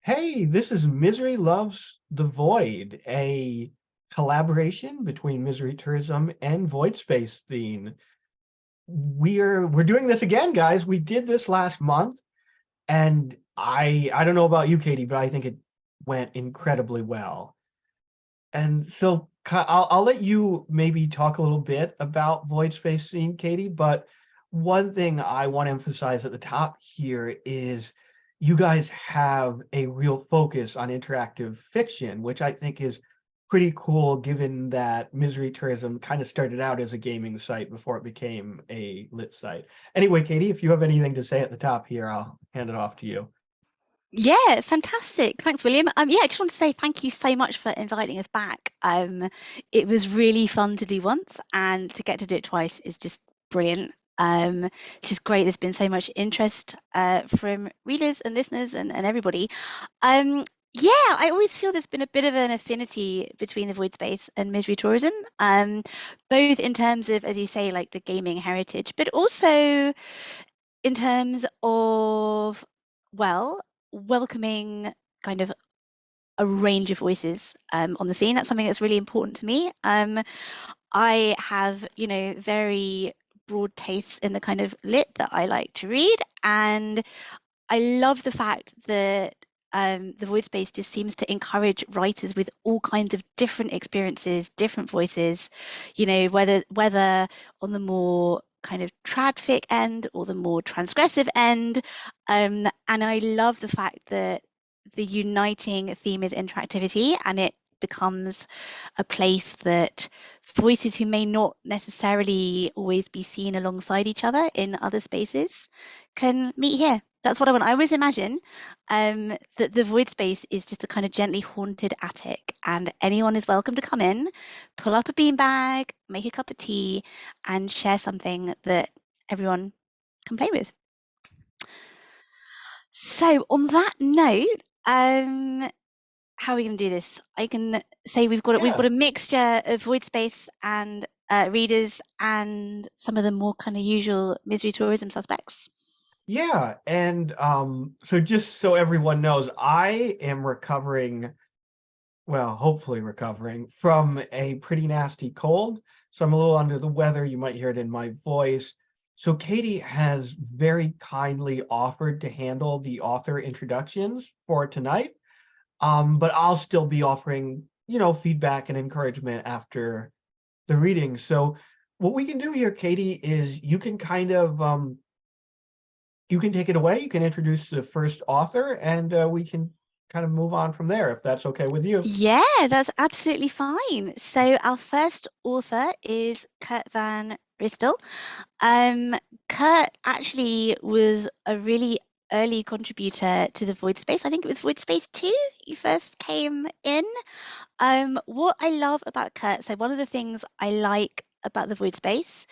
Hey, this is Misery Loves the Void, a collaboration between Misery Tourism and Voidspace Zine. We're doing this again, guys. We did this last month, and I don't know about you, Katie, but I think it went incredibly well. And so I'll let you maybe talk a little bit about Voidspace Zine, Katie, but one thing I want to emphasize at the top here is you guys have a real focus on interactive fiction, which I think is pretty cool given that Misery Tourism kind of started out as a gaming site before it became a lit site. Anyway, Katie, if you have anything to say at the top here, I'll hand it off to you. Yeah, fantastic. Thanks, William. Yeah, I just want to say thank you so much for inviting us back. It was really fun to do once, and to get to do it twice is just brilliant. It's just great. There's been so much interest from readers and listeners and everybody. Yeah, I always feel there's been a bit of an affinity between the Void Space and Misery Tourism, both in terms of, as you say, like the gaming heritage, but also in terms of, well, welcoming kind of a range of voices on the scene. That's something that's really important to me. I have, very broad tastes in the kind of lit that I like to read, and I love the fact that the Void Space just seems to encourage writers with all kinds of different experiences, different voices, whether on the more kind of tradfic end or the more transgressive end. And I love the fact that the uniting theme is interactivity, and it becomes a place that voices who may not necessarily always be seen alongside each other in other spaces can meet here. That's what I want. I always imagine that the void space is just a kind of gently haunted attic, and anyone is welcome to come in, pull up a beanbag, make a cup of tea, and share something that everyone can play with. So, on that note, how are we going to do this? I can say we've got Yeah. a mixture of void space and readers and some of the more kind of usual misery tourism suspects. Yeah, and so just so everyone knows, I am recovering, well, hopefully recovering from a pretty nasty cold. So I'm a little under the weather. You might hear it in my voice. So Katie has very kindly offered to handle the author introductions for tonight. But I'll still be offering, feedback and encouragement after the reading. So what we can do here, Katie, is you can take it away. You can introduce the first author, and we can kind of move on from there, if that's okay with you. Yeah, that's absolutely fine. So our first author is Kurt Van Ristel. Kurt actually was a really early contributor to the Void Space. I think it was Void Space 2 you first came in. What I love about Kurt, so one of the things I like about the Void Space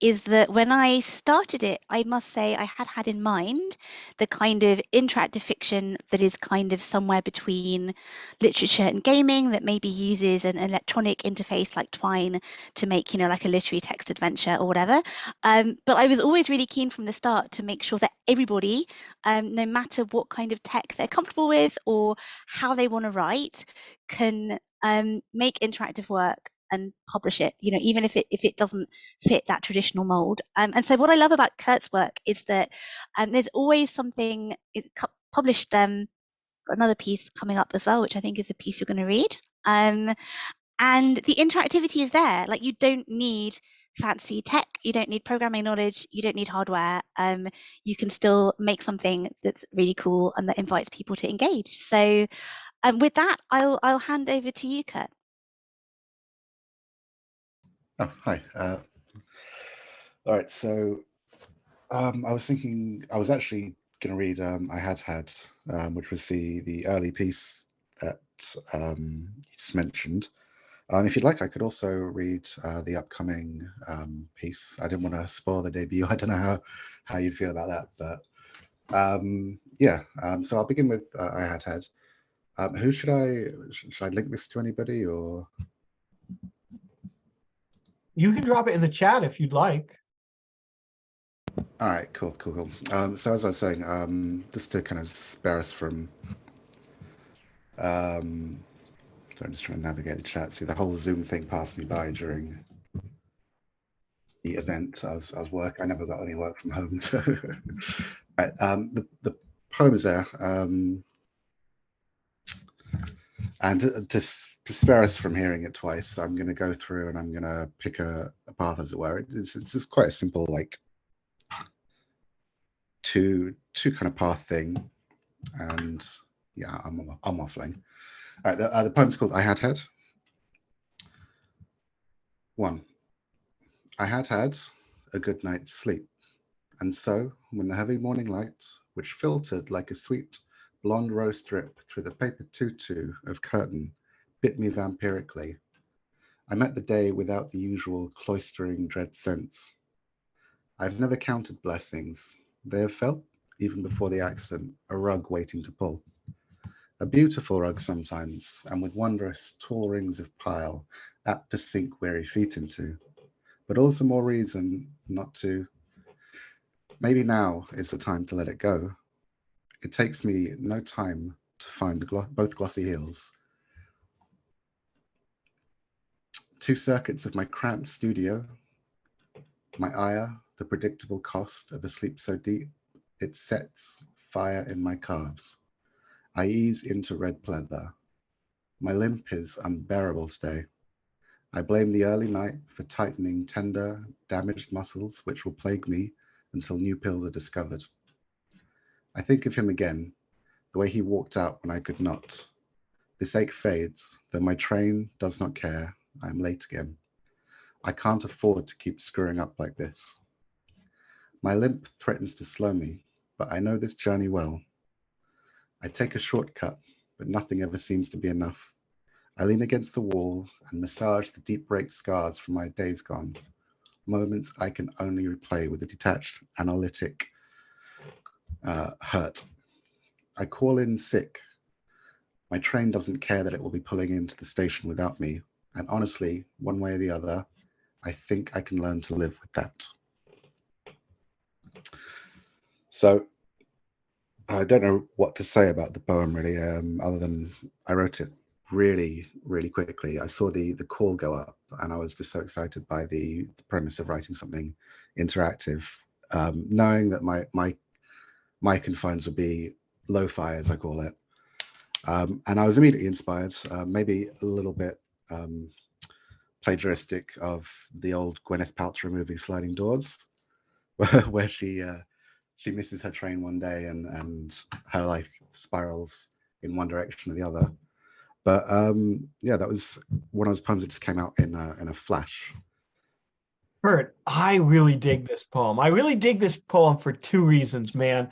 is that when I started it, I must say I had in mind the kind of interactive fiction that is kind of somewhere between literature and gaming, that maybe uses an electronic interface like Twine to make, like a literary text adventure or whatever. But I was always really keen from the start to make sure that everybody, no matter what kind of tech they're comfortable with or how they want to write, can make interactive work and publish it, even if it doesn't fit that traditional mold. And so what I love about Kurt's work is that there's always something published. Another piece coming up as well, which I think is the piece you're going to read. And the interactivity is there. Like, you don't need fancy tech, you don't need programming knowledge, you don't need hardware. You can still make something that's really cool and that invites people to engage. So with that, I'll hand over to you, Kurt. Oh, hi. All right, so I was actually going to read I Had, which was the early piece that you just mentioned. If you'd like, I could also read the upcoming piece. I didn't want to spoil the debut. I don't know how you feel about that, but yeah. So I'll begin with I Had. Who should I link this to anybody, or? You can drop it in the chat if you'd like. All right, cool. So as I was saying, just to kind of spare us from I'm just trying to navigate the chat. See, the whole Zoom thing passed me by during the event. I was working. I never got any work from home, so right, the poem is there. And to spare us from hearing it twice, I'm going to go through and I'm going to pick a path, as it were. It's just quite a simple, like two kind of path thing. And yeah, I'm waffling. All right, the poem's called "I Had Had." 1. I had a good night's sleep, and so when the heavy morning light, which filtered like a sweet blonde rose drip through the paper tutu of curtain, bit me vampirically, I met the day without the usual cloistering dread sense. I've never counted blessings. They have felt, even before the accident, a rug waiting to pull. A beautiful rug sometimes, and with wondrous tall rings of pile, apt to sink weary feet into. But also more reason not to. Maybe now is the time to let it go. It takes me no time to find both glossy heels. 2 circuits of my cramped studio, my ire, the predictable cost of a sleep so deep, it sets fire in my calves. I ease into red pleather. My limp is unbearable stay. I blame the early night for tightening tender, damaged muscles which will plague me until new pills are discovered. I think of him again, the way he walked out when I could not. This ache fades, though my train does not care. I am late again. I can't afford to keep screwing up like this. My limp threatens to slow me, but I know this journey well. I take a shortcut, but nothing ever seems to be enough. I lean against the wall and massage the deep-raked scars from my days gone, moments I can only replay with a detached, analytic hurt. I call in sick. My train doesn't care that it will be pulling into the station without me, and honestly, one way or the other, I think I can learn to live with that. So I don't know what to say about the poem really, other than I wrote it really, really quickly. I saw the call go up and I was just so excited by the premise of writing something interactive, knowing that my confines would be lo-fi, as I call it. And I was immediately inspired, maybe a little bit plagiaristic of the old Gwyneth Paltrow movie Sliding Doors, where she misses her train one day and her life spirals in one direction or the other. But yeah, that was one of those poems that just came out in a flash. Kurt, I really dig this poem. I really dig this poem for 2 reasons, man.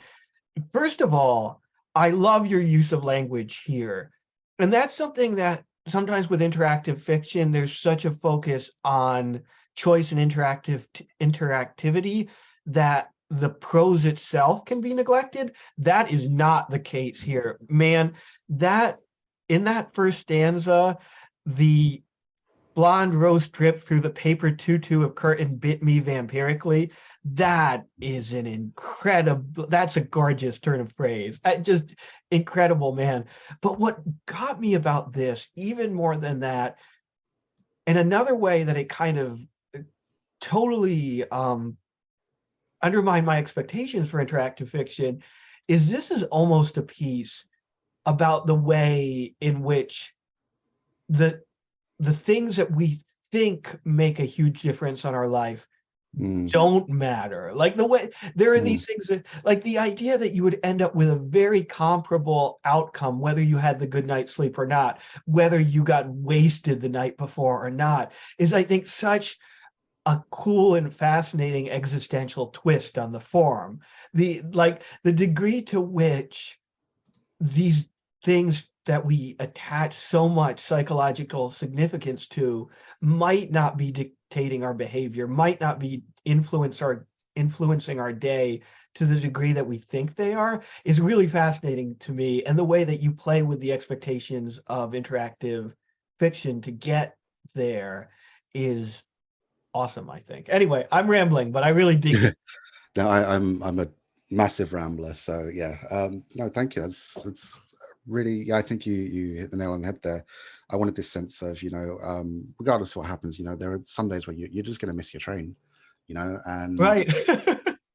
First of all, I love your use of language here. And that's something that sometimes with interactive fiction, there's such a focus on choice and interactivity that the prose itself can be neglected. That is not the case here. Man, that in that first stanza, the blonde rose drip through the paper tutu of curtain bit me vampirically. That is an incredible, that's a gorgeous turn of phrase. Just incredible, man. But what got me about this, even more than that, and another way that it kind of totally undermined my expectations for interactive fiction, is this is almost a piece about the way in which the things that we think make a huge difference on our life don't matter. Like the way there are these things that, like the idea that you would end up with a very comparable outcome, whether you had the good night's sleep or not, whether you got wasted the night before or not, is I think such a cool and fascinating existential twist on the form. The degree to which these things that we attach so much psychological significance to might not be dictating our behavior, might not be influencing our day to the degree that we think they are, is really fascinating to me. And the way that you play with the expectations of interactive fiction to get there is awesome, I think. Anyway, I'm rambling, but I really dig it. No, I'm a massive rambler, so yeah. No, thank you. It's really, yeah, I think you hit the nail on the head there. I wanted this sense of, regardless of what happens, there are some days where you're just going to miss your train, and Right.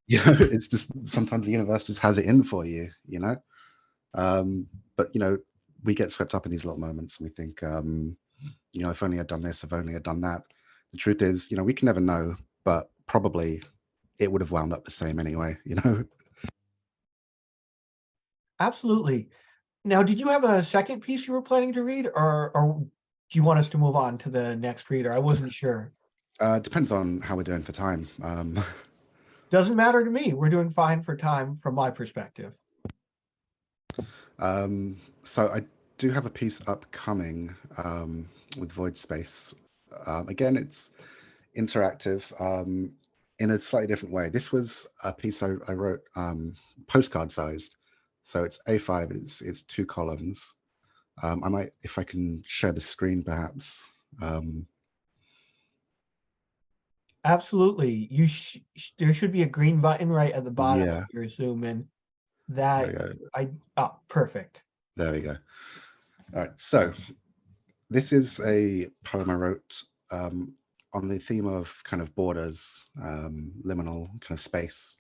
it's just sometimes the universe just has it in for you, but we get swept up in these little moments and we think, if only I'd done this, if only I'd done that. The truth is, we can never know, but probably it would have wound up the same anyway, Absolutely. Now, did you have a second piece you were planning to read, or do you want us to move on to the next reader? I wasn't sure. Depends on how we're doing for time. Doesn't matter to me. We're doing fine for time from my perspective. So I do have a piece upcoming with Voidspace. Again, it's interactive in a slightly different way. This was a piece I wrote postcard sized, so it's A5. It's 2 columns. I might, if I can share the screen, perhaps. Absolutely. There should be a green button right at the bottom Yeah, of your Zoom, and there we that go. perfect. There we go. All right, so this is a poem I wrote on the theme of kind of borders, liminal kind of space,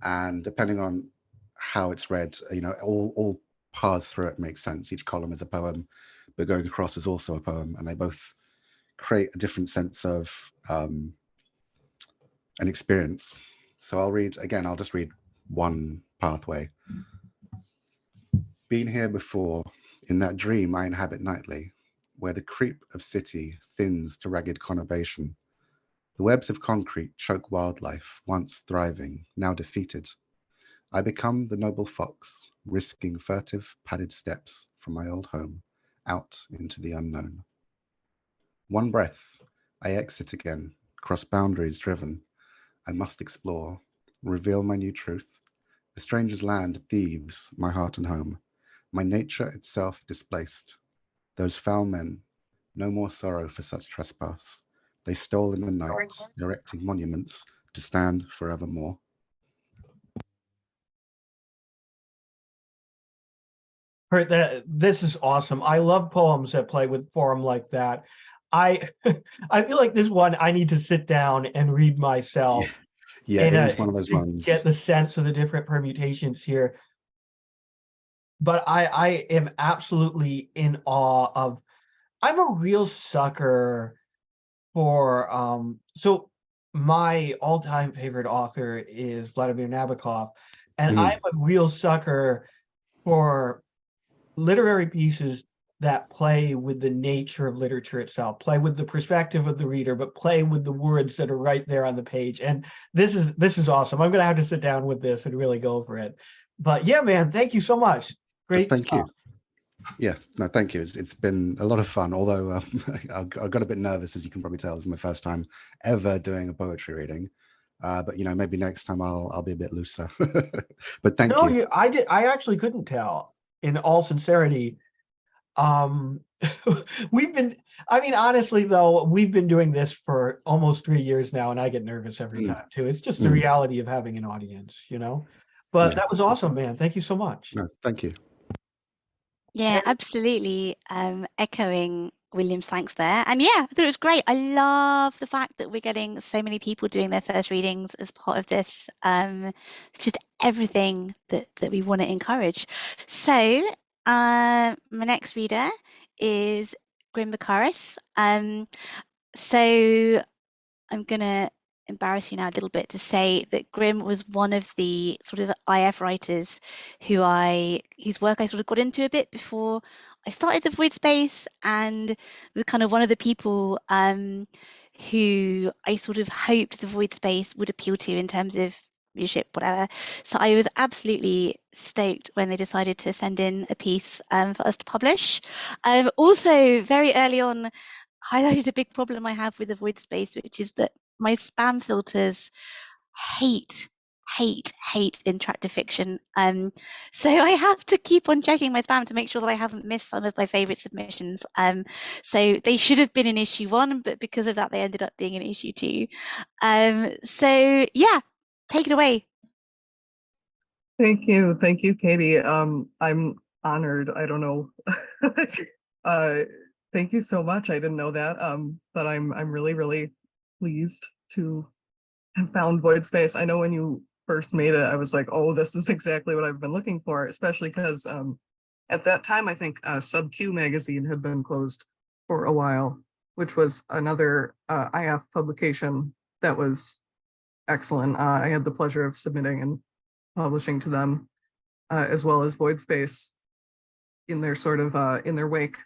and depending on how it's read, all paths through it make sense. Each column is a poem, but going across is also a poem, and they both create a different sense of an experience. So I'll just read one pathway. Been here before, in that dream I inhabit nightly, where the creep of city thins to ragged conurbation. The webs of concrete choke wildlife, once thriving, now defeated. I become the noble fox, risking furtive, padded steps from my old home, out into the unknown. One breath, I exit again, cross boundaries driven. I must explore, reveal my new truth. The stranger's land thieves my heart and home, my nature itself displaced. Those foul men, no more sorrow for such trespass. They stole in the night, erecting monuments to stand forevermore. Right, this is awesome. I love poems that play with form like that. I I feel like this one I need to sit down and read myself Yeah, it is one of those to get ones. the sense of the different permutations here. But I am absolutely in awe of. I'm a real sucker for so my all-time favorite author is Vladimir Nabokov, and I'm Mm, a real sucker for literary pieces that play with the nature of literature itself, play with the perspective of the reader, but play with the words that are right there on the page. And this is awesome. I'm gonna have to sit down with this and really go over it. But yeah, man, thank you so much. Great thank you. stuff. Yeah, no, thank you. It's been a lot of fun, although I got a bit nervous, as you can probably tell. It's my first time ever doing a poetry reading. But maybe next time I'll be a bit looser. But thank No, you. I actually couldn't tell, in all sincerity. Um, we've been, I mean, honestly, though, we've been doing this for almost 3 years now, and I get nervous every Mm, time too. It's just the mm, reality of having an audience. But yeah, that was awesome, man. Thank you so much. no, thank you. Yeah, absolutely. Echoing William's thanks there. And yeah, I thought it was great. I love the fact that we're getting so many people doing their first readings as part of this. It's just everything that we want to encourage. So my next reader is Grim Bakaris. So I'm going to embarrass you now a little bit to say that Grimm was one of the sort of IF writers whose work I sort of got into a bit before I started the Void Space, and was kind of one of the people who I sort of hoped the Void Space would appeal to in terms of readership, whatever. So I was absolutely stoked when they decided to send in a piece for us to publish. Also, very early on, highlighted a big problem I have with the Void Space, which is that my spam filters hate interactive fiction. So I have to keep on checking my spam to make sure that I haven't missed some of my favorite submissions. So they should have been in issue 1, but because of that, they ended up being in issue 2. So yeah, take it away. Thank you, Katie. I'm honored. I don't know. Thank you so much. I didn't know that. But I'm really, really pleased to have found Voidspace. I know when you first made it, I was like, oh, this is exactly what I've been looking for, especially because at that time, I think Sub Q magazine had been closed for a while, which was another IF publication that was excellent. I had the pleasure of submitting and publishing to them, as well as Voidspace in their sort of in their wake.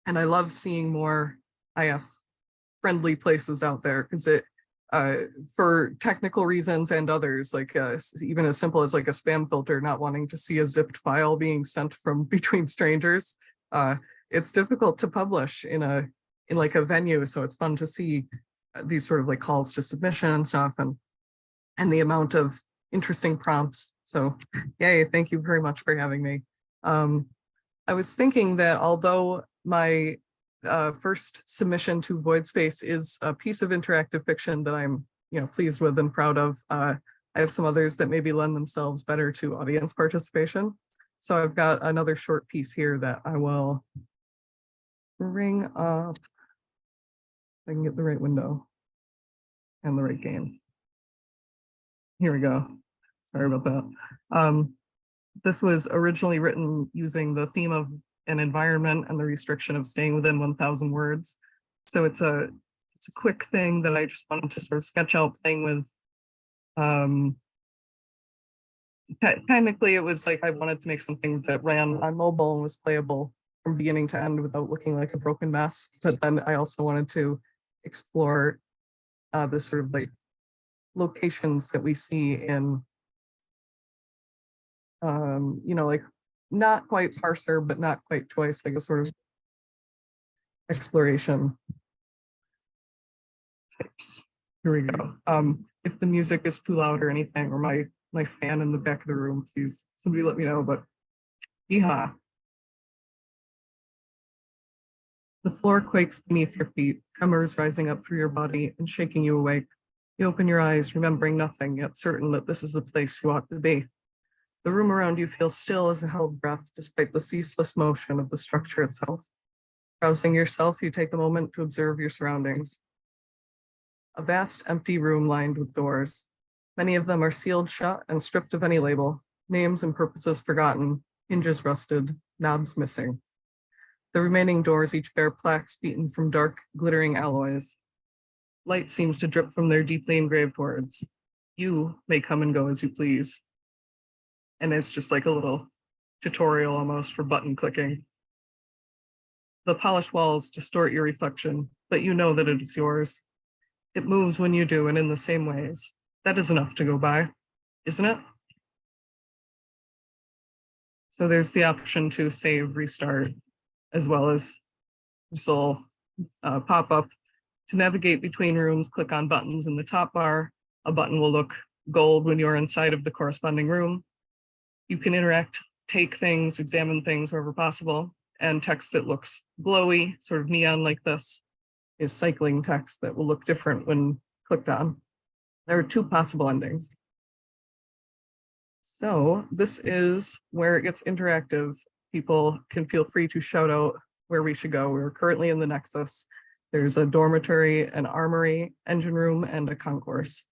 And I love seeing more IF friendly places out there because it for technical reasons and others, like even as simple as like a spam filter, not wanting to see a zipped file being sent from between strangers. It's difficult to publish in like a venue, so it's fun to see these sort of like calls to submission and stuff, and the amount of interesting prompts. So yay, thank you very much for having me. I was thinking that although my first submission to Voidspace is a piece of interactive fiction that I'm pleased with and proud of, I have some others that maybe lend themselves better to audience participation. So I've got another short piece here that I will bring up. If I can get the right window and the right game. Here we go. Sorry about that. This was originally written using the theme of an environment and the restriction of staying within 1,000 words. So it's a quick thing that I just wanted to sort of sketch out playing with. Technically, it was like I wanted to make something that ran on mobile and was playable from beginning to end without looking like a broken mess. But then I also wanted to explore the sort of like locations that we see in like not quite parser, but not quite choice, like a sort of exploration. Oops. Here we go. If the music is too loud or anything, or my fan in the back of the room, please somebody let me know. But yeehaw. The floor quakes beneath your feet, tremors rising up through your body and shaking you awake. You open your eyes, remembering nothing, yet certain that this is the place you ought to be. The room around you feels still as a held breath, despite the ceaseless motion of the structure itself. Rousing yourself, you take a moment to observe your surroundings. A vast, empty room lined with doors. Many of them are sealed shut and stripped of any label, names and purposes forgotten, hinges rusted, knobs missing. The remaining doors each bear plaques beaten from dark, glittering alloys. Light seems to drip from their deeply engraved words. You may come and go as you please. And it's just like a little tutorial almost for button clicking. The polished walls distort your reflection, but you know that it is yours. It moves when you do and in the same ways. That is enough to go by, isn't it? So there's the option to save, restart, as well as this will pop up. To navigate between rooms, click on buttons in the top bar. A button will look gold when you're inside of the corresponding room. You can interact, take things, examine things wherever possible, and text that looks glowy, sort of neon like this, is cycling text that will look different when clicked on. There are two possible endings. So this is where it gets interactive. People can feel free to shout out where we should go. We're currently in the Nexus. There's a dormitory, an armory, engine room, and a concourse.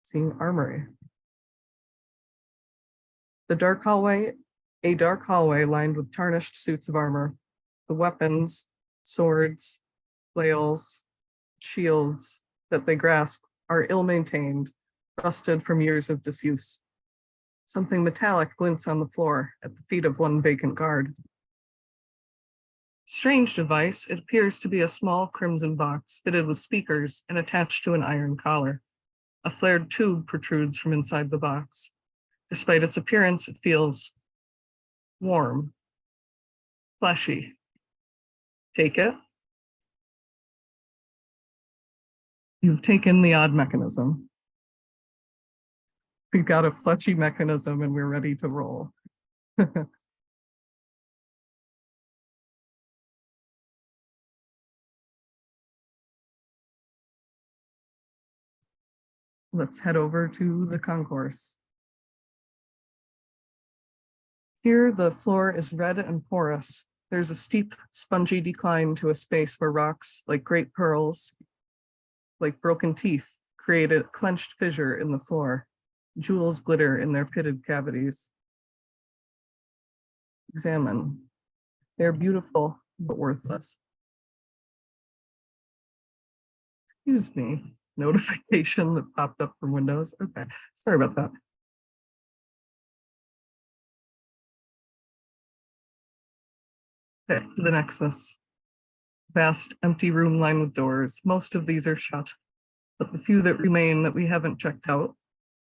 Seeing armory. A dark hallway lined with tarnished suits of armor. The weapons, swords, flails, shields that they grasp are ill-maintained, rusted from years of disuse. Something metallic glints on the floor at the feet of one vacant guard. Strange device, it appears to be a small crimson box fitted with speakers and attached to an iron collar. A flared tube protrudes from inside the box. Despite its appearance, it feels warm, fleshy. Take it. You've taken the odd mechanism. We've got a fleshy mechanism and we're ready to roll. Let's head over to the concourse. Here, the floor is red and porous. There's a steep, spongy decline to a space where rocks, like great pearls, like broken teeth, create a clenched fissure in the floor. Jewels glitter in their pitted cavities. Examine. They're beautiful, but worthless. Excuse me, notification that popped up from Windows. Okay, sorry about that. Okay, to the Nexus. Vast, empty room lined with doors. Most of these are shut, but the few that remain that we haven't checked out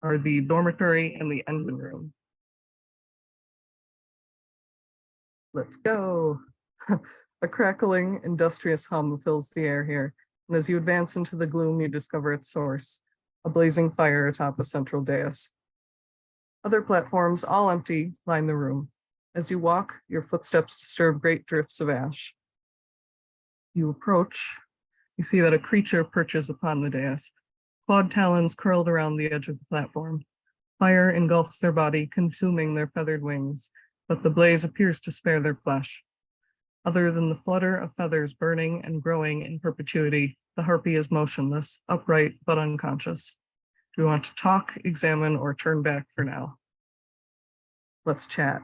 are the dormitory and the engine room. Let's go. A crackling, industrious hum fills the air here, and as you advance into the gloom, you discover its source, a blazing fire atop a central dais. Other platforms, all empty, line the room. As you walk, your footsteps disturb great drifts of ash. You approach, you see that a creature perches upon the dais, clawed talons curled around the edge of the platform. Fire engulfs their body, consuming their feathered wings, but the blaze appears to spare their flesh. Other than the flutter of feathers burning and growing in perpetuity, the harpy is motionless, upright, but unconscious. Do you want to talk, examine, or turn back for now? Let's chat.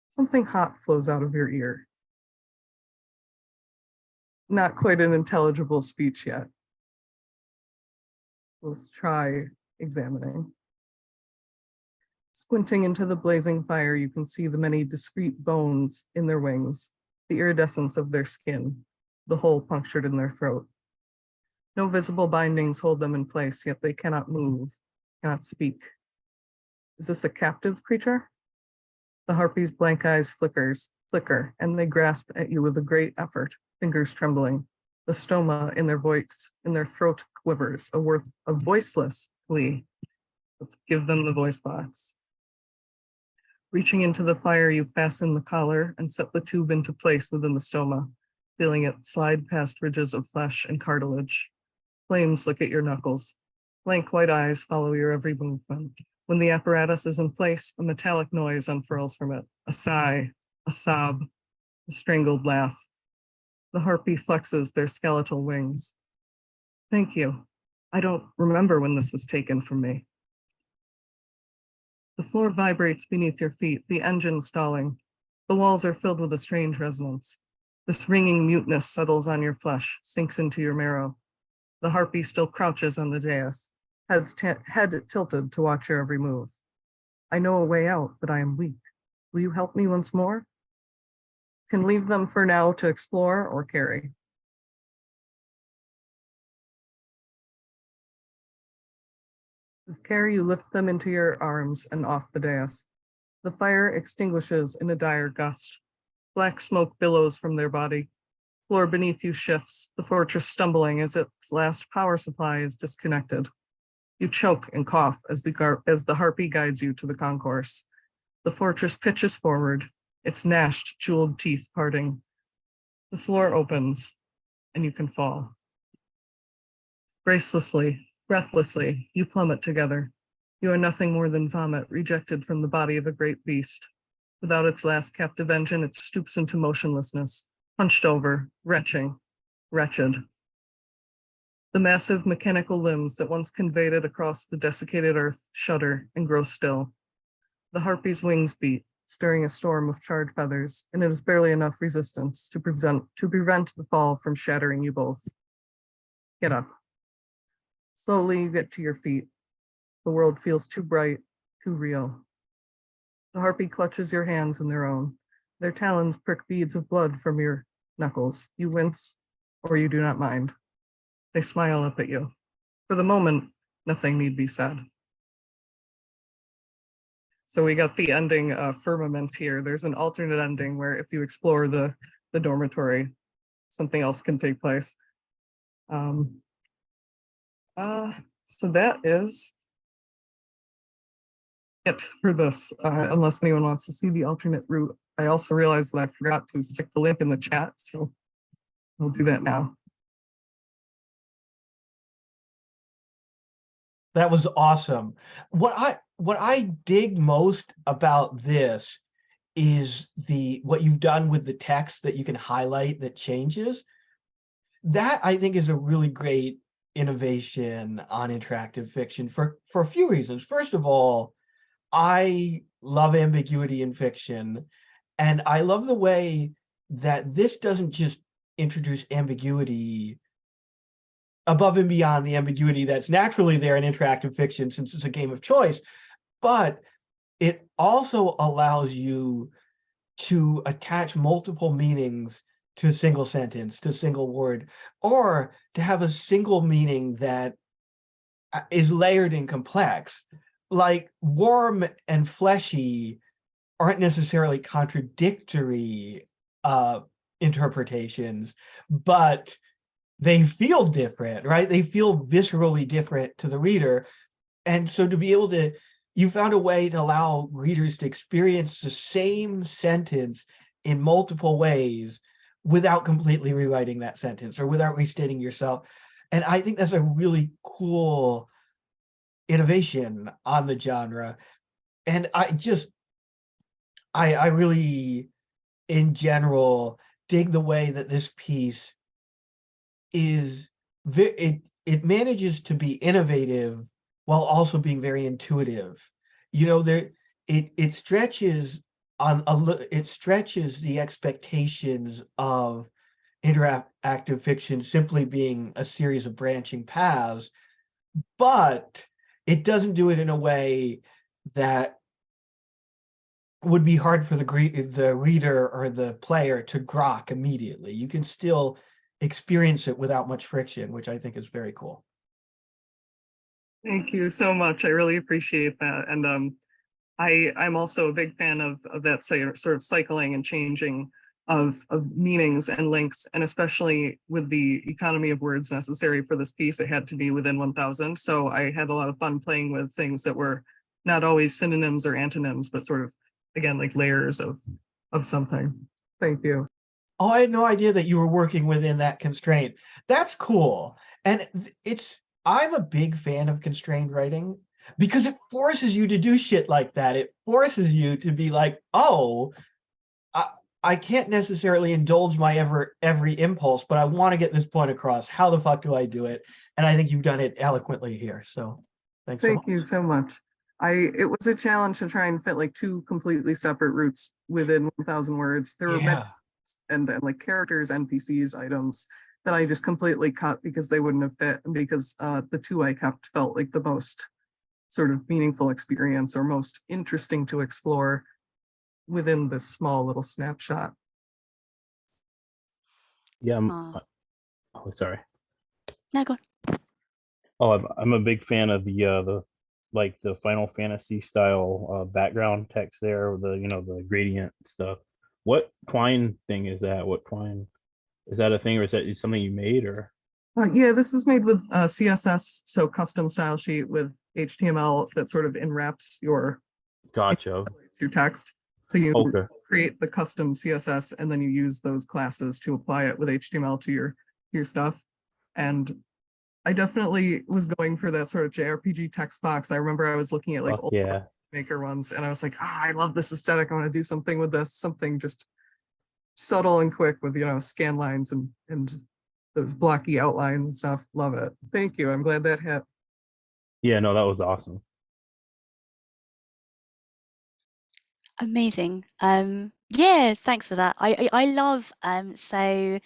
Something hot flows out of your ear. Not quite an intelligible speech yet. Let's try examining. Squinting into the blazing fire, you can see the many discrete bones in their wings, the iridescence of their skin, the hole punctured in their throat. No visible bindings hold them in place, yet they cannot move, cannot speak. Is this a captive creature? The harpy's blank eyes flicker, and they grasp at you with a great effort, fingers trembling. The stoma in their throat quivers, a voiceless plea. Let's give them the voice box. Reaching into the fire, you fasten the collar and set the tube into place within the stoma, feeling it slide past ridges of flesh and cartilage. Flames look at your knuckles. Blank white eyes follow your every movement. When the apparatus is in place, a metallic noise unfurls from it. A sigh, a sob, a strangled laugh. The harpy flexes their skeletal wings. Thank you. I don't remember when this was taken from me. The floor vibrates beneath your feet, the engine stalling. The walls are filled with a strange resonance. This ringing muteness settles on your flesh, sinks into your marrow. The harpy still crouches on the dais, head tilted to watch your every move. I know a way out, but I am weak. Will you help me once more? Can leave them for now to explore or carry. With care, you lift them into your arms and off the dais. The fire extinguishes in a dire gust. Black smoke billows from their body. Floor beneath you shifts, the fortress stumbling as its last power supply is disconnected. You choke and cough as the harpy guides you to the concourse. The fortress pitches forward, its gnashed, jeweled teeth parting. The floor opens, and you can fall. Gracelessly, breathlessly, you plummet together. You are nothing more than vomit rejected from the body of a great beast. Without its last captive engine, it stoops into motionlessness, hunched over, wretched. The massive mechanical limbs that once conveyed it across the desiccated earth shudder and grow still. The harpy's wings beat, stirring a storm of charred feathers, and it is barely enough resistance to prevent the fall from shattering you both. Get up. Slowly you get to your feet. The world feels too bright, too real. The harpy clutches your hands in their own. Their talons prick beads of blood from your knuckles. You wince, or you do not mind. They smile up at you. For the moment, nothing need be said. So we got the ending firmament here. There's an alternate ending where if you explore the dormitory, something else can take place. So that is it for this, unless anyone wants to see the alternate route. I also realized that I forgot to stick the link in the chat, so we'll do that now. That was awesome. What I dig most about this is what you've done with the text that you can highlight that changes. That I think is a really great innovation on interactive fiction for a few reasons. First of all, I love ambiguity in fiction, and I love the way that this doesn't just introduce ambiguity above and beyond the ambiguity that's naturally there in interactive fiction since it's a game of choice, but it also allows you to attach multiple meanings to a single sentence, to a single word, or to have a single meaning that is layered and complex. Like warm and fleshy aren't necessarily contradictory interpretations, but they feel different, right? They feel viscerally different to the reader. And so to be able to, you found a way to allow readers to experience the same sentence in multiple ways without completely rewriting that sentence or without restating yourself. And I think that's a really cool innovation on the genre. And I really, in general, dig the way that this piece is, it manages to be innovative while also being very intuitive. You know, it stretches it stretches the expectations of interactive fiction simply being a series of branching paths, but it doesn't do it in a way that would be hard for the reader or the player to grok immediately. You can still experience it without much friction, which I think is very cool. Thank you so much. I really appreciate that. And I'm also a big fan of that sort of cycling and changing of meanings and links, and especially with the economy of words necessary for this piece, it had to be within 1,000. So I had a lot of fun playing with things that were not always synonyms or antonyms, but sort of, again, like layers of something. Thank you. Oh, I had no idea that you were working within that constraint. That's cool. And I'm a big fan of constrained writing because it forces you to do shit like that. It forces you to be like, oh, I can't necessarily indulge my every impulse, but I want to get this point across. How the fuck do I do it? And I think you've done it eloquently here. So thanks so much. Thank you so much. It was a challenge to try and fit like two completely separate routes within 1,000 words. There were many and like characters, NPCs, items that I just completely cut because they wouldn't have fit, and because the two I kept felt like the most sort of meaningful experience or most interesting to explore within this small little snapshot. Yeah, oh, sorry. No, go on. Oh, I'm a big fan of the like the Final Fantasy style background text there, the the gradient stuff. What twine thing is that? What twine is that a thing, or is that something you made, or? Yeah, this is made with CSS, so custom style sheet with HTML that sort of enwraps your Gotcha. your text. So you Okay. create the custom CSS and then you use those classes to apply it with HTML to your stuff. And I definitely was going for that sort of JRPG text box. I remember I was looking at like old maker ones and I was like, I love this aesthetic. I want to do something with this, something just subtle and quick with scan lines and those blocky outlines and stuff. Love it. Thank you. I'm glad that hit. Yeah, no, that was awesome. Amazing. Yeah, thanks for that. I love so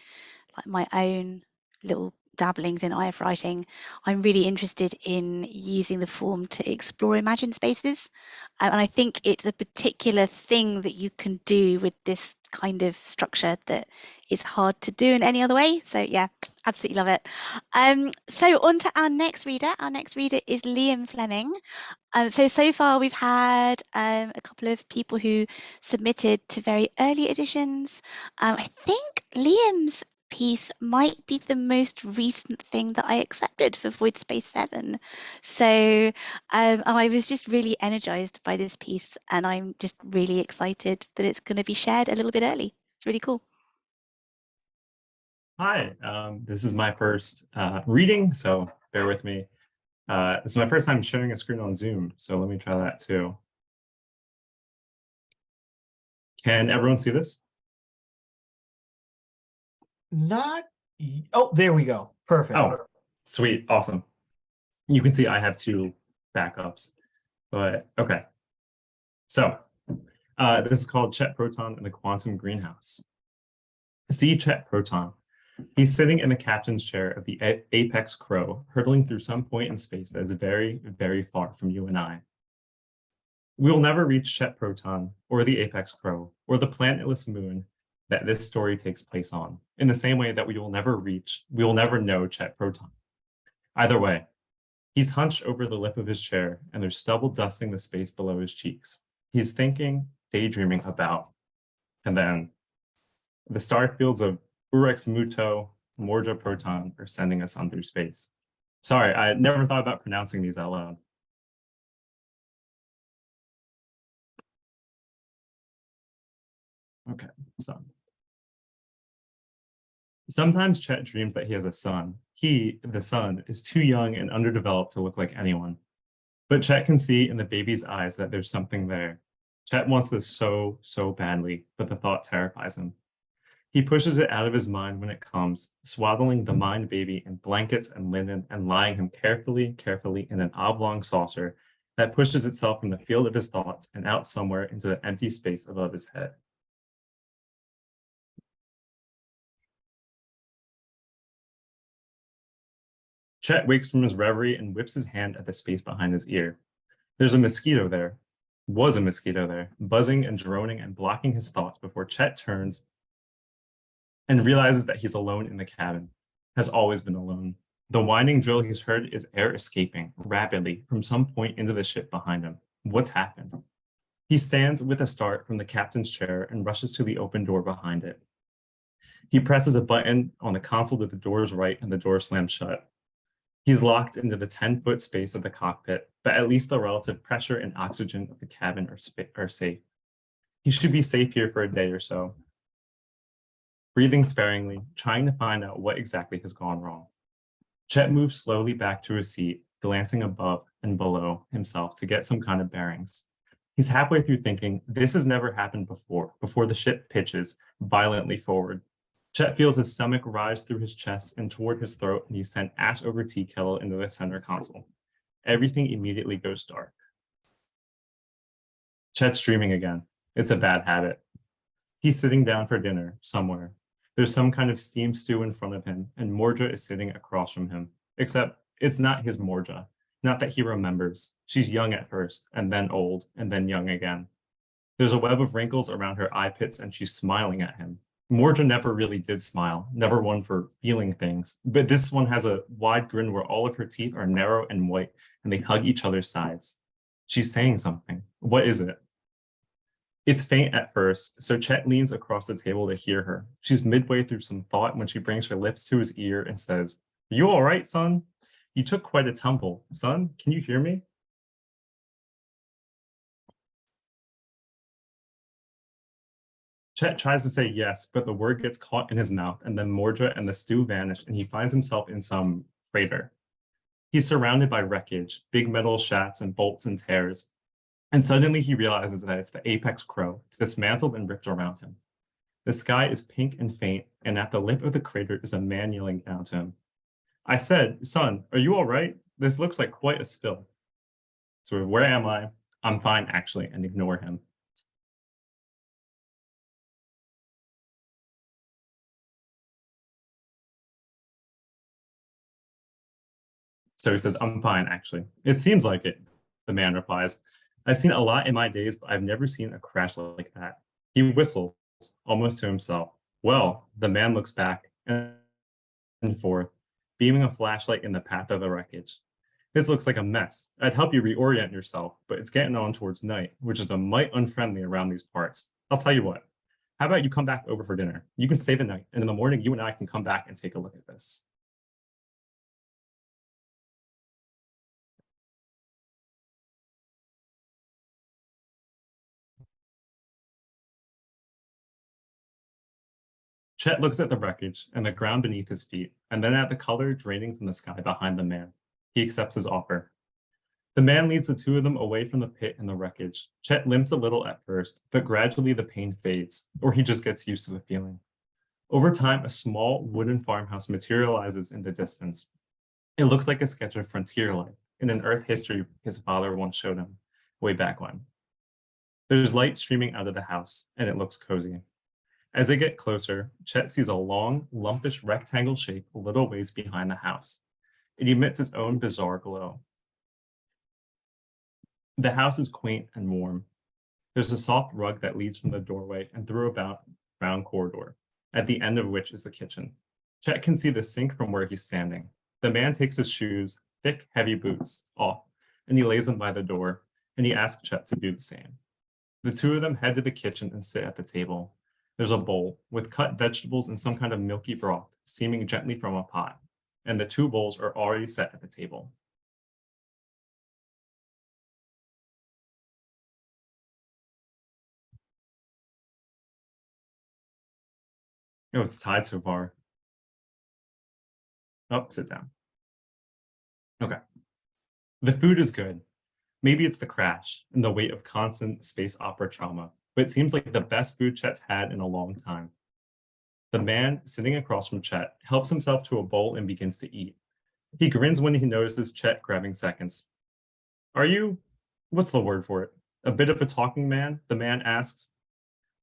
like my own little dabblings in IF writing. I'm really interested in using the form to explore imagined spaces, and I think it's a particular thing that you can do with this kind of structure that is hard to do in any other way. So yeah, absolutely love it. So on to our next reader. Our next reader is Liam Fleming. So far we've had a couple of people who submitted to very early editions. I think Liam's piece might be the most recent thing that I accepted for Voidspace 7. So I was just really energized by this piece, and I'm just really excited that it's going to be shared a little bit early. It's really cool. Hi, this is my first reading, so bear with me. This is my first time sharing a screen on Zoom, so let me try that too. Can everyone see this? Not. Oh, there we go. Perfect. Oh, sweet. Awesome. You can see I have 2 backups, but okay. So this is called Chet Proton in the Quantum Greenhouse. See Chet Proton. He's sitting in the captain's chair of the Apex Crow, hurtling through some point in space that is very, very far from you and I. We will never reach Chet Proton, or the Apex Crow, or the planetless moon that this story takes place on, in the same way that we will never know Chet Proton. Either way, he's hunched over the lip of his chair, and there's stubble dusting the space below his cheeks. He's thinking, daydreaming about, and then the star fields of Urex Muto, Morja Proton are sending us on through space. Sorry, I never thought about pronouncing these out loud. Okay, so. Sometimes Chet dreams that he has a son. He, the son, is too young and underdeveloped to look like anyone. But Chet can see in the baby's eyes that there's something there. Chet wants this so, so badly, but the thought terrifies him. He pushes it out of his mind when it comes, swaddling the mind baby in blankets and linen and lying him carefully in an oblong saucer that pushes itself from the field of his thoughts and out somewhere into the empty space above his head. Chet wakes from his reverie and whips his hand at the space behind his ear. There's a mosquito there, buzzing and droning and blocking his thoughts before Chet turns and realizes that he's alone in the cabin, has always been alone. The whining drill he's heard is air escaping rapidly from some point into the ship behind him. What's happened? He stands with a start from the captain's chair and rushes to the open door behind it. He presses a button on the console to the door's right and the door slams shut. He's locked into the 10-foot space of the cockpit, but at least the relative pressure and oxygen of the cabin are safe. He should be safe here for a day or so. Breathing sparingly, trying to find out what exactly has gone wrong. Chet moves slowly back to his seat, glancing above and below himself to get some kind of bearings. He's halfway through thinking, this has never happened before the ship pitches violently forward. Chet feels his stomach rise through his chest and toward his throat, and he's sent ash over tea kettle into the center console. Everything immediately goes dark. Chet's dreaming again. It's a bad habit. He's sitting down for dinner somewhere. There's some kind of steamed stew in front of him, and Morja is sitting across from him. Except it's not his Morja. Not that he remembers. She's young at first, and then old, and then young again. There's a web of wrinkles around her eye pits, and she's smiling at him. Morja never really did smile, never one for feeling things, but this one has a wide grin where all of her teeth are narrow and white, and they hug each other's sides. She's saying something. What is it? It's faint at first, so Chet leans across the table to hear her. She's midway through some thought when she brings her lips to his ear and says, "Are you all right, son? You took quite a tumble. Son, can you hear me?" Chet tries to say yes, but the word gets caught in his mouth, and then Morja and the stew vanish, and he finds himself in some freighter. He's surrounded by wreckage, big metal shafts and bolts and tears, and suddenly he realizes that it's the Apex Crow, dismantled and ripped around him. The sky is pink and faint, and at the lip of the crater is a man yelling down to him. I said, "Son, are you all right? This looks like quite a spill." So where am I? I'm fine, actually, and ignore him. So he says, "I'm fine, actually. It seems like it," the man replies. "I've seen a lot in my days, but I've never seen a crash like that." He whistles, almost to himself. Well, the man looks back and forth, beaming a flashlight in the path of the wreckage. "This looks like a mess. I'd help you reorient yourself, but it's getting on towards night, which is a mite unfriendly around these parts. I'll tell you what. How about you come back over for dinner? You can stay the night, and in the morning, you and I can come back and take a look at this." Chet looks at the wreckage and the ground beneath his feet, and then at the color draining from the sky behind the man. He accepts his offer. The man leads the two of them away from the pit and the wreckage. Chet limps a little at first, but gradually the pain fades, or he just gets used to the feeling. Over time, a small wooden farmhouse materializes in the distance. It looks like a sketch of frontier life in an Earth history his father once showed him, way back when. There's light streaming out of the house, and it looks cozy. As they get closer, Chet sees a long, lumpish rectangle shape a little ways behind the house. It emits its own bizarre glow. The house is quaint and warm. There's a soft rug that leads from the doorway and through a round corridor, at the end of which is the kitchen. Chet can see the sink from where he's standing. The man takes his shoes, thick, heavy boots, off, and he lays them by the door, and he asks Chet to do the same. The two of them head to the kitchen and sit at the table. There's a bowl with cut vegetables and some kind of milky broth steaming gently from a pot, and the two bowls are already set at the table. Oh, it's tied so far. Oh, sit down. Okay. The food is good. Maybe it's the crash and the weight of constant space opera trauma, but it seems like the best food Chet's had in a long time. The man sitting across from Chet helps himself to a bowl and begins to eat. He grins when he notices Chet grabbing seconds. Are you, what's the word for it? A bit of a talking man, the man asks.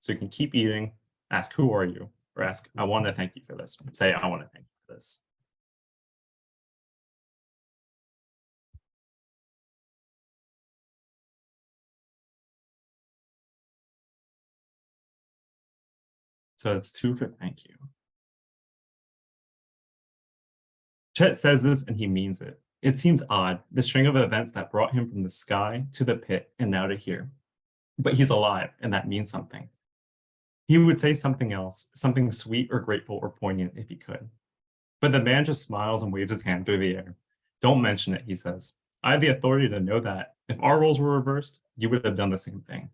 So you can keep eating, ask, who are you? Or ask, I want to thank you for this. Say, I want to thank you for this. So it's 2 for thank you. Chet says this and he means it. It seems odd, the string of events that brought him from the sky to the pit and now to here. But he's alive, and that means something. He would say something else, something sweet or grateful or poignant if he could. But the man just smiles and waves his hand through the air. Don't mention it, he says. I have the authority to know that. If our roles were reversed, you would have done the same thing.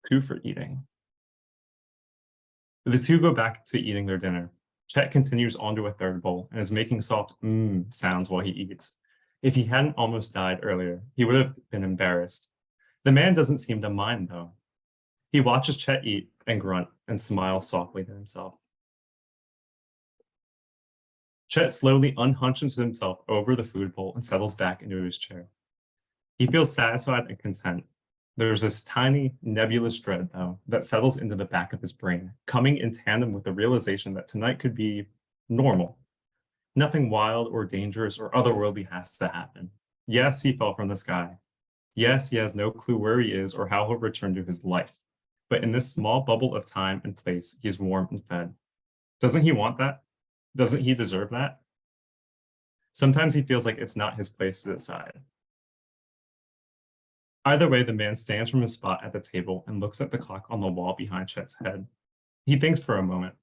Two for eating. The two go back to eating their dinner. Chet continues onto a third bowl and is making soft sounds while he eats. If he hadn't almost died earlier, he would have been embarrassed. The man doesn't seem to mind, though. He watches Chet eat and grunt and smiles softly to himself. Chet slowly unhunches himself over the food bowl and settles back into his chair. He feels satisfied and content. There's this tiny, nebulous dread, though, that settles into the back of his brain, coming in tandem with the realization that tonight could be normal. Nothing wild or dangerous or otherworldly has to happen. Yes, he fell from the sky. Yes, he has no clue where he is or how he'll return to his life. But in this small bubble of time and place, he is warm and fed. Doesn't he want that? Doesn't he deserve that? Sometimes he feels like it's not his place to decide. Either way, the man stands from his spot at the table and looks at the clock on the wall behind Chet's head. He thinks for a moment,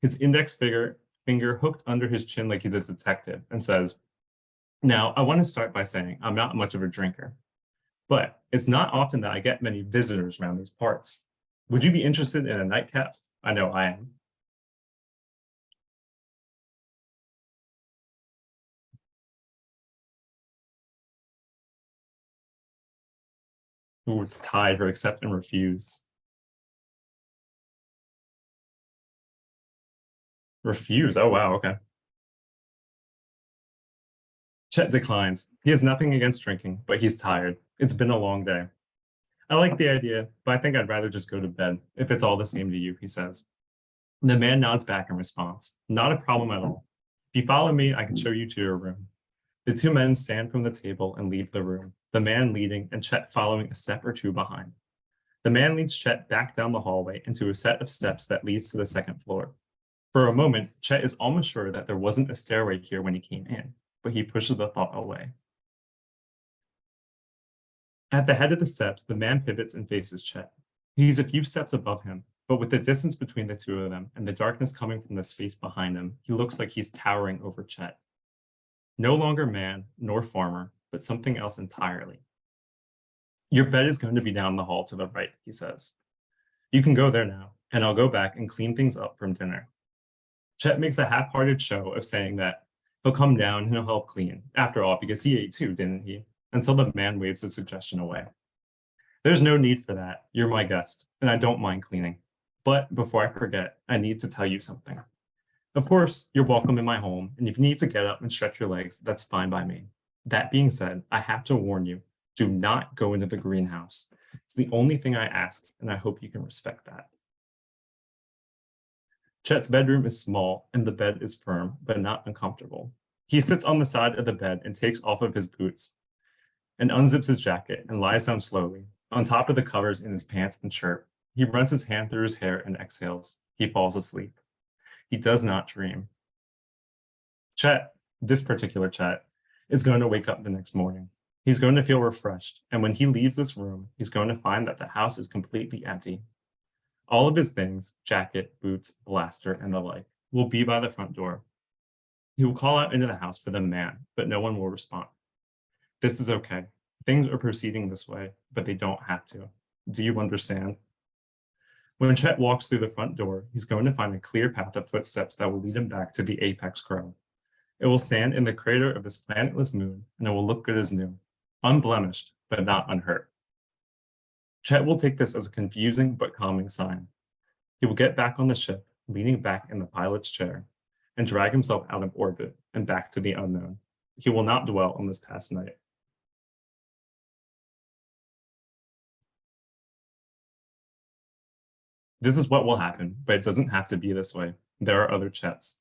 his index finger hooked under his chin like he's a detective, and says, now, I want to start by saying I'm not much of a drinker, but it's not often that I get many visitors around these parts. Would you be interested in a nightcap? I know I am. Ooh, it's tied for accept and refuse. Refuse, oh wow, okay. Chet declines. He has nothing against drinking, but he's tired. It's been a long day. I like the idea, but I think I'd rather just go to bed, if it's all the same to you, he says. The man nods back in response. Not a problem at all. If you follow me, I can show you to your room. The two men stand from the table and leave the room, the man leading and Chet following a step or two behind. The man leads Chet back down the hallway into a set of steps that leads to the second floor. For a moment, Chet is almost sure that there wasn't a stairway here when he came in, but he pushes the thought away. At the head of the steps, the man pivots and faces Chet. He's a few steps above him, but with the distance between the two of them and the darkness coming from the space behind him, he looks like he's towering over Chet. No longer man nor farmer, but something else entirely. Your bed is going to be down the hall to the right, he says. You can go there now, and I'll go back and clean things up from dinner. Chet makes a half-hearted show of saying that he'll come down and he'll help clean, after all, because he ate too, didn't he? Until the man waves the suggestion away. There's no need for that. You're my guest, and I don't mind cleaning. But before I forget, I need to tell you something. Of course, you're welcome in my home, and if you need to get up and stretch your legs, that's fine by me. That being said, I have to warn you, do not go into the greenhouse. It's the only thing I ask, and I hope you can respect that. Chet's bedroom is small, and the bed is firm, but not uncomfortable. He sits on the side of the bed and takes off of his boots, and unzips his jacket and lies down slowly, on top of the covers in his pants and shirt. He runs his hand through his hair and exhales. He falls asleep. He does not dream. Chet, this particular Chet, is going to wake up the next morning. He's going to feel refreshed, and when he leaves this room, he's going to find that the house is completely empty. All of his things, jacket, boots, blaster, and the like, will be by the front door. He will call out into the house for the man, but no one will respond. This is okay. Things are proceeding this way, but they don't have to. Do you understand? When Chet walks through the front door, he's going to find a clear path of footsteps that will lead him back to the apex crow. It will stand in the crater of this planetless moon, and it will look good as new, unblemished, but not unhurt. Chet will take this as a confusing but calming sign. He will get back on the ship, leaning back in the pilot's chair, and drag himself out of orbit and back to the unknown. He will not dwell on this past night. This is what will happen, but it doesn't have to be this way. There are other Chets.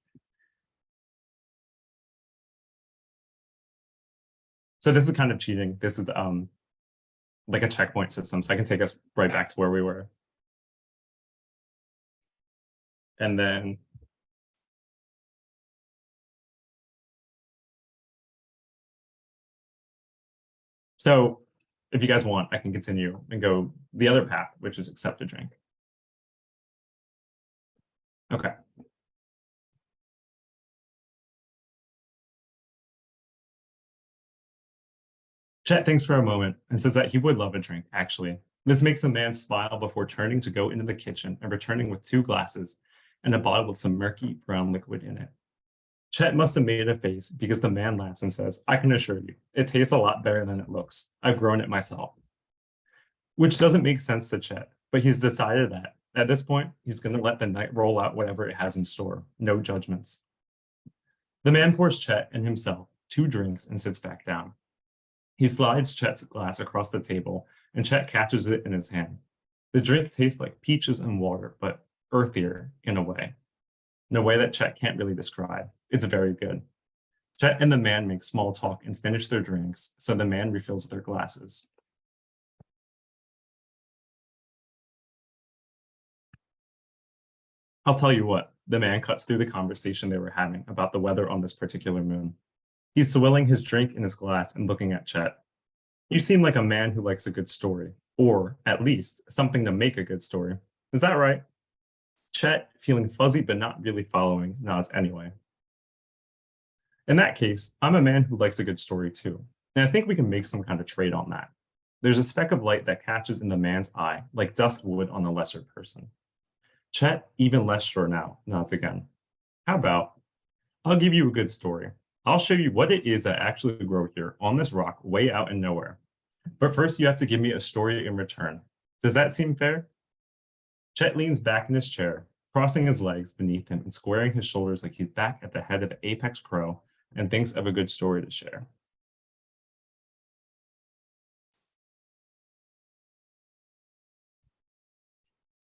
So this is kind of cheating. This is like a checkpoint system, so I can take us right back to where we were. And then so if you guys want, I can continue and go the other path, which is accept a drink. Okay. Chet thinks for a moment and says that he would love a drink, actually. This makes the man smile before turning to go into the kitchen and returning with 2 glasses and a bottle with some murky brown liquid in it. Chet must have made a face because the man laughs and says, I can assure you, it tastes a lot better than it looks. I've grown it myself. Which doesn't make sense to Chet, but he's decided that at this point, he's going to let the night roll out whatever it has in store. No judgments. The man pours Chet and himself 2 drinks and sits back down. He slides Chet's glass across the table, and Chet catches it in his hand. The drink tastes like peaches and water, but earthier in a way that Chet can't really describe. It's very good. Chet and the man make small talk and finish their drinks, so the man refills their glasses. I'll tell you what, the man cuts through the conversation they were having about the weather on this particular moon. He's swilling his drink in his glass and looking at Chet. You seem like a man who likes a good story, or at least something to make a good story. Is that right? Chet, feeling fuzzy but not really following, nods anyway. In that case, I'm a man who likes a good story too, and I think we can make some kind of trade on that. There's a speck of light that catches in the man's eye, like dust would on a lesser person. Chet, even less sure now, nods again. How about, I'll give you a good story. I'll show you what it is that actually grow here on this rock way out in nowhere. But first you have to give me a story in return. Does that seem fair? Chet leans back in his chair, crossing his legs beneath him and squaring his shoulders like he's back at the head of the apex crow and thinks of a good story to share.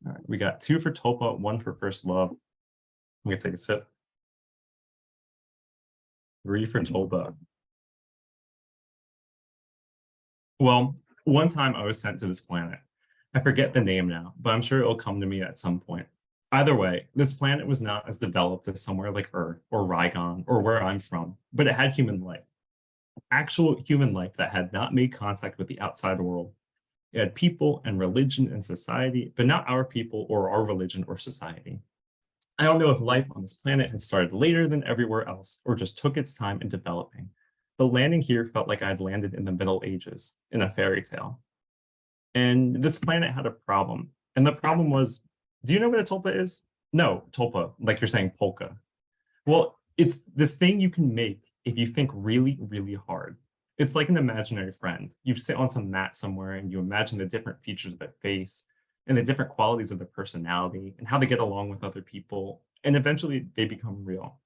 All right, we got 2 for Tulpa, 1 for First Love. I'm gonna take a sip. 3 for Tulpa. Well, one time I was sent to this planet. I forget the name now, but I'm sure it'll come to me at some point. Either way, this planet was not as developed as somewhere like Earth or Rygon or where I'm from, but it had human life. Actual human life that had not made contact with the outside world. It had people and religion and society, but not our people or our religion or society. I don't know if life on this planet had started later than everywhere else or just took its time in developing. But landing here felt like I'd landed in the Middle Ages, in a fairy tale. And this planet had a problem. And the problem was, do you know what a tulpa is? No, tulpa, like you're saying polka. Well, it's this thing you can make if you think really, really hard. It's like an imaginary friend. You sit on some mat somewhere and you imagine the different features of their face and the different qualities of their personality and how they get along with other people. And eventually they become real.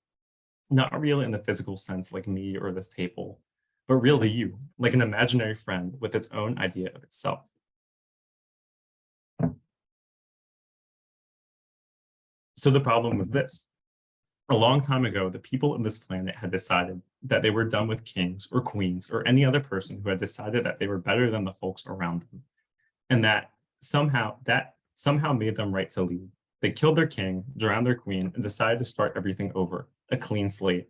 Not real in the physical sense like me or this table, but real to you, like an imaginary friend with its own idea of itself. So the problem was this. A long time ago, the people of this planet had decided that they were done with kings or queens or any other person who had decided that they were better than the folks around them, and that somehow made them right to lead. They killed their king, drowned their queen, and decided to start everything over, a clean slate.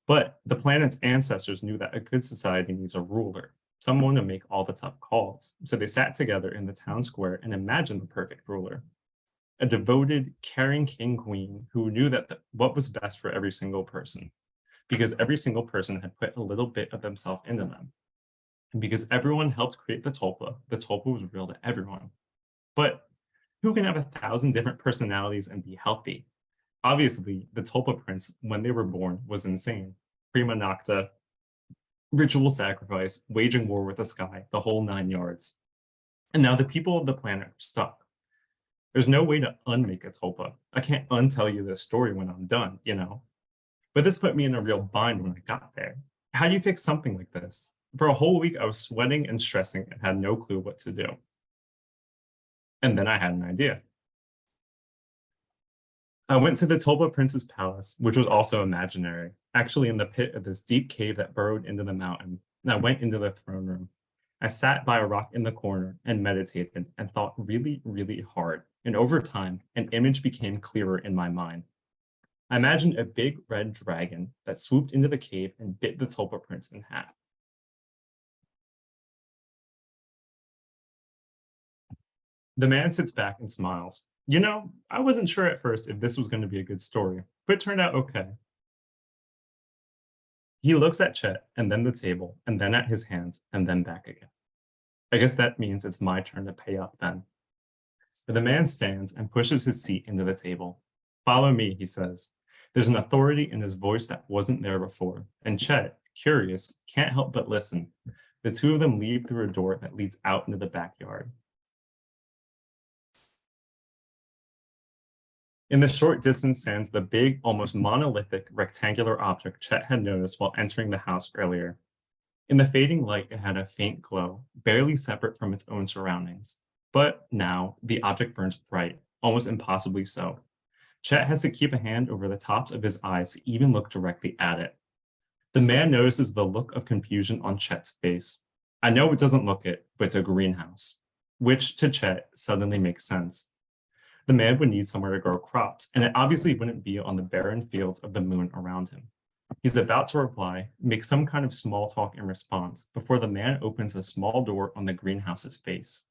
But the planet's ancestors knew that a good society needs a ruler, someone to make all the tough calls. So they sat together in the town square and imagined the perfect ruler. A devoted, caring king queen who knew that what was best for every single person, because every single person had put a little bit of themselves into them. And because everyone helped create the tulpa was real to everyone. But who can have 1,000 different personalities and be healthy? Obviously, the tulpa prince, when they were born, was insane. Prima nocta, ritual sacrifice, waging war with the sky, the whole 9 yards. And now the people of the planet are stuck. There's no way to unmake a tulpa. I can't untell you this story when I'm done, you know? But this put me in a real bind when I got there. How do you fix something like this? For a whole week, I was sweating and stressing and had no clue what to do. And then I had an idea. I went to the tulpa prince's palace, which was also imaginary, actually in the pit of this deep cave that burrowed into the mountain. And I went into the throne room. I sat by a rock in the corner and meditated and thought really, really hard. And over time, an image became clearer in my mind. I imagined a big red dragon that swooped into the cave and bit the tulpa prince in half. The man sits back and smiles. You know, I wasn't sure at first if this was going to be a good story, but it turned out okay. He looks at Chet and then the table and then at his hands and then back again. I guess that means it's my turn to pay up then. The man stands and pushes his seat into the table. Follow me, he says. There's an authority in his voice that wasn't there before. And Chet, curious, can't help but listen. The two of them leave through a door that leads out into the backyard. In the short distance stands the big, almost monolithic, rectangular object Chet had noticed while entering the house earlier. In the fading light, it had a faint glow, barely separate from its own surroundings. But now, the object burns bright, almost impossibly so. Chet has to keep a hand over the tops of his eyes to even look directly at it. The man notices the look of confusion on Chet's face. I know it doesn't look it, but it's a greenhouse, which to Chet suddenly makes sense. The man would need somewhere to grow crops, and it obviously wouldn't be on the barren fields of the moon around him. He's about to reply, make some kind of small talk in response, before the man opens a small door on the greenhouse's face.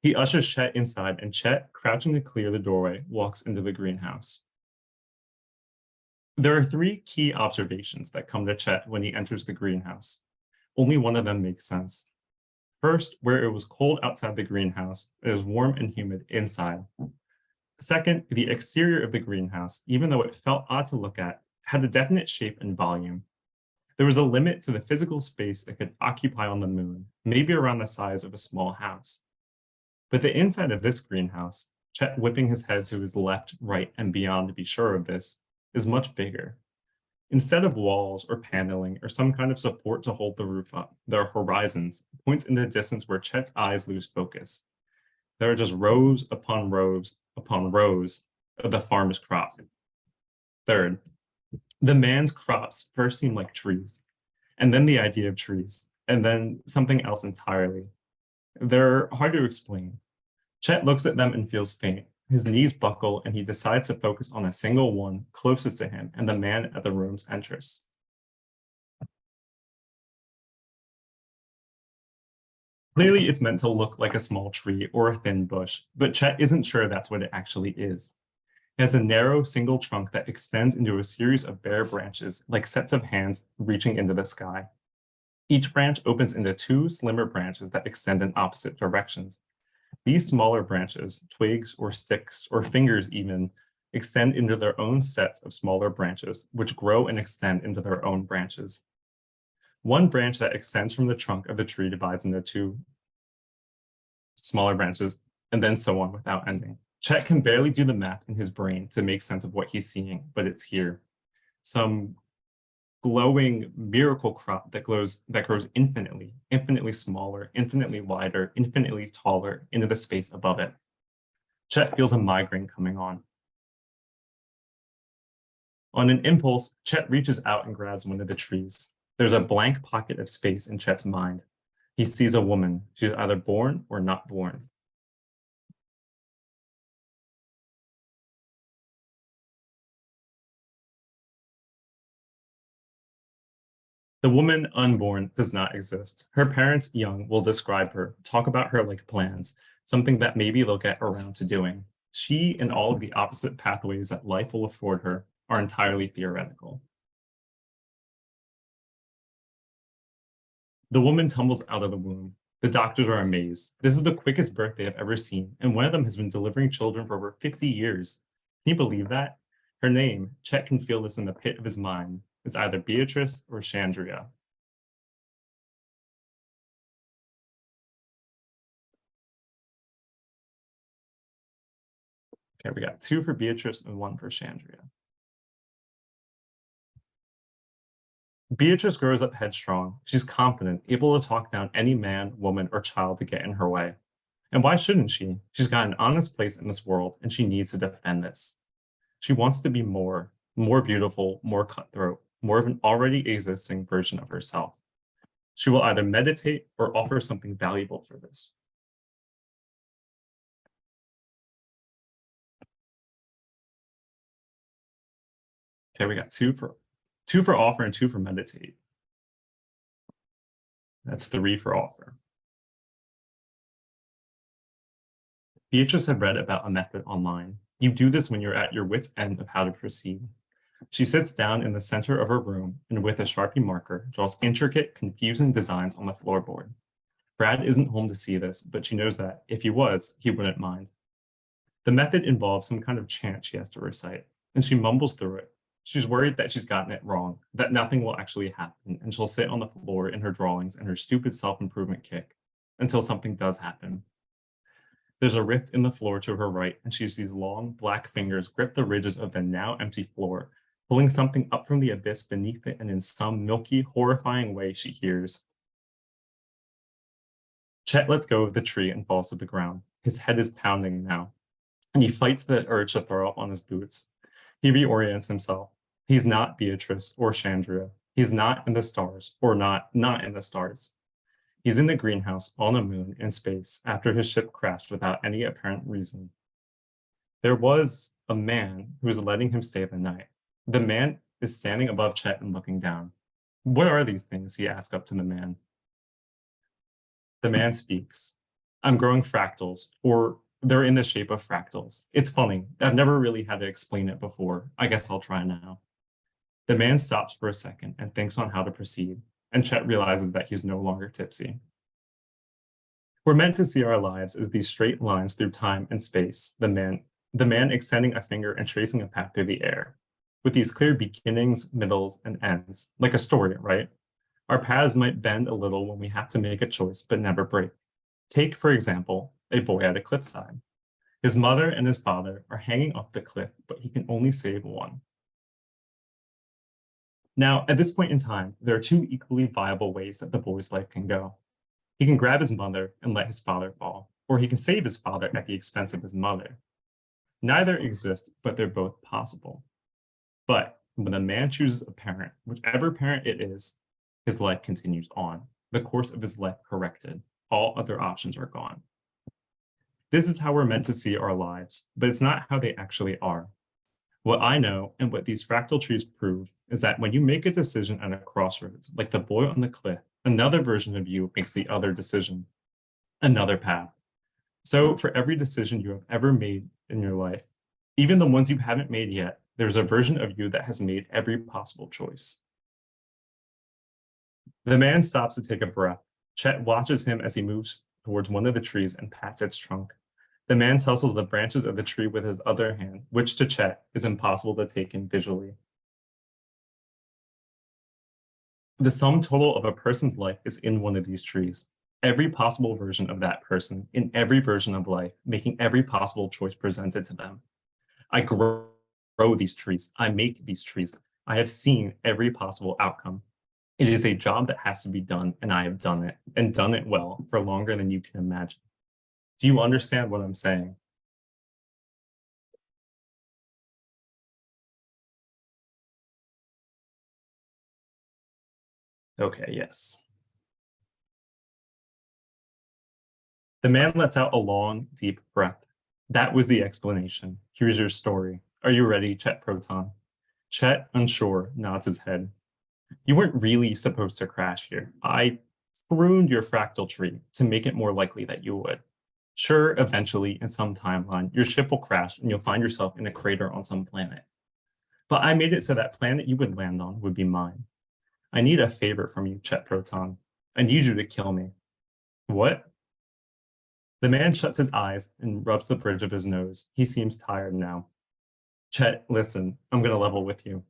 He ushers Chet inside, and Chet, crouching to clear the doorway, walks into the greenhouse. There are 3 key observations that come to Chet when he enters the greenhouse. Only one of them makes sense. First, where it was cold outside the greenhouse, it is warm and humid inside. Second, the exterior of the greenhouse, even though it felt odd to look at, had a definite shape and volume. There was a limit to the physical space it could occupy on the moon, maybe around the size of a small house. But the inside of this greenhouse, Chet whipping his head to his left, right, and beyond to be sure of this, is much bigger. Instead of walls or paneling or some kind of support to hold the roof up, there are horizons, points in the distance where Chet's eyes lose focus. There are just rows upon rows upon rows of the farmer's crop. Third, the man's crops first seem like trees, and then the idea of trees, and then something else entirely. They're hard to explain. Chet looks at them and feels faint. His knees buckle, and he decides to focus on a single one closest to him and the man at the room's entrance. Clearly, it's meant to look like a small tree or a thin bush, but Chet isn't sure that's what it actually is. It has a narrow single trunk that extends into a series of bare branches, like sets of hands reaching into the sky. Each branch opens into 2 slimmer branches that extend in opposite directions. These smaller branches, twigs or sticks or fingers even, extend into their own sets of smaller branches, which grow and extend into their own branches. One branch that extends from the trunk of the tree divides into 2 smaller branches, and then so on without ending. Chet can barely do the math in his brain to make sense of what he's seeing, but it's here. Some glowing miracle crop that grows infinitely, infinitely smaller, infinitely wider, infinitely taller into the space above it. Chet feels a migraine coming on. On an impulse, Chet reaches out and grabs one of the trees. There's a blank pocket of space in Chet's mind. He sees a woman. She's either born or not born. The woman unborn does not exist. Her parents, young, will describe her, talk about her like plans, something that maybe they'll get around to doing. She and all of the opposite pathways that life will afford her are entirely theoretical. The woman tumbles out of the womb. The doctors are amazed. This is the quickest birth they have ever seen, and one of them has been delivering children for over 50 years. Can you believe that? Her name, Chet can feel this in the pit of his mind, is either Beatrice or Chandria. Okay, we got 2 for Beatrice and 1 for Chandria. Beatrice grows up headstrong. She's confident, able to talk down any man, woman, or child to get in her way. And why shouldn't she? She's got an honest place in this world, and she needs to defend this. She wants to be more beautiful, more cutthroat, more of an already existing version of herself. She will either meditate or offer something valuable for this. Okay, we got 2 for offer and 2 for meditate. That's 3 for offer. Beatrice had read about a method online. You do this when you're at your wit's end of how to proceed. She sits down in the center of her room and with a Sharpie marker draws intricate, confusing designs on the floorboard. Brad isn't home to see this, but she knows that if he was, he wouldn't mind. The method involves some kind of chant she has to recite, and she mumbles through it. She's worried that she's gotten it wrong, that nothing will actually happen, and she'll sit on the floor in her drawings and her stupid self-improvement kick until something does happen. There's a rift in the floor to her right, and she sees long, black fingers grip the ridges of the now empty floor, pulling something up from the abyss beneath it, and in some milky, horrifying way she hears. Chet lets go of the tree and falls to the ground. His head is pounding now, and he fights the urge to throw up on his boots. He reorients himself. He's not Beatrice or Chandria. He's not in the stars, or not in the stars. He's in the greenhouse on a moon in space after his ship crashed without any apparent reason. There was a man who was letting him stay the night. The man is standing above Chet and looking down. What are these things? He asks up to the man. The man speaks. I'm growing fractals, or they're in the shape of fractals. It's funny. I've never really had to explain it before. I guess I'll try now. The man stops for a second and thinks on how to proceed, and Chet realizes that he's no longer tipsy. We're meant to see our lives as these straight lines through time and space, the man extending a finger and tracing a path through the air, with these clear beginnings, middles, and ends, like a story, right? Our paths might bend a little when we have to make a choice, but never break. Take, for example, a boy at a cliffside. His mother and his father are hanging off the cliff, but he can only save one. Now, at this point in time, there are 2 equally viable ways that the boy's life can go. He can grab his mother and let his father fall, or he can save his father at the expense of his mother. Neither exist, but they're both possible. But when a man chooses a parent, whichever parent it is, his life continues on, the course of his life corrected. All other options are gone. This is how we're meant to see our lives, but it's not how they actually are. What I know and what these fractal trees prove is that when you make a decision at a crossroads, like the boy on the cliff, another version of you makes the other decision, another path. So for every decision you have ever made in your life, even the ones you haven't made yet, there's a version of you that has made every possible choice. The man stops to take a breath. Chet watches him as he moves towards one of the trees and pats its trunk. The man tussles the branches of the tree with his other hand, which to Chet is impossible to take in visually. The sum total of a person's life is in one of these trees. Every possible version of that person in every version of life, making every possible choice presented to them. I grow these trees. I make these trees. I have seen every possible outcome. It is a job that has to be done, and I have done it, and done it well for longer than you can imagine. Do you understand what I'm saying? Okay, yes. The man lets out a long, deep breath. That was the explanation. Here's your story. Are you ready, Chet Proton? Chet, unsure, nods his head. You weren't really supposed to crash here. I pruned your fractal tree to make it more likely that you would. Sure, eventually, in some timeline, your ship will crash and you'll find yourself in a crater on some planet. But I made it so that planet you would land on would be mine. I need a favor from you, Chet Proton. I need you to kill me. What? The man shuts his eyes and rubs the bridge of his nose. He seems tired now. Chet, listen, I'm going to level with you.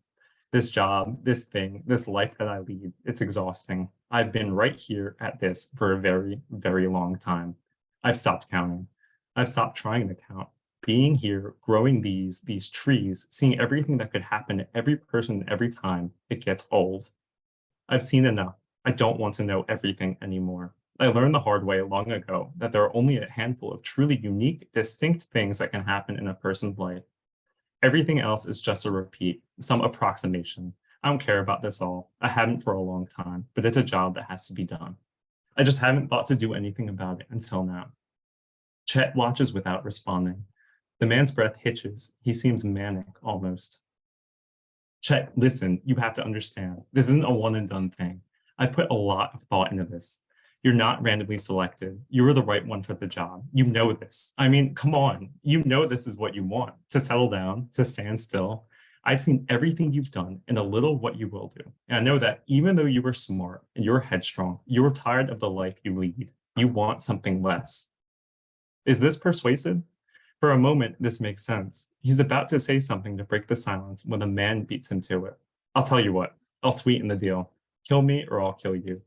This job, this thing, this life that I lead, it's exhausting. I've been right here at this for a very, very long time. I've stopped counting. I've stopped trying to count. Being here, growing these trees, seeing everything that could happen to every person every time, it gets old. I've seen enough. I don't want to know everything anymore. I learned the hard way long ago that there are only a handful of truly unique, distinct things that can happen in a person's life. Everything else is just a repeat, some approximation. I don't care about this all. I haven't for a long time, but it's a job that has to be done. I just haven't thought to do anything about it until now. Chet watches without responding. The man's breath hitches. He seems manic, almost. Chet, listen, you have to understand. This isn't a one and done thing. I put a lot of thought into this. You're not randomly selected. You were the right one for the job. You know this. I mean, come on. You know this is what you want, to settle down, to stand still. I've seen everything you've done and a little what you will do. And I know that even though you were smart and you're headstrong, you were tired of the life you lead. You want something less. Is this persuasive? For a moment, this makes sense. He's about to say something to break the silence when a man beats him to it. I'll tell you what, I'll sweeten the deal. Kill me or I'll kill you.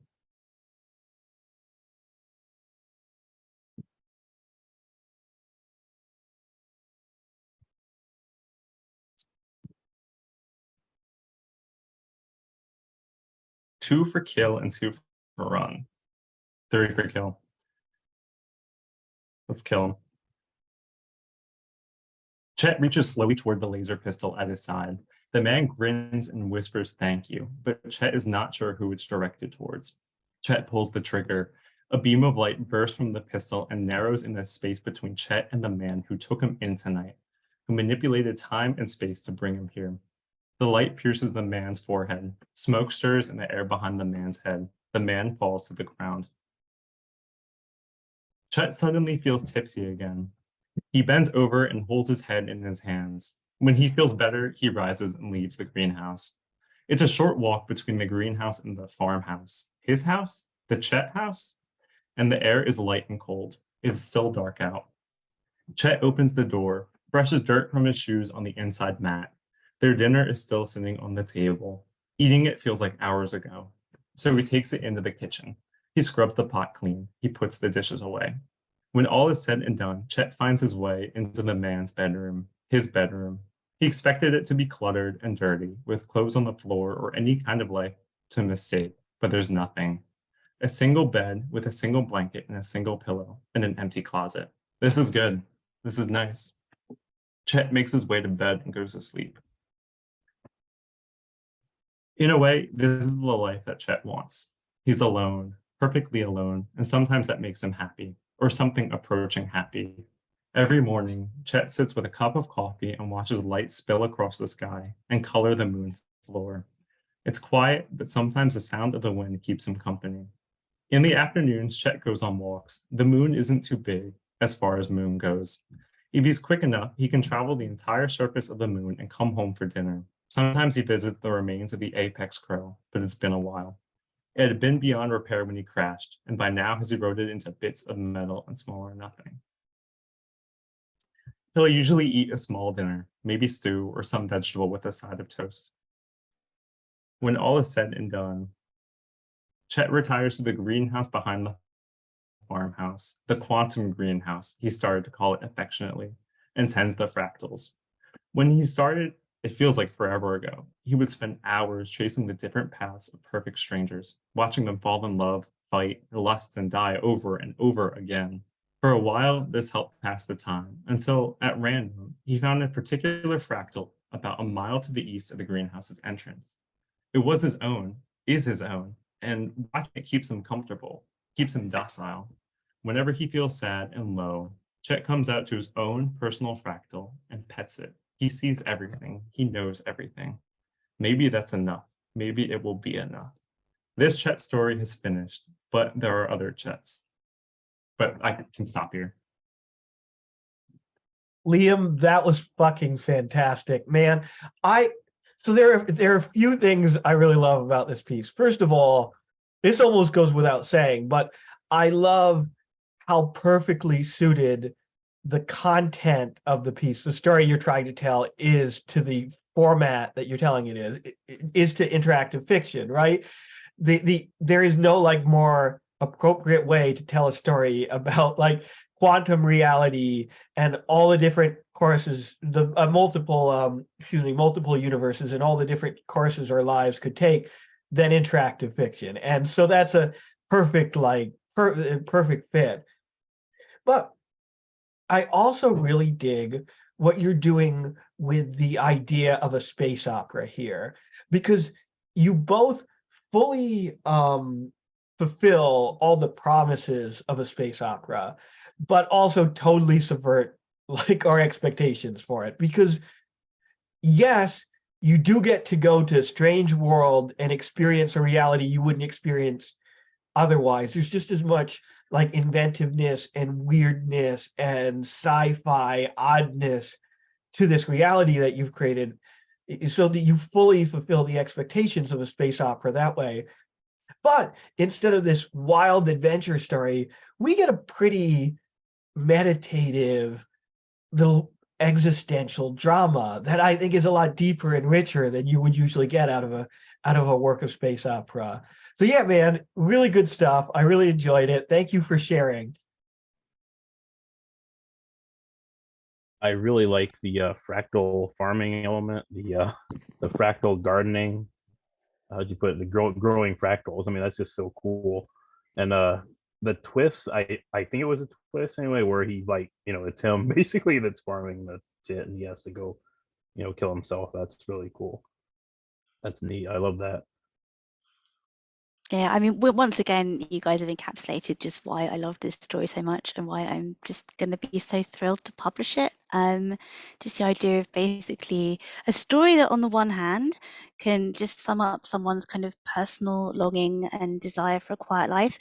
Two for kill and 2 for run. 3 for kill. Let's kill him. Chet reaches slowly toward the laser pistol at his side. The man grins and whispers thank you, but Chet is not sure who it's directed towards. Chet pulls the trigger. A beam of light bursts from the pistol and narrows in the space between Chet and the man who took him in tonight, who manipulated time and space to bring him here. The light pierces the man's forehead. Smoke stirs in the air behind the man's head. The man falls to the ground. Chet suddenly feels tipsy again. He bends over and holds his head in his hands. When he feels better, he rises and leaves the greenhouse. It's a short walk between the greenhouse and the farmhouse. His house? The Chet house? And the air is light and cold. It's still dark out. Chet opens the door, brushes dirt from his shoes on the inside mat. Their dinner is still sitting on the table. Eating it feels like hours ago. So he takes it into the kitchen. He scrubs the pot clean. He puts the dishes away. When all is said and done, Chet finds his way into the man's bedroom, his bedroom. He expected it to be cluttered and dirty, with clothes on the floor or any kind of life to mistake, but there's nothing. A single bed with a single blanket and a single pillow and an empty closet. This is good. This is nice. Chet makes his way to bed and goes to sleep. In a way, this is the life that Chet wants. He's alone, perfectly alone, and sometimes that makes him happy, or something approaching happy. Every morning, Chet sits with a cup of coffee and watches light spill across the sky and color the moon floor. It's quiet, but sometimes the sound of the wind keeps him company. In the afternoons, Chet goes on walks. The moon isn't too big, as far as moon goes. If he's quick enough, he can travel the entire surface of the moon and come home for dinner. Sometimes he visits the remains of the apex crow, but it's been a while. It had been beyond repair when he crashed, and by now has eroded into bits of metal and smaller nothing. He'll usually eat a small dinner, maybe stew or some vegetable with a side of toast. When all is said and done, Chet retires to the greenhouse behind the farmhouse, the quantum greenhouse, he started to call it affectionately, and tends the fractals. When he started, it feels like forever ago. He would spend hours tracing the different paths of perfect strangers, watching them fall in love, fight, lust, and die over and over again. For a while, this helped pass the time, until, at random, he found a particular fractal about a mile to the east of the greenhouse's entrance. It was his own, is his own, and watching it keeps him comfortable, keeps him docile. Whenever he feels sad and low, Chet comes out to his own personal fractal and pets it. He sees everything. He knows everything. Maybe that's enough. Maybe it will be enough. This Chet story has finished, but there are other Chets. But I can stop here. Liam, that was fucking fantastic, man. So there are a few things I really love about this piece. First of all, this almost goes without saying, but I love how perfectly suited the content of the piece, the story you're trying to tell, is to the format that you're telling it is to interactive fiction, right? There is no like more appropriate way to tell a story about like quantum reality and all the different courses, the multiple universes and all the different courses our lives could take than interactive fiction. And so that's a perfect perfect fit. But I also really dig what you're doing with the idea of a space opera here, because you both fully fulfill all the promises of a space opera, but also totally subvert like our expectations for it. Because yes, you do get to go to a strange world and experience a reality you wouldn't experience otherwise. There's just as much like inventiveness and weirdness and sci-fi oddness to this reality that you've created, so that you fully fulfill the expectations of a space opera that way. But instead of this wild adventure story, we get a pretty meditative little existential drama that I think is a lot deeper and richer than you would usually get out of a work of space opera. So yeah, man, really good stuff. I really enjoyed it. Thank you for sharing. I really like the fractal farming element, the fractal gardening. How'd you put it? The growing fractals. I mean, that's just so cool. And the twist, I think it was a twist anyway, where he like, it's him basically that's farming the shit, and he has to go, kill himself. That's really cool. That's neat. I love that. Yeah, I mean, once again, you guys have encapsulated just why I love this story so much and why I'm just going to be so thrilled to publish it. Just the idea of basically a story that on the one hand can just sum up someone's kind of personal longing and desire for a quiet life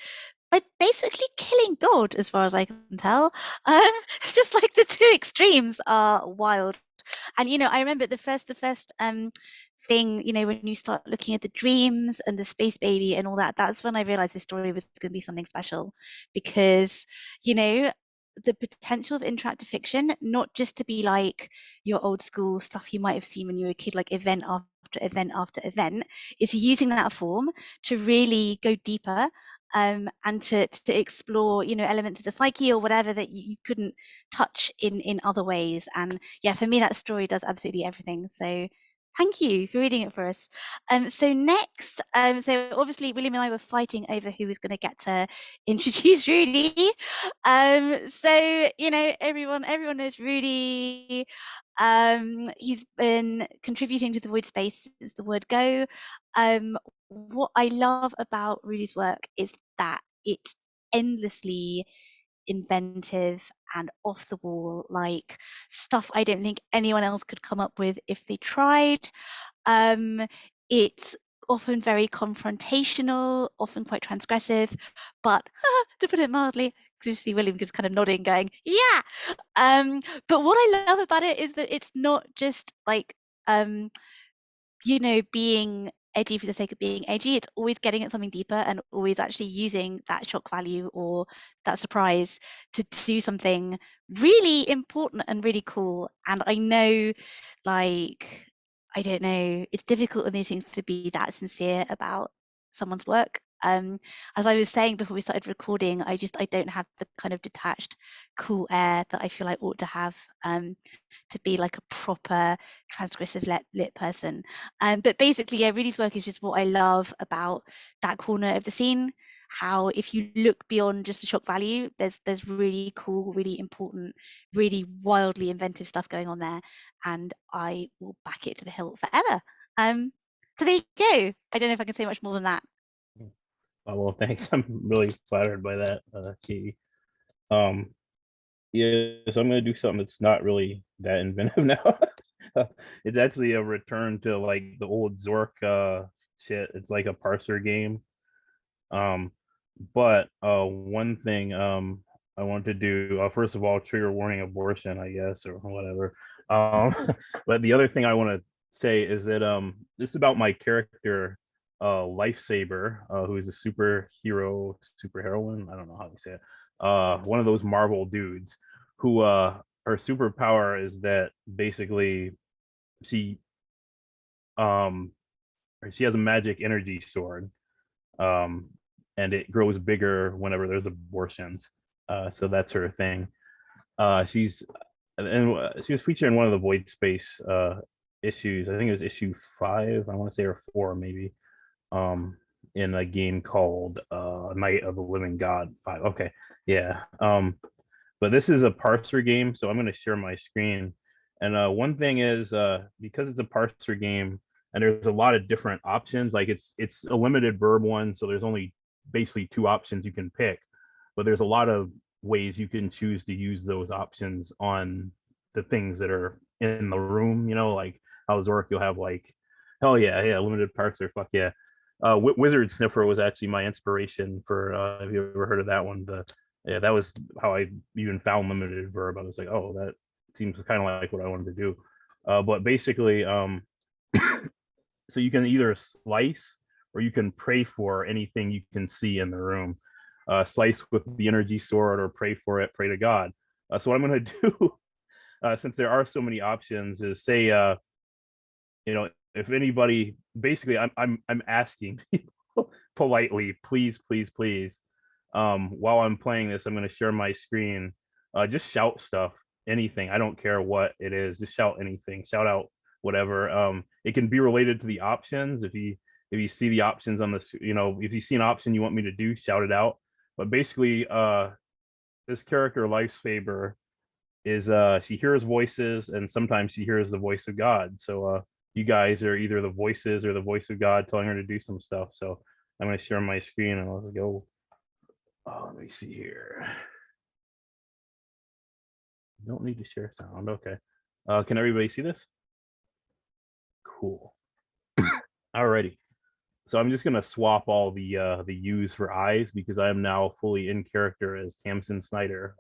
by basically killing God, as far as I can tell. It's just like the two extremes are wild. And I remember the first thing, when you start looking at the dreams and the space baby and all that, that's when I realized this story was going to be something special, because the potential of interactive fiction, not just to be like your old school stuff you might have seen when you were a kid, like event after event after event, is using that form to really go deeper, and to explore elements of the psyche or whatever that you couldn't touch in other ways. And yeah, for me that story does absolutely everything. So thank you for reading it for us. So next, so obviously William and I were fighting over who was going to get to introduce Rudy. So everyone knows Rudy. He's been contributing to the Voidspace since the word go. What I love about Rudy's work is that it's endlessly inventive and off the wall, like stuff I don't think anyone else could come up with if they tried. It's often very confrontational, often quite transgressive, but to put it mildly, because you see William just kind of nodding, going, yeah. But what I love about it is that it's not just like being edgy for the sake of being edgy. It's always getting at something deeper and always actually using that shock value or that surprise to do something really important and really cool. And I know, like, I don't know, it's difficult in these things to be that sincere about someone's work. As I was saying before we started recording, I don't have the kind of detached, cool air that I feel I ought to have to be like a proper transgressive lit person. But basically, yeah, Rudy's work is just what I love about that corner of the scene. How if you look beyond just the shock value, there's really cool, really important, really wildly inventive stuff going on there, and I will back it to the hilt forever. So there you go. I don't know if I can say much more than that. Oh, well, thanks. I'm really flattered by that, Katie. Yeah, so I'm gonna do something that's not really that inventive now. It's actually a return to like the old Zork shit. It's like a parser game. But one thing I want to do, first of all, trigger warning abortion, I guess, or whatever. But the other thing I want to say is that this is about my character, Lifesaver, who is a superheroine. I don't know how to say it. One of those Marvel dudes who her superpower is that basically she she has a magic energy sword. And it grows bigger whenever there's abortions. So that's her thing. She was featured in one of the Voidspace issues. I think it was issue 5, I want to say, or 4 maybe. In a game called Night of the Living God 5. Okay, yeah. But this is a parser game, so I'm going to share my screen. And one thing is, because it's a parser game and there's a lot of different options, like it's a limited verb one, so there's only basically 2 options you can pick, but there's a lot of ways you can choose to use those options on the things that are in the room, like how Zork, you'll have like, hell yeah, limited parser, fuck yeah. Wizard Sniffer was actually my inspiration for, have you ever heard of that one? Yeah, that was how I even found limited verb. I was like, oh, that seems kind of like what I wanted to do. But basically, so you can either slice or you can pray for anything you can see in the room. Slice with the energy sword or pray for it, pray to God. So what I'm going to do, since there are so many options, is say, if anybody, basically, I'm asking people politely, please, while I'm playing this, I'm going to share my screen. Just shout stuff, anything. I don't care what it is. Just shout anything. Shout out whatever. It can be related to the options. If you see the options on this, if you see an option you want me to do, shout it out. But basically, this character Lifesaver is she hears voices, and sometimes she hears the voice of God. So you guys are either the voices or the voice of God telling her to do some stuff. So I'm going to share my screen and let's go. Let me see here. Don't need to share sound. Okay. Can everybody see this? Cool. Alrighty. So I'm just gonna swap all the U's for I's because I am now fully in character as Tamsin Snyder,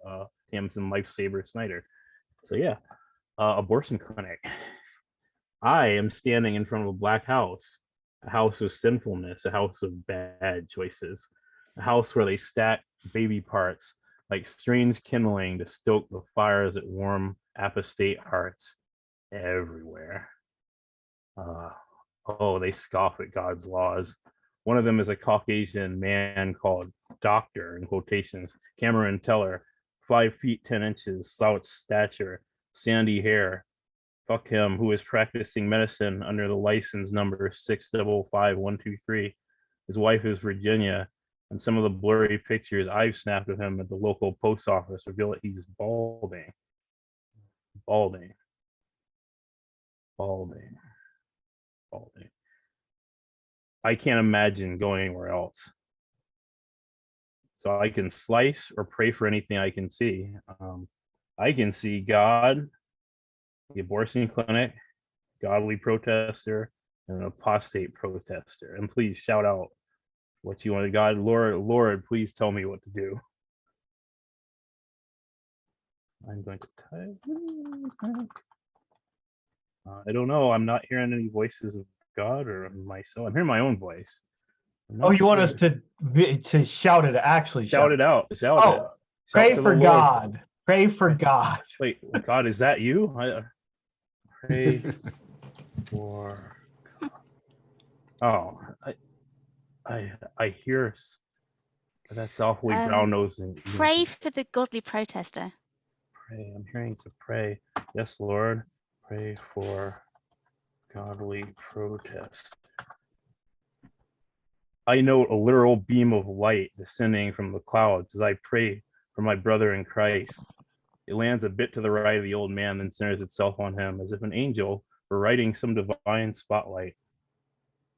Tamsin Lifesaver Snyder. So yeah, abortion clinic. I am standing in front of a black house, a house of sinfulness, a house of bad choices, a house where they stack baby parts like strange kindling to stoke the fires that warm apostate hearts everywhere. They scoff at God's laws. One of them is a Caucasian man called Doctor, in quotations, Cameron Teller, 5 feet 10 inches, slouch stature, sandy hair. Fuck him, who is practicing medicine under the license number 655123. His wife is Virginia, and some of the blurry pictures I've snapped of him at the local post office reveal that he's balding. Balding. I can't imagine going anywhere else. So I can slice or pray for anything I can see. I can see God, the abortion clinic, godly protester, and an apostate protester. And please shout out what you want to God. Lord, please tell me what to do. I'm going to type. I don't know. I'm not hearing any voices of God or myself? I'm hearing my own voice. I'm Oh, not you want us sure. to shout it? Actually, Shout it out? Shout it. Oh, Shout pray to the for Lord. God. Pray for Pray- God. Wait, God, is that you? Pray for. Oh, I hear. That's awfully brown nosed and Pray for the godly protester. pray. I'm hearing to pray. Yes, Lord. Pray for godly protest. I note a literal beam of light descending from the clouds as I pray for my brother in Christ. It lands a bit to the right of the old man, then centers itself on him as if an angel were riding some divine spotlight.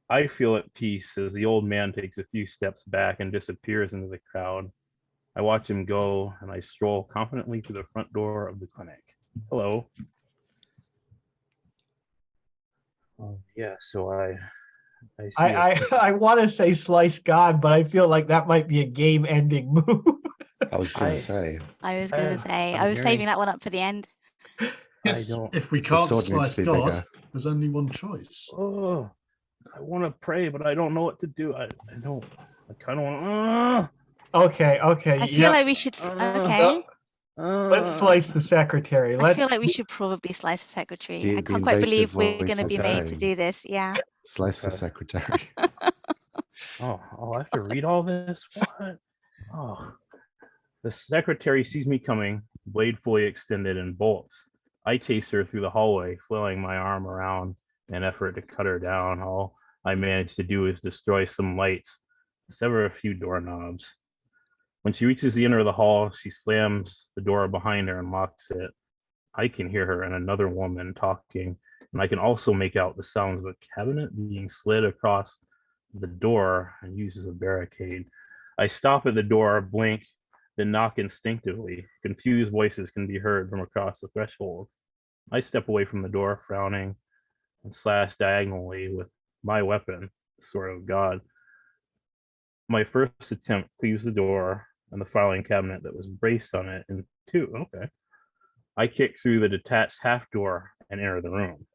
I feel at peace as the old man takes a few steps back and disappears into the crowd. I watch him go and I stroll confidently to the front door of the clinic. Hello. Yeah, so I see. I want to say slice God, but I feel like that might be a game-ending move. I was going to say. I was going to say, I'm I was hearing- saving that one up for the end. Yes, don't- if we The can't sword needs slice to be God, bigger. there's only one choice. Oh, I want to pray, but I don't know what to do. I don't. I kind of want. Okay, I feel like we should. Okay. Let's slice the secretary. I feel like we should probably slice the secretary. The I can't quite invasive believe we're voice going to is be made to saying, do this. Yeah. Slice the Okay. secretary. Oh, I'll have to read all this. What? Oh, the secretary sees me coming, blade fully extended, and bolts. I chase her through the hallway, flailing my arm around in an effort to cut her down. All I manage to do is destroy some lights, sever a few doorknobs. When she reaches the end of the hall, she slams the door behind her and locks it. I can hear her and another woman talking, and I can also make out the sounds of a cabinet being slid across the door and used as a barricade. I stop at the door, blink, then knock instinctively. Confused voices can be heard from across the threshold. I step away from the door, frowning, and slash diagonally with my weapon, Sword of God. My first attempt cleaves the door and the filing cabinet that was braced on it in two. Okay. I kick through the detached half door and enter the room.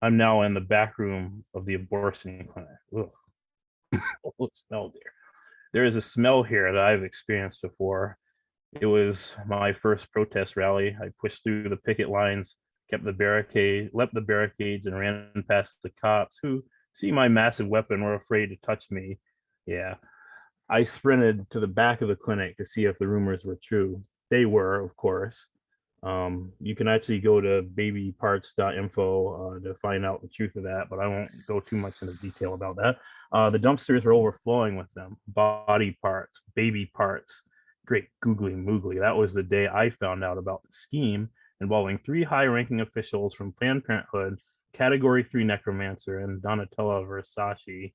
I'm now in the back room of the abortion clinic. Ugh. Oh, smell there. There is a smell here that I've experienced before. It was my first protest rally. I pushed through the picket lines, leapt the barricades, and ran past the cops who, see my massive weapon, were afraid to touch me. Yeah. I sprinted to the back of the clinic to see if the rumors were true. They were, of course. You can actually go to babyparts.info to find out the truth of that, but I won't go too much into detail about that. The dumpsters are overflowing with them. Body parts, baby parts. Great googly moogly. That was the day I found out about the scheme involving 3 high-ranking officials from Planned Parenthood, Category 3 Necromancer, and Donatella Versace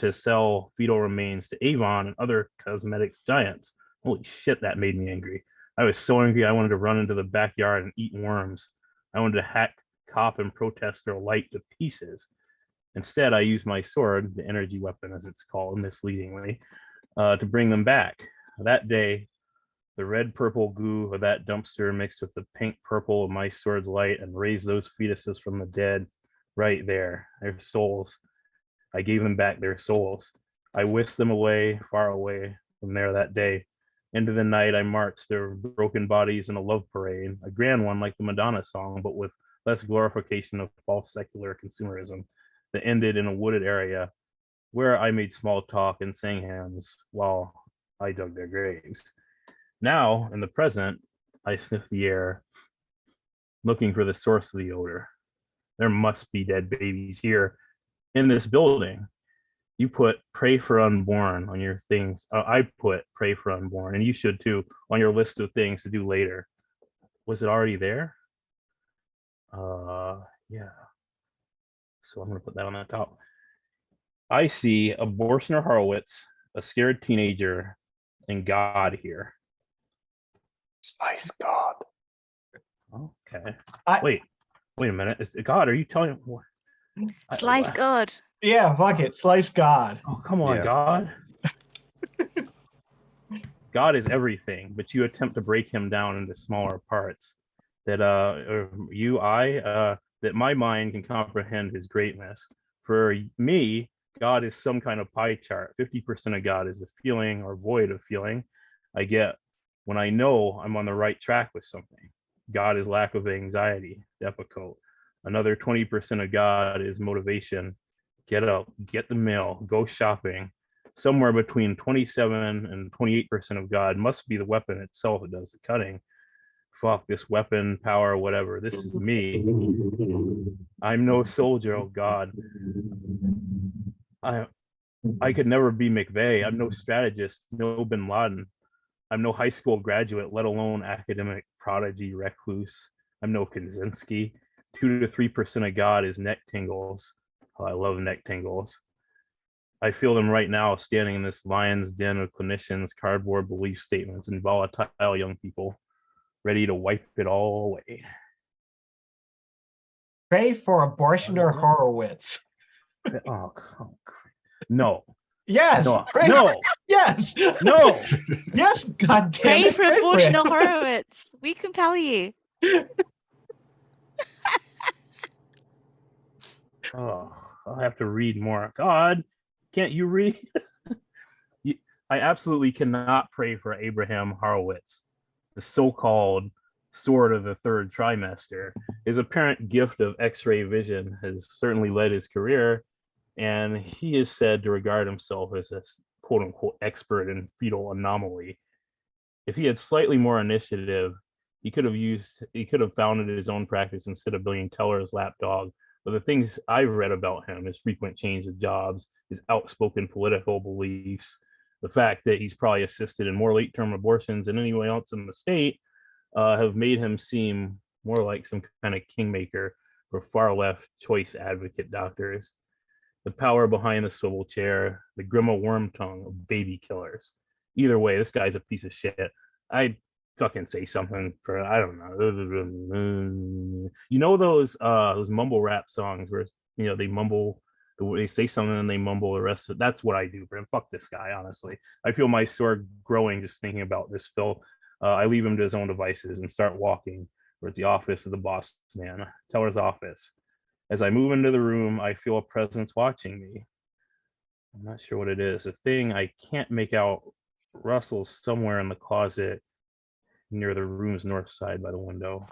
to sell fetal remains to Avon and other cosmetics giants. Holy shit, that made me angry. I was so angry I wanted to run into the backyard and eat worms. I wanted to hack cop and protester alike to pieces. Instead, I used my sword, the energy weapon as it's called misleadingly, to bring them back. That day, the red-purple goo of that dumpster mixed with the pink-purple of my sword's light and raised those fetuses from the dead right there, their souls. I gave them back their souls. I whisked them away, far away from there that day. Into the night, I marched their broken bodies in a love parade, a grand one like the Madonna song, but with less glorification of false secular consumerism, that ended in a wooded area where I made small talk and sang hymns while I dug their graves. Now, in the present, I sniff the air, looking for the source of the odor. There must be dead babies here in this building. You put pray for unborn on your things. I put pray for unborn, and you should too, on your list of things to do later. Was it already there? Yeah. So I'm gonna put that on the top. I see abortioner Horowitz, a scared teenager, and God here. Slice God. Okay. Wait a minute. Is God? Are you telling me? Slice God. Yeah, fuck it. Slice God. Oh, come on, Yeah. God. God is everything, but you attempt to break him down into smaller parts. That that my mind can comprehend his greatness. For me, God is some kind of pie chart. 50% of God is a feeling or void of feeling I get when I know I'm on the right track with something. God is lack of anxiety, Depakote. Another 20% of God is motivation. Get up, get the mail, go shopping. Somewhere between 27 and 28% of God must be the weapon itself that does the cutting. Fuck this weapon, power, whatever. This is me. I'm no soldier, oh God. I could never be McVeigh. I'm no strategist, no Bin Laden. I'm no high school graduate, let alone academic prodigy recluse. I'm no Kaczynski. 2 to 3% of God is neck tingles. Oh, I love neck tingles. I feel them right now standing in this lion's den of clinicians, cardboard belief statements, and volatile young people ready to wipe it all away. Pray for abortion or Horowitz. Oh, no. Yes. No. Pray No. For, yes. No. Yes. God damn Pray it. for pray abortion it. or Horowitz. We compel you. Oh, I'll have to read more. God, can't you read? I absolutely cannot pray for Abraham Horowitz, the so-called sword of the third trimester. His apparent gift of X-ray vision has certainly led his career, and he is said to regard himself as a quote-unquote expert in fetal anomaly. If he had slightly more initiative, he could have founded his own practice instead of being Teller's lapdog. But the things I've read about him, his frequent change of jobs, his outspoken political beliefs, the fact that he's probably assisted in more late-term abortions than anyone else in the state, have made him seem more like some kind of kingmaker for far-left choice advocate doctors. The power behind the swivel chair, the Grima worm tongue of baby killers. Either way, this guy's a piece of shit. I'd fucking say something for, I don't know. You know those mumble rap songs where they mumble, they say something and they mumble the rest of it. That's what I do, bro. Fuck this guy, honestly. I feel my sword growing just thinking about this, Phil. I leave him to his own devices and start walking towards the office of the boss man, Teller's office. As I move into the room, I feel a presence watching me. I'm not sure what it is. A thing I can't make out rustles somewhere in the closet near the room's north side by the window.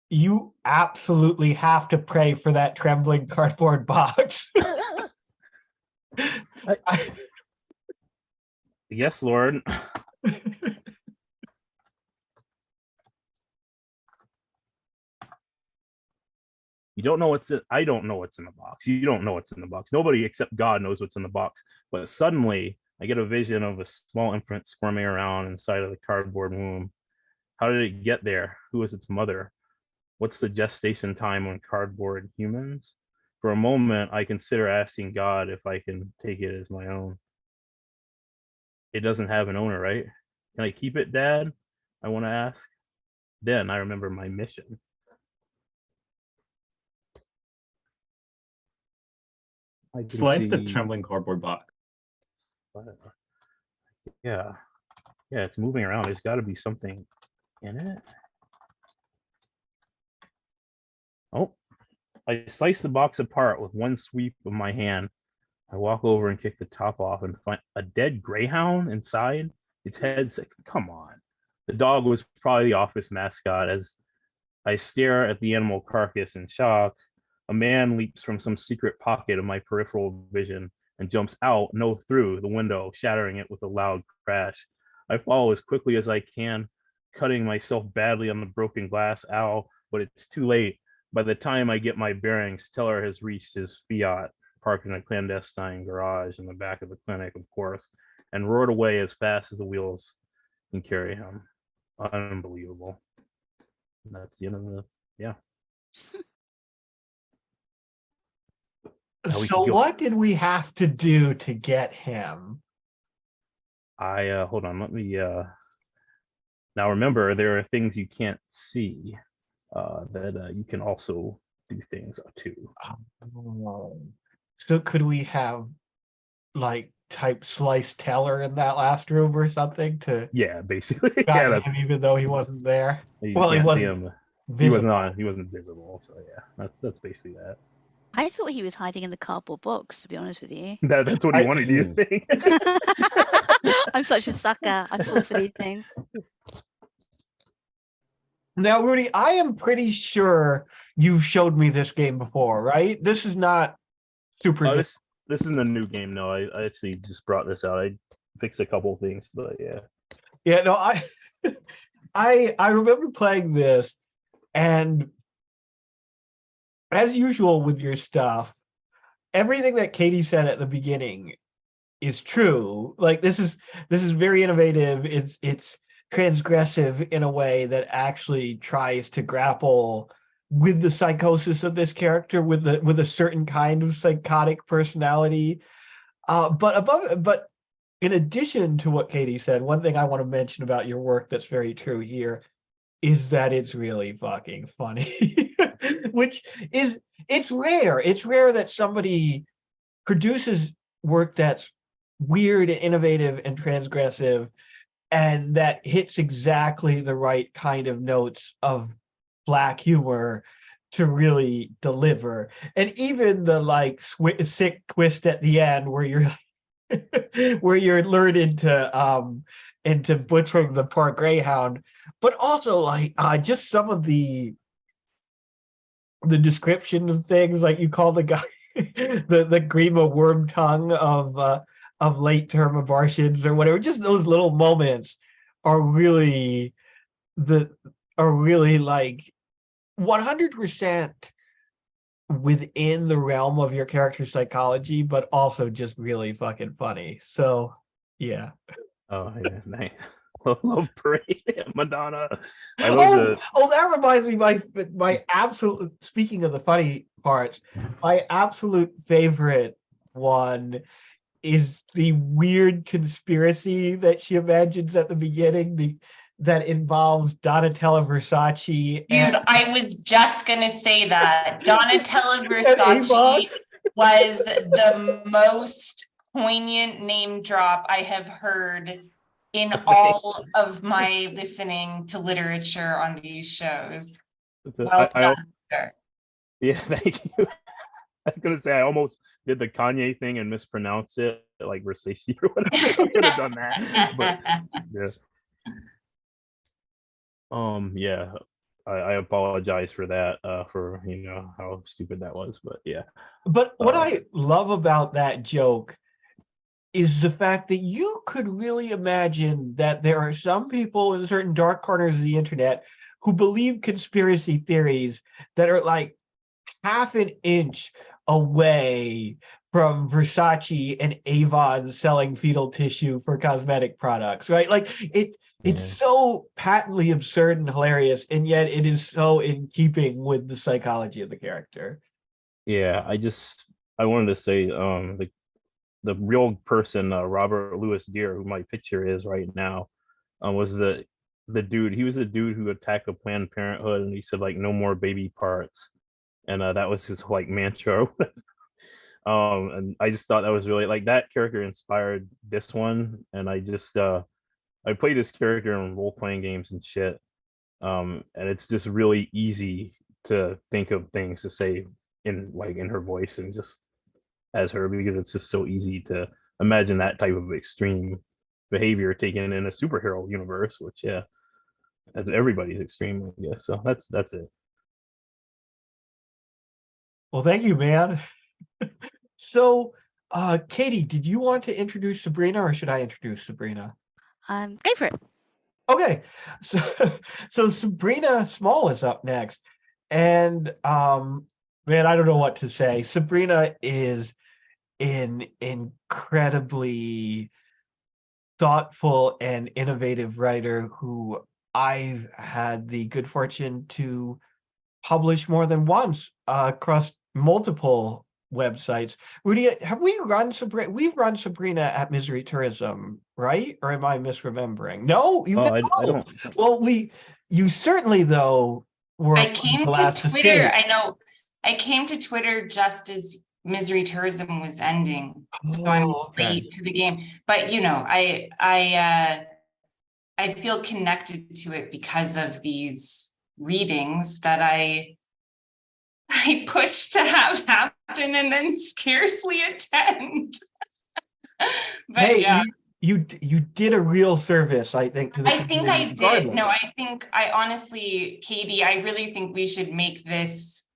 You absolutely have to pray for that trembling cardboard box. Yes, Lord. You don't know what's in. I don't know what's in the box. You don't know what's in the box. Nobody except God knows what's in the box. But suddenly, I get a vision of a small infant squirming around inside of the cardboard womb. How did it get there? Who is its mother? What's the gestation time on cardboard humans? For a moment, I consider asking God if I can take it as my own. It doesn't have an owner, right? Can I keep it, Dad? I want to ask. Then I remember my mission. Slice the trembling cardboard box. Yeah, it's moving around. There's got to be something in it. Oh, I slice the box apart with one sweep of my hand. I walk over and kick the top off and find a dead greyhound inside. Its head's like, come on. The dog was probably the office mascot. As I stare at the animal carcass in shock, a man leaps from some secret pocket of my peripheral vision and jumps out, no, through the window, shattering it with a loud crash. I follow as quickly as I can, cutting myself badly on the broken glass. Ow, but it's too late. By the time I get my bearings, Teller has reached his Fiat, parked in a clandestine garage in the back of the clinic, of course, and roared away as fast as the wheels can carry him. Unbelievable. And that's the end of the, yeah. So what did we have to do to get him? Hold on, let me now remember, there are things you can't see that you can also do things to. So could we have like type slice Teller in that last room or something to basically guide him even though he wasn't there? You Well, he can't see wasn't him. He was visible. not. He wasn't visible. So yeah, that's basically that. I thought he was hiding in the cardboard box, to be honest with you. That's what he wanted you to think. I'm such a sucker. I fall for these things. Now, Rudy, I am pretty sure you've showed me this game before, right? This is not super new. This isn't a new game. No, I actually just brought this out. I fixed a couple things, but yeah. Yeah, no, I remember playing this, and as usual with your stuff, everything that Katie said at the beginning is true. Like this is very innovative. It's transgressive in a way that actually tries to grapple with the psychosis of this character, with a certain kind of psychotic personality. But in addition to what Katie said, one thing I want to mention about your work that's very true here is that it's really fucking funny. Which is, it's rare. It's rare that somebody produces work that's weird and innovative and transgressive and that hits exactly the right kind of notes of black humor to really deliver. And even the like sick twist at the end where you're where you're lured into butchering the poor greyhound, but also like just some of the description of things, like you call the guy the Grima worm tongue of late term abortions or whatever. Just those little moments are really like 100% within the realm of your character's psychology, but also just really fucking funny. So yeah. Oh yeah, nice. Love Parade, Madonna. I love the. Oh, that reminds me, my absolute, speaking of the funny parts, my absolute favorite one is the weird conspiracy that she imagines at the beginning that involves Donatella Versace Dude, I was just gonna say that. Donatella and Versace Avon. was the most poignant name drop I have heard in all of my listening to literature on these shows. Well done, sir. Yeah, thank you. I was gonna say I almost did the Kanye thing and mispronounced it, like Versace or whatever. I could have done that, but yeah. Yeah, I apologize for that, for how stupid that was, but yeah. But what I love about that joke is the fact that you could really imagine that there are some people in certain dark corners of the internet who believe conspiracy theories that are like half an inch away from Versace and Avon selling fetal tissue for cosmetic products, right? Like it's so patently absurd and hilarious, and yet it is so in keeping with the psychology of the character. Yeah, I wanted to say, the real person, Robert Louis Deere, who my picture is right now, was the dude. He was the dude who attacked a Planned Parenthood, and he said like no more baby parts, and that was his like mantra. And I just thought that was really like that character inspired this one, and I played this character in role playing games and shit, and it's just really easy to think of things to say in her voice and just as her, because it's just so easy to imagine that type of extreme behavior taken in a superhero universe, which as everybody's extreme, I guess. So that's it. Well, thank you, man. So, Katie, did you want to introduce Sabrina, or should I introduce Sabrina? Go for it. Okay, so Sabrina Small is up next, and man, I don't know what to say. Sabrina is an incredibly thoughtful and innovative writer who I've had the good fortune to publish more than once across multiple websites. Rudy, have we run Sabrina? We've run Sabrina at Misery Tourism, right? Or am I misremembering? No, you I don't. Well, you certainly though were. I came to Twitter. I know. I came to Twitter just as Misery Tourism was ending, so I'm late to the game. But I feel connected to it because of these readings that I pushed to have happen and then scarcely attend. But Hey, yeah. you did a real service, I think, to the I think I community did. No, regardless. I honestly, Katie, I really think we should make this,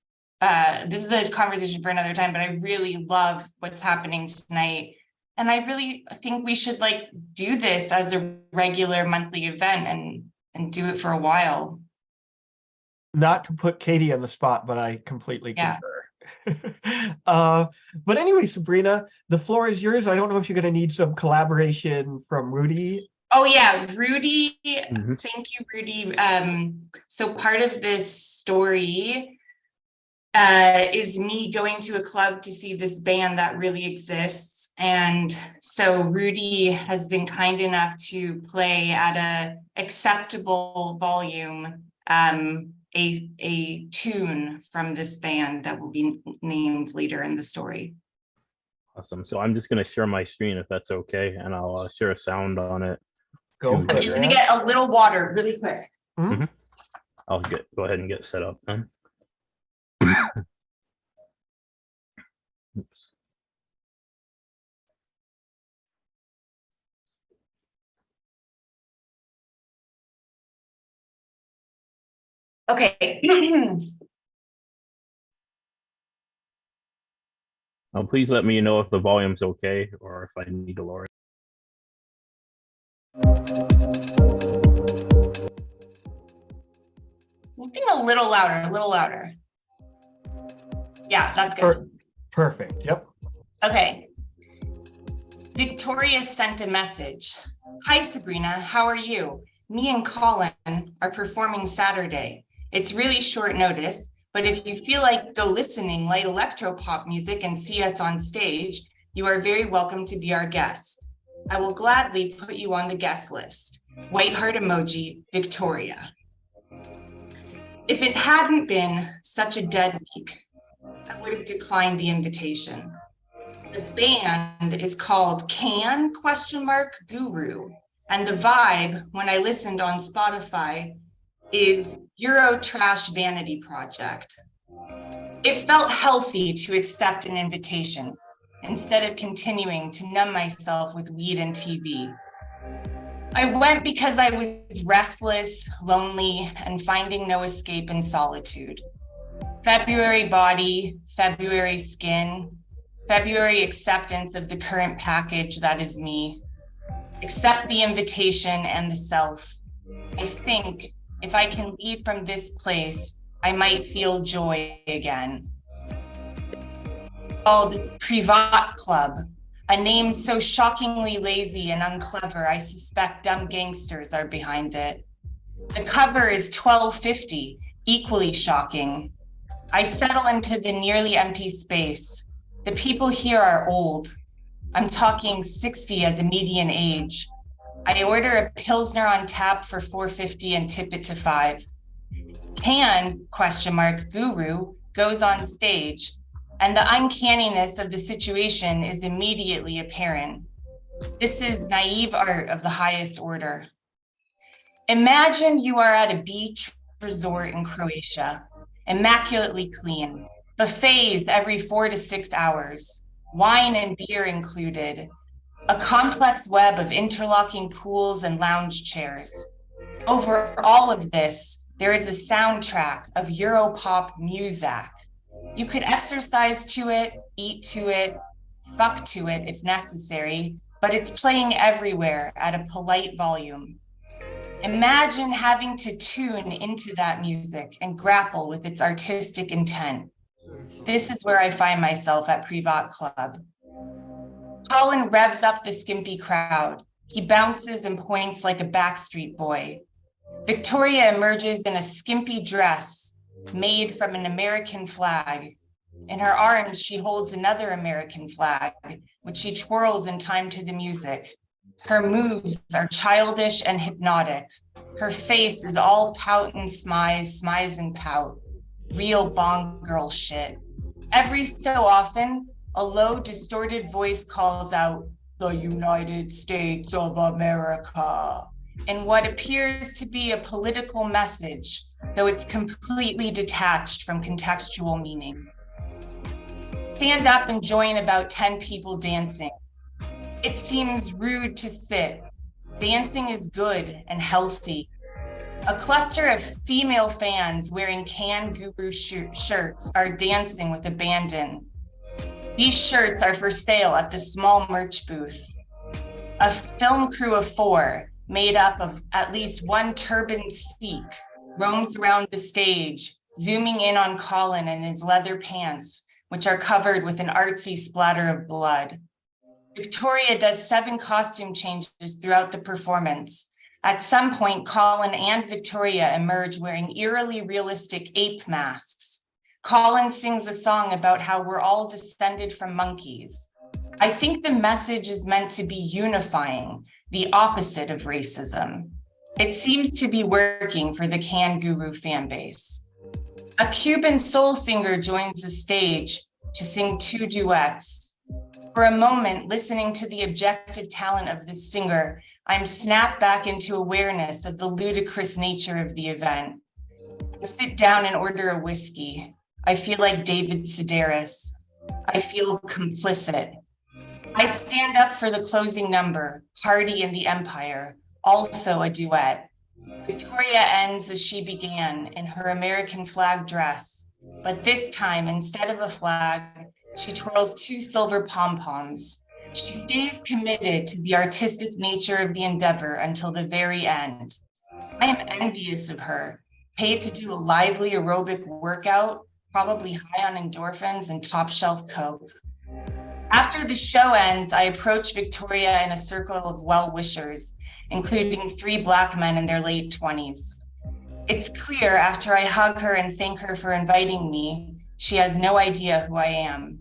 this is a conversation for another time, but I really love what's happening tonight. And I really think we should like do this as a regular monthly event and do it for a while. Not to put Katie on the spot, but I completely Yeah. concur. But anyway, Sabrina, the floor is yours. I don't know if you're going to need some collaboration from Rudy. Oh yeah, Rudy. Mhm. Thank you, Rudy. So part of this story is me going to a club to see this band that really exists. And so Rudy has been kind enough to play at a acceptable volume a tune from this band that will be named later in the story. Awesome. So I'm just going to share my screen if that's okay, and I'll share a sound on it. Go to- for I'm it. just gonna get a little water really quick. I'll go ahead and get set up then. Oops. Okay. Please let me know if the volume's okay or if I need to lower it. I think a little louder, a little louder. Yeah, that's good. Perfect. Yep. Okay. Victoria sent a message. Hi, Sabrina. How are you? Me and Colin are performing Saturday. It's really short notice, but if you feel like listening light electropop music and see us on stage, you are very welcome to be our guest. I will gladly put you on the guest list. White heart emoji, Victoria. If it hadn't been such a dead week, I would have declined the invitation. The band is called Can ? Guru, and the vibe when I listened on Spotify is Euro Trash Vanity Project. It felt healthy to accept an invitation instead of continuing to numb myself with weed and TV. I went because I was restless, lonely, and finding no escape in solitude. February body, February skin, February acceptance of the current package that is me. Accept the invitation and the self. I think if I can leave from this place, I might feel joy again. Called Privat Club, a name so shockingly lazy and unclever, I suspect dumb gangsters are behind it. The cover is $12.50, equally shocking. I settle into the nearly empty space. The people here are old. I'm talking 60 as a median age. I order a Pilsner on tap for $4.50 and tip it to $5. Can ? Guru goes on stage, and the uncanniness of the situation is immediately apparent. This is naive art of the highest order. Imagine you are at a beach resort in Croatia, immaculately clean, buffets every 4 to 6 hours, wine and beer included, a complex web of interlocking pools and lounge chairs. Over all of this, there is a soundtrack of Europop music. You could exercise to it, eat to it, fuck to it if necessary, but it's playing everywhere at a polite volume. Imagine having to tune into that music and grapple with its artistic intent. This is where I find myself at Privat Club. Colin revs up the skimpy crowd. He bounces and points like a Backstreet Boy. Victoria emerges in a skimpy dress made from an American flag. In her arms, she holds another American flag, which she twirls in time to the music. Her moves are childish and hypnotic. Her face is all pout and smize and pout. Real Bong girl shit. Every so often, a low, distorted voice calls out, "The United States of America," in what appears to be a political message, though it's completely detached from contextual meaning. Stand up and join about 10 people dancing. It seems rude to sit. Dancing is good and healthy. A cluster of female fans wearing Can Guru shirts are dancing with abandon. These shirts are for sale at the small merch booth. A film crew of 4, made up of at least one turbaned Sikh, roams around the stage, zooming in on Colin and his leather pants, which are covered with an artsy splatter of blood. Victoria does 7 costume changes throughout the performance. At some point, Colin and Victoria emerge wearing eerily realistic ape masks. Colin sings a song about how we're all descended from monkeys. I think the message is meant to be unifying, the opposite of racism. It seems to be working for the Can Guru fan base. A Cuban soul singer joins the stage to sing 2 duets. For a moment, listening to the objective talent of this singer, I'm snapped back into awareness of the ludicrous nature of the event. I sit down and order a whiskey. I feel like David Sedaris. I feel complicit. I stand up for the closing number, Party in the Empire, also a duet. Victoria ends as she began, in her American flag dress, but this time, instead of a flag, she twirls 2 silver pom-poms. She stays committed to the artistic nature of the endeavor until the very end. I am envious of her, paid to do a lively aerobic workout, probably high on endorphins and top shelf Coke. After the show ends, I approach Victoria in a circle of well-wishers, including 3 Black men in their late 20s. It's clear after I hug her and thank her for inviting me, she has no idea who I am.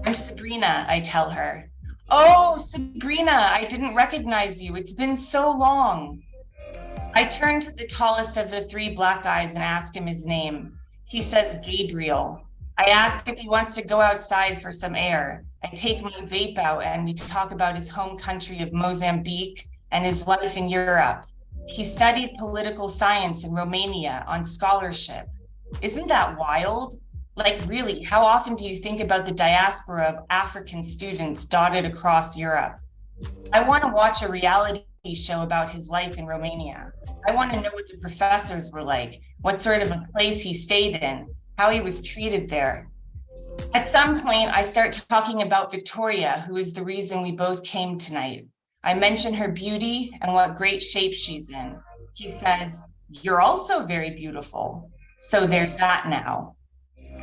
I'm Sabrina, I tell her. Oh, Sabrina, I didn't recognize you. It's been so long. I turn to the tallest of the 3 Black guys and ask him his name. He says Gabriel. I ask if he wants to go outside for some air. I take my vape out and we talk about his home country of Mozambique and his life in Europe. He studied political science in Romania on scholarship. Isn't that wild? Like, really, how often do you think about the diaspora of African students dotted across Europe? I want to watch a reality show about his life in Romania. I want to know what the professors were like, what sort of a place he stayed in, how he was treated there. At some point, I start talking about Victoria, who is the reason we both came tonight. I mention her beauty and what great shape she's in. He says, "You're also very beautiful." So there's that now.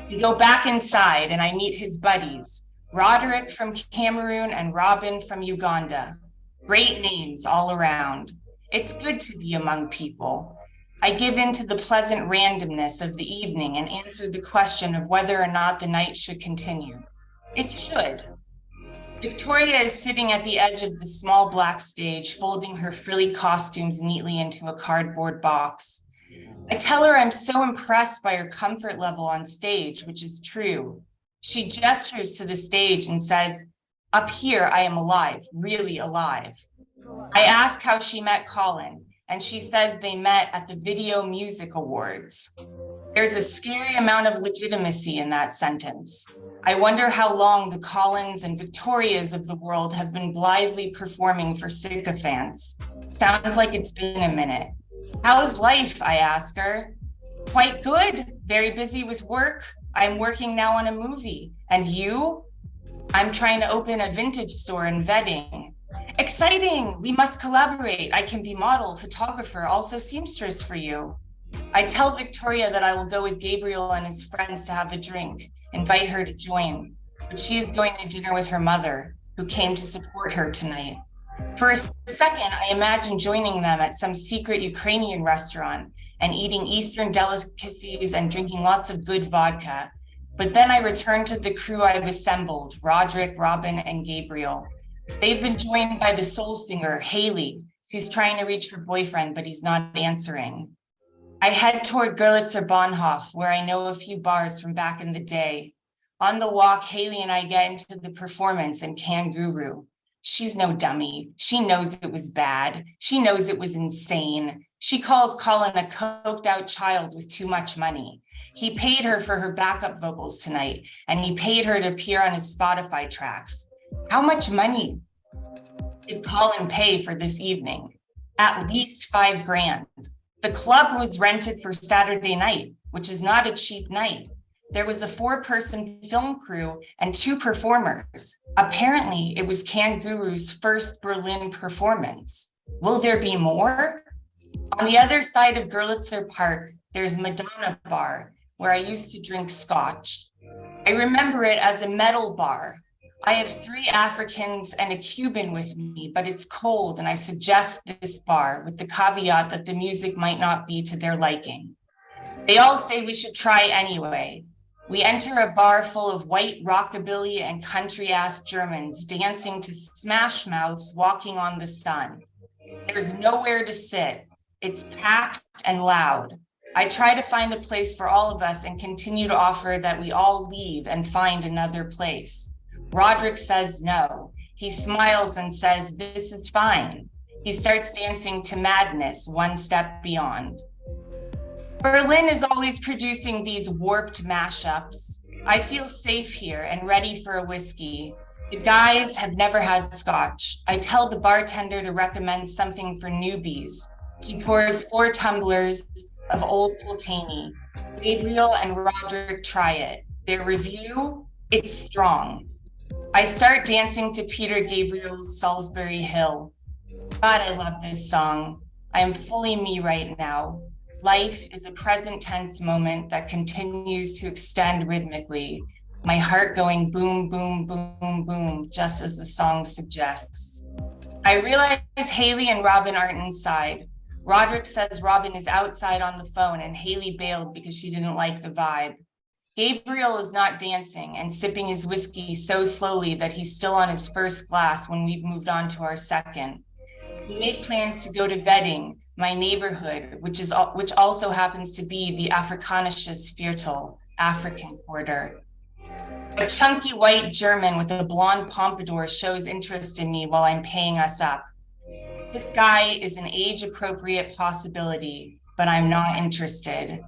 We go back inside and I meet his buddies, Roderick from Cameroon and Robin from Uganda. Great names all around. It's good to be among people. I give in to the pleasant randomness of the evening and answer the question of whether or not the night should continue. It should. Victoria is sitting at the edge of the small black stage, folding her frilly costumes neatly into a cardboard box. I tell her I'm so impressed by her comfort level on stage, which is true. She gestures to the stage and says, "Up here, I am alive, really alive." I ask how she met Colin, and she says they met at the Video Music Awards. There's a scary amount of legitimacy in that sentence. I wonder how long the Collins and Victorias of the world have been blithely performing for sycophants. Sounds like it's been a minute. How's life, I ask her. Quite good, very busy with work. I'm working now on a movie. And you? I'm trying to open a vintage store in Vetting. Exciting, we must collaborate. I can be model, photographer, also seamstress for you. I tell Victoria that I will go with Gabriel and his friends to have a drink, invite her to join, but she is going to dinner with her mother, who came to support her tonight. For a second, I imagine joining them at some secret Ukrainian restaurant and eating Eastern delicacies and drinking lots of good vodka. But then I return to the crew I've assembled, Roderick, Robin, and Gabriel. They've been joined by the soul singer, Haley, who's trying to reach her boyfriend, but he's not answering. I head toward Görlitzer Bahnhof, where I know a few bars from back in the day. On the walk, Haley and I get into the performance in Can Guru. She's no dummy. She knows it was bad. She knows it was insane. She calls Colin a coked out child with too much money. He paid her for her backup vocals tonight, and he paid her to appear on his Spotify tracks. How much money did Colin pay for this evening? At least $5 grand. The club was rented for Saturday night, which is not a cheap night. There was a 4-person film crew and 2 performers. Apparently, it was Kanguru's first Berlin performance. Will there be more? On the other side of Görlitzer Park, there's Madonna Bar, where I used to drink scotch. I remember it as a metal bar. I have 3 Africans and a Cuban with me, but it's cold, and I suggest this bar with the caveat that the music might not be to their liking. They all say we should try anyway. We enter a bar full of white rockabilly and country-ass Germans dancing to Smash Mouth's Walking on the Sun. There's nowhere to sit. It's packed and loud. I try to find a place for all of us and continue to offer that we all leave and find another place. Roderick says no. He smiles and says, this is fine. He starts dancing to Madness, One Step Beyond. Berlin is always producing these warped mashups. I feel safe here and ready for a whiskey. The guys have never had scotch. I tell the bartender to recommend something for newbies. He pours 4 tumblers of Old Pulteney. Gabriel and Roderick try it. Their review, it's strong. I start dancing to Peter Gabriel's Salisbury Hill. God, I love this song. I am fully me right now. Life is a present tense moment that continues to extend rhythmically, my heart going boom, boom, boom, boom, just as the song suggests. I realize Haley and Robin aren't inside. Roderick says Robin is outside on the phone and Haley bailed because she didn't like the vibe. Gabriel is not dancing and sipping his whiskey so slowly that he's still on his first glass when we've moved on to our second. We made plans to go to Wedding, my neighborhood, which also happens to be the Afrikanisches Viertel, African Quarter. A chunky white German with a blonde pompadour shows interest in me while I'm paying us up. This guy is an age-appropriate possibility, but I'm not interested.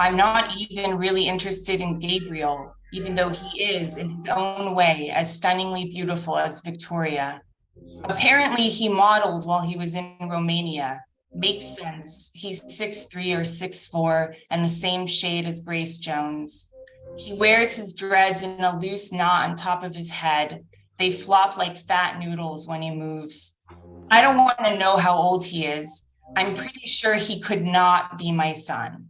I'm not even really interested in Gabriel, even though he is, in his own way, as stunningly beautiful as Victoria. Apparently, he modeled while he was in Romania. Makes sense. He's 6'3" or 6'4", and the same shade as Grace Jones. He wears his dreads in a loose knot on top of his head. They flop like fat noodles when he moves. I don't want to know how old he is. I'm pretty sure he could not be my son.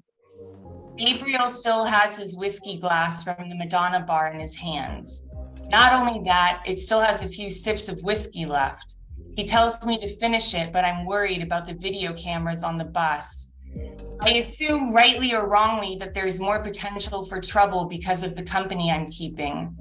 Gabriel still has his whiskey glass from the Madonna bar in his hands. Not only that, it still has a few sips of whiskey left. He tells me to finish it, but I'm worried about the video cameras on the bus. I assume, rightly or wrongly, that there's more potential for trouble because of the company I'm keeping.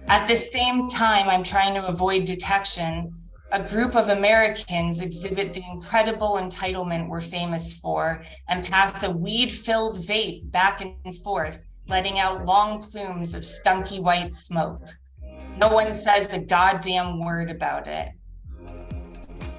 At the same time, I'm trying to avoid detection. A group of Americans exhibit the incredible entitlement we're famous for and pass a weed-filled vape back and forth, letting out long plumes of stunky white smoke. No one says a goddamn word about it.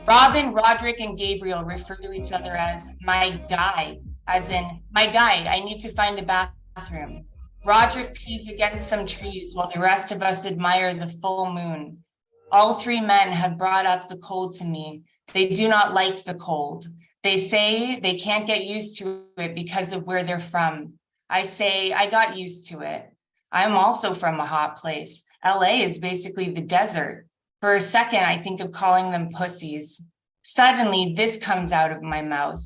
Robin, Roderick, and Gabriel refer to each other as my guy, as in, my guy, I need to find a bathroom. Roderick pees against some trees while the rest of us admire the full moon. All 3 men have brought up the cold to me. They do not like the cold. They say they can't get used to it because of where they're from. I say, I got used to it. I'm also from a hot place. LA is basically the desert. For a second, I think of calling them pussies. Suddenly, this comes out of my mouth.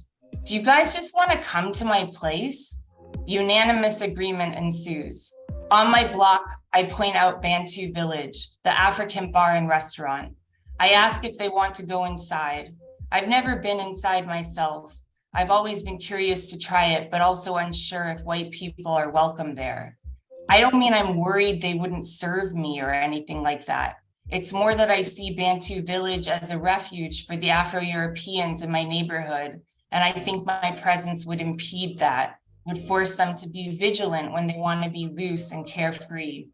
Do you guys just want to come to my place? Unanimous agreement ensues. On my block, I point out Bantu Village, the African bar and restaurant. I ask if they want to go inside. I've never been inside myself. I've always been curious to try it, but also unsure if white people are welcome there. I don't mean I'm worried they wouldn't serve me or anything like that. It's more that I see Bantu Village as a refuge for the Afro-Europeans in my neighborhood, and I think my presence would impede that, would force them to be vigilant when they want to be loose and carefree.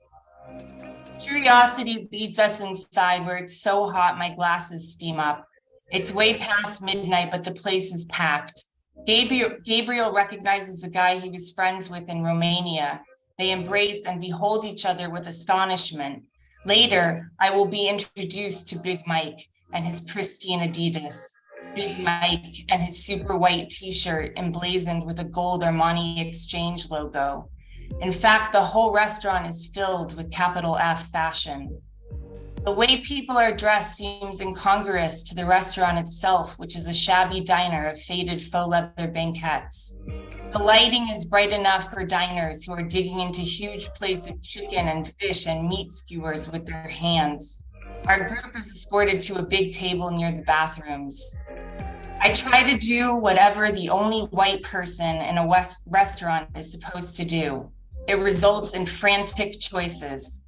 Curiosity leads us inside where it's so hot my glasses steam up. It's way past midnight, but the place is packed. Gabriel recognizes a guy he was friends with in Romania. They embrace and behold each other with astonishment. Later, I will be introduced to Big Mike and his pristine Adidas. Big Mike and his super white t-shirt emblazoned with a gold Armani Exchange logo. In fact, the whole restaurant is filled with capital F fashion. The way people are dressed seems incongruous to the restaurant itself, which is a shabby diner of faded faux leather banquettes. The lighting is bright enough for diners who are digging into huge plates of chicken and fish and meat skewers with their hands. Our group is escorted to a big table near the bathrooms. I try to do whatever the only white person in a restaurant is supposed to do. It results in frantic choices.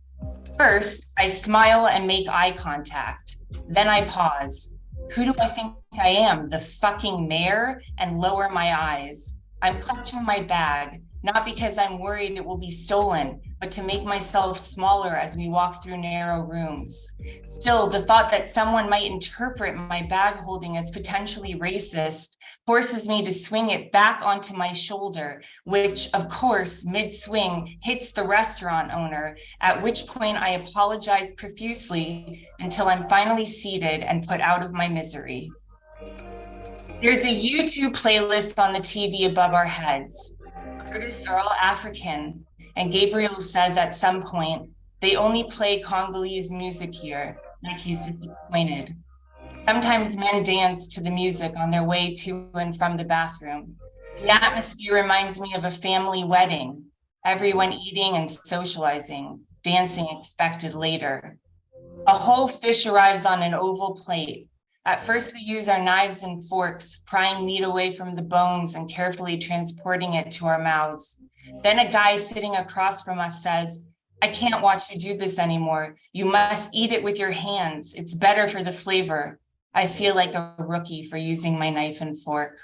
First, I smile and make eye contact. Then I pause. Who do I think I am, the fucking mayor? And lower my eyes. I'm clutching my bag, not because I'm worried it will be stolen, but to make myself smaller as we walk through narrow rooms. Still, the thought that someone might interpret my bag holding as potentially racist forces me to swing it back onto my shoulder, which, of course, mid-swing hits the restaurant owner, at which point I apologize profusely until I'm finally seated and put out of my misery. There's a YouTube playlist on the TV above our heads. Artists are all African, and Gabriel says at some point, they only play Congolese music here, like he's disappointed. Sometimes men dance to the music on their way to and from the bathroom. The atmosphere reminds me of a family wedding, everyone eating and socializing, dancing expected later. A whole fish arrives on an oval plate. At first, we use our knives and forks, prying meat away from the bones and carefully transporting it to our mouths. Then a guy sitting across from us says, I can't watch you do this anymore. You must eat it with your hands. It's better for the flavor. I feel like a rookie for using my knife and fork.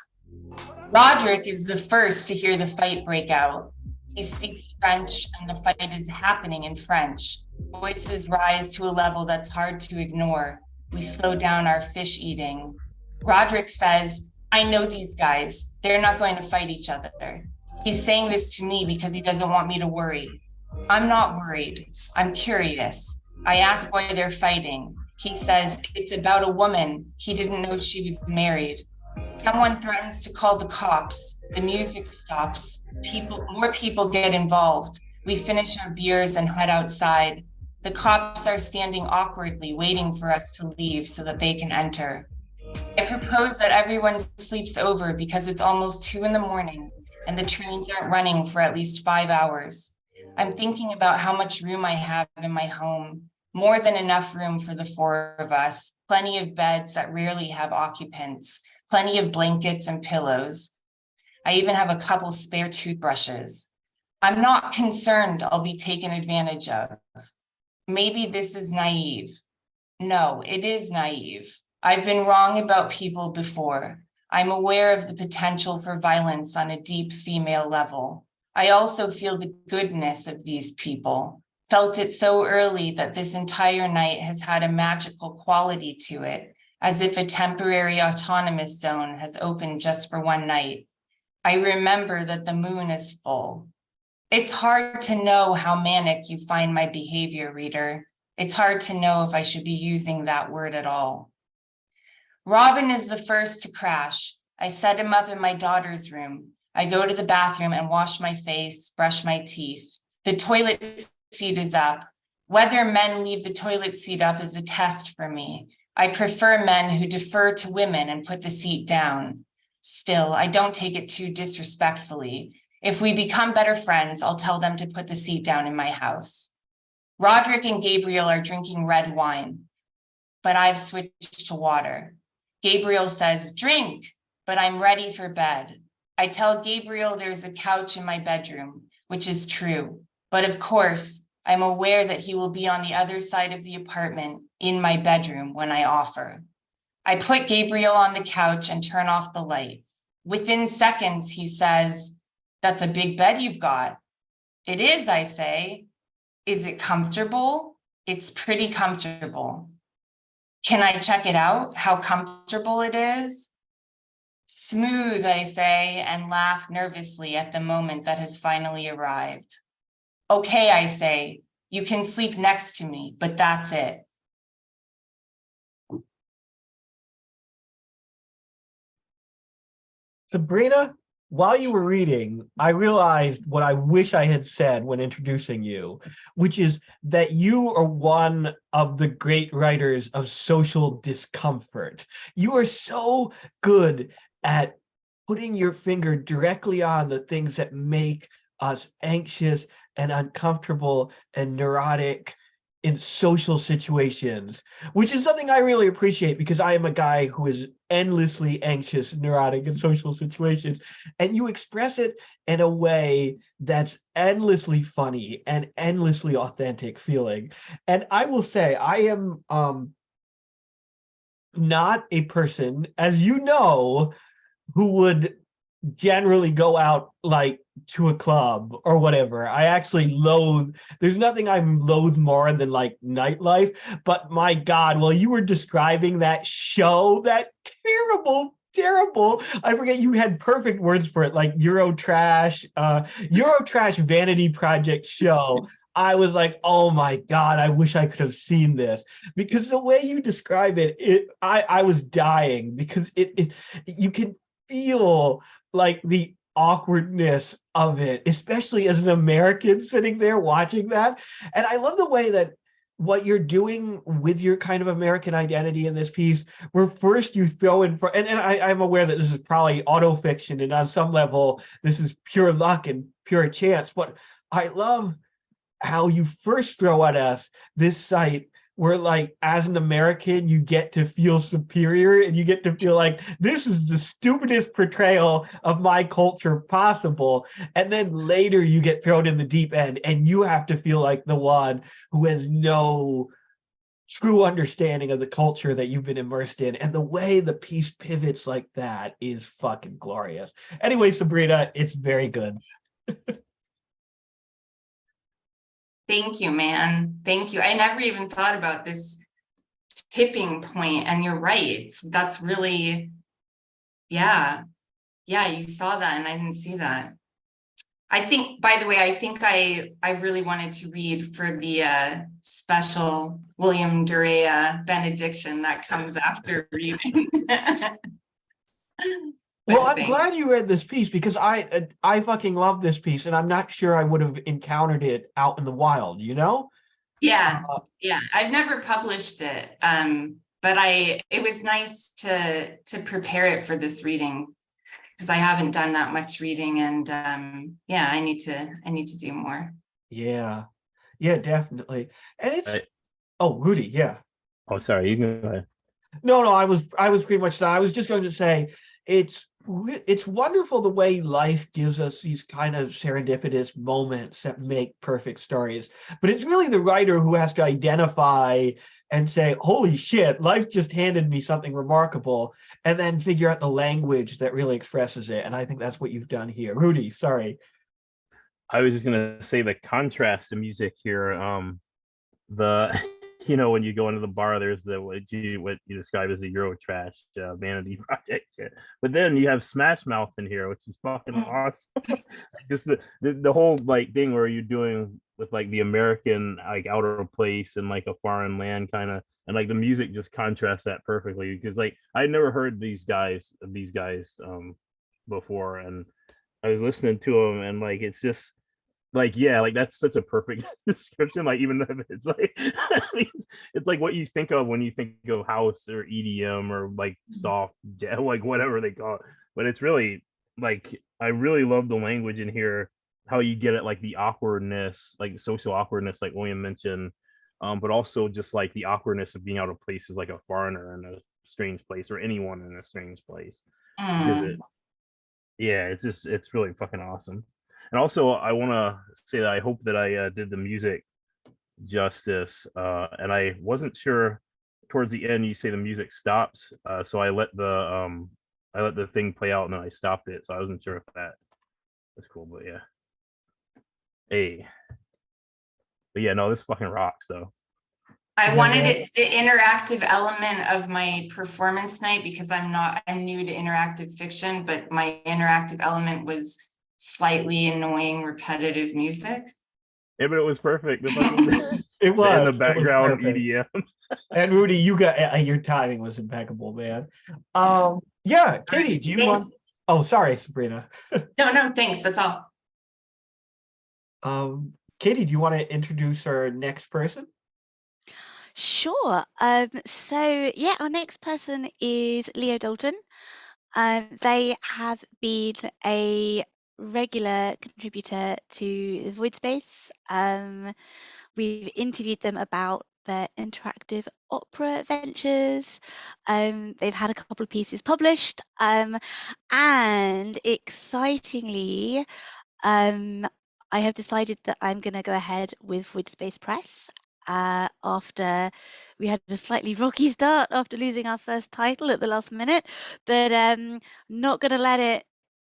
Roderick is the first to hear the fight break out. He speaks French and the fight is happening in French. Voices rise to a level that's hard to ignore. We slow down our fish eating. Roderick says, I know these guys. They're not going to fight each other. He's saying this to me because he doesn't want me to worry. I'm not worried. I'm curious. I ask why they're fighting. He says, it's about a woman. He didn't know she was married. Someone threatens to call the cops. The music stops. More people get involved. We finish our beers and head outside. The cops are standing awkwardly, waiting for us to leave so that they can enter. I propose that everyone sleeps over because it's almost 2 a.m. and the trains aren't running for at least 5 hours. I'm thinking about how much room I have in my home. More than enough room for the 4 of us, plenty of beds that rarely have occupants, plenty of blankets and pillows. I even have a couple spare toothbrushes. I'm not concerned I'll be taken advantage of. Maybe this is naive. No, it is naive. I've been wrong about people before. I'm aware of the potential for violence on a deep female level. I also feel the goodness of these people. Felt it so early that this entire night has had a magical quality to it, as if a temporary autonomous zone has opened just for one night. I remember that the moon is full. It's hard to know how manic you find my behavior, reader. It's hard to know if I should be using that word at all. Robin is the first to crash. I set him up in my daughter's room. I go to the bathroom and wash my face, brush my teeth. The toilet seat is up. Whether men leave the toilet seat up is a test for me. I prefer men who defer to women and put the seat down. Still, I don't take it too disrespectfully. If we become better friends, I'll tell them to put the seat down in my house. Roderick and Gabriel are drinking red wine, but I've switched to water. Gabriel says, drink, but I'm ready for bed. I tell Gabriel there's a couch in my bedroom, which is true. But of course, I'm aware that he will be on the other side of the apartment in my bedroom when I offer. I put Gabriel on the couch and turn off the light. Within seconds, he says, that's a big bed you've got. It is, I say. Is it comfortable? It's pretty comfortable. Can I check it out? How comfortable it is? Smooth, I say, and laugh nervously at the moment that has finally arrived. Okay, I say, you can sleep next to me, but that's it. Sabrina, while you were reading, I realized what I wish I had said when introducing you, which is that you are one of the great writers of social discomfort. You are so good at putting your finger directly on the things that make us anxious and uncomfortable and neurotic in social situations, which is something I really appreciate because I am a guy who is endlessly anxious and neurotic in social situations. And you express it in a way that's endlessly funny and endlessly authentic feeling. And I will say, I am not a person, as you know, who would generally go out like to a club or whatever. I actually loathe, there's nothing I loathe more than like nightlife. But my God, while you were describing that show, that terrible, I forget, you had perfect words for it, like Eurotrash vanity project show. I was like, oh my God, I wish I could have seen this, because the way you describe it, I was dying, because it you can feel like the awkwardness of it, especially as an American sitting there watching that. And I love the way that what you're doing with your kind of American identity in this piece, where first you throw in, and I'm aware that this is probably autofiction, and on some level, this is pure luck and pure chance, but I love how you first throw at us this site where, like, as an American, you get to feel superior and you get to feel like this is the stupidest portrayal of my culture possible. And then later you get thrown in the deep end and you have to feel like the one who has no true understanding of the culture that you've been immersed in. And the way the piece pivots like that is fucking glorious. Anyway, Sabrina, it's very good. Thank you, man. Thank you. I never even thought about this tipping point, and you're right. That's really, yeah, you saw that and I didn't see that. I think, by the way, I really wanted to read for the special William Durea benediction that comes after reading. Well, I'm glad you read this piece, because I fucking love this piece, and I'm not sure I would have encountered it out in the wild, you know? Yeah, I've never published it, but it was nice to prepare it for this reading, because I haven't done that much reading, and yeah, I need to do more. Yeah, definitely. And it's oh, Rudy, yeah. Oh, sorry, you can go ahead. No, I was pretty much done. I was just going to say it's wonderful the way life gives us these kind of serendipitous moments that make perfect stories. But it's really the writer who has to identify and say, holy shit, life just handed me something remarkable, and then figure out the language that really expresses it. And I think that's what you've done here. Rudy, sorry. I was just gonna say the contrast to music here. The when you go into the bar, there's what you describe as a Eurotrash vanity project shit. But then you have Smash Mouth in here, which is fucking awesome. Just the whole like thing where you're doing with like the American like outer place and like a foreign land kind of, and like the music just contrasts that perfectly, because like I'd never heard these guys before, and I was listening to them, and like it's just like, yeah, like that's such a perfect description. Like, even though it's like it's like what you think of when you think of house or EDM or like soft like whatever they call it. But it's really like, I really love the language in here, how you get it, like the awkwardness, like social awkwardness, like William mentioned, but also just like the awkwardness of being out of places, like a foreigner in a strange place, or anyone in a strange place. Because it's really fucking awesome. And also, I want to say that I hope that I did the music justice, and I wasn't sure. Towards the end, you say the music stops, so I let the thing play out, and then I stopped it. So I wasn't sure if that was cool, but yeah. Hey, but yeah, no, this fucking rocks though. I Is that wanted right? the interactive element of my performance night because I'm new to interactive fiction, but my interactive element was slightly annoying, repetitive music. Yeah, but it was perfect. The fucking It was. in the It was background perfect. EDM. And Rudy, you got your timing was impeccable, man. Yeah, Katie, do you want? Thanks. Oh, sorry, Sabrina. No, thanks. That's all. Katie, do you want to introduce our next person? Sure. So yeah, our next person is Leo Dalton. They have been a regular contributor to the Voidspace. We've interviewed them about their interactive opera ventures. They've had a couple of pieces published, and excitingly, I have decided that I'm going to go ahead with Voidspace Press after we had a slightly rocky start after losing our first title at the last minute, but not going to let it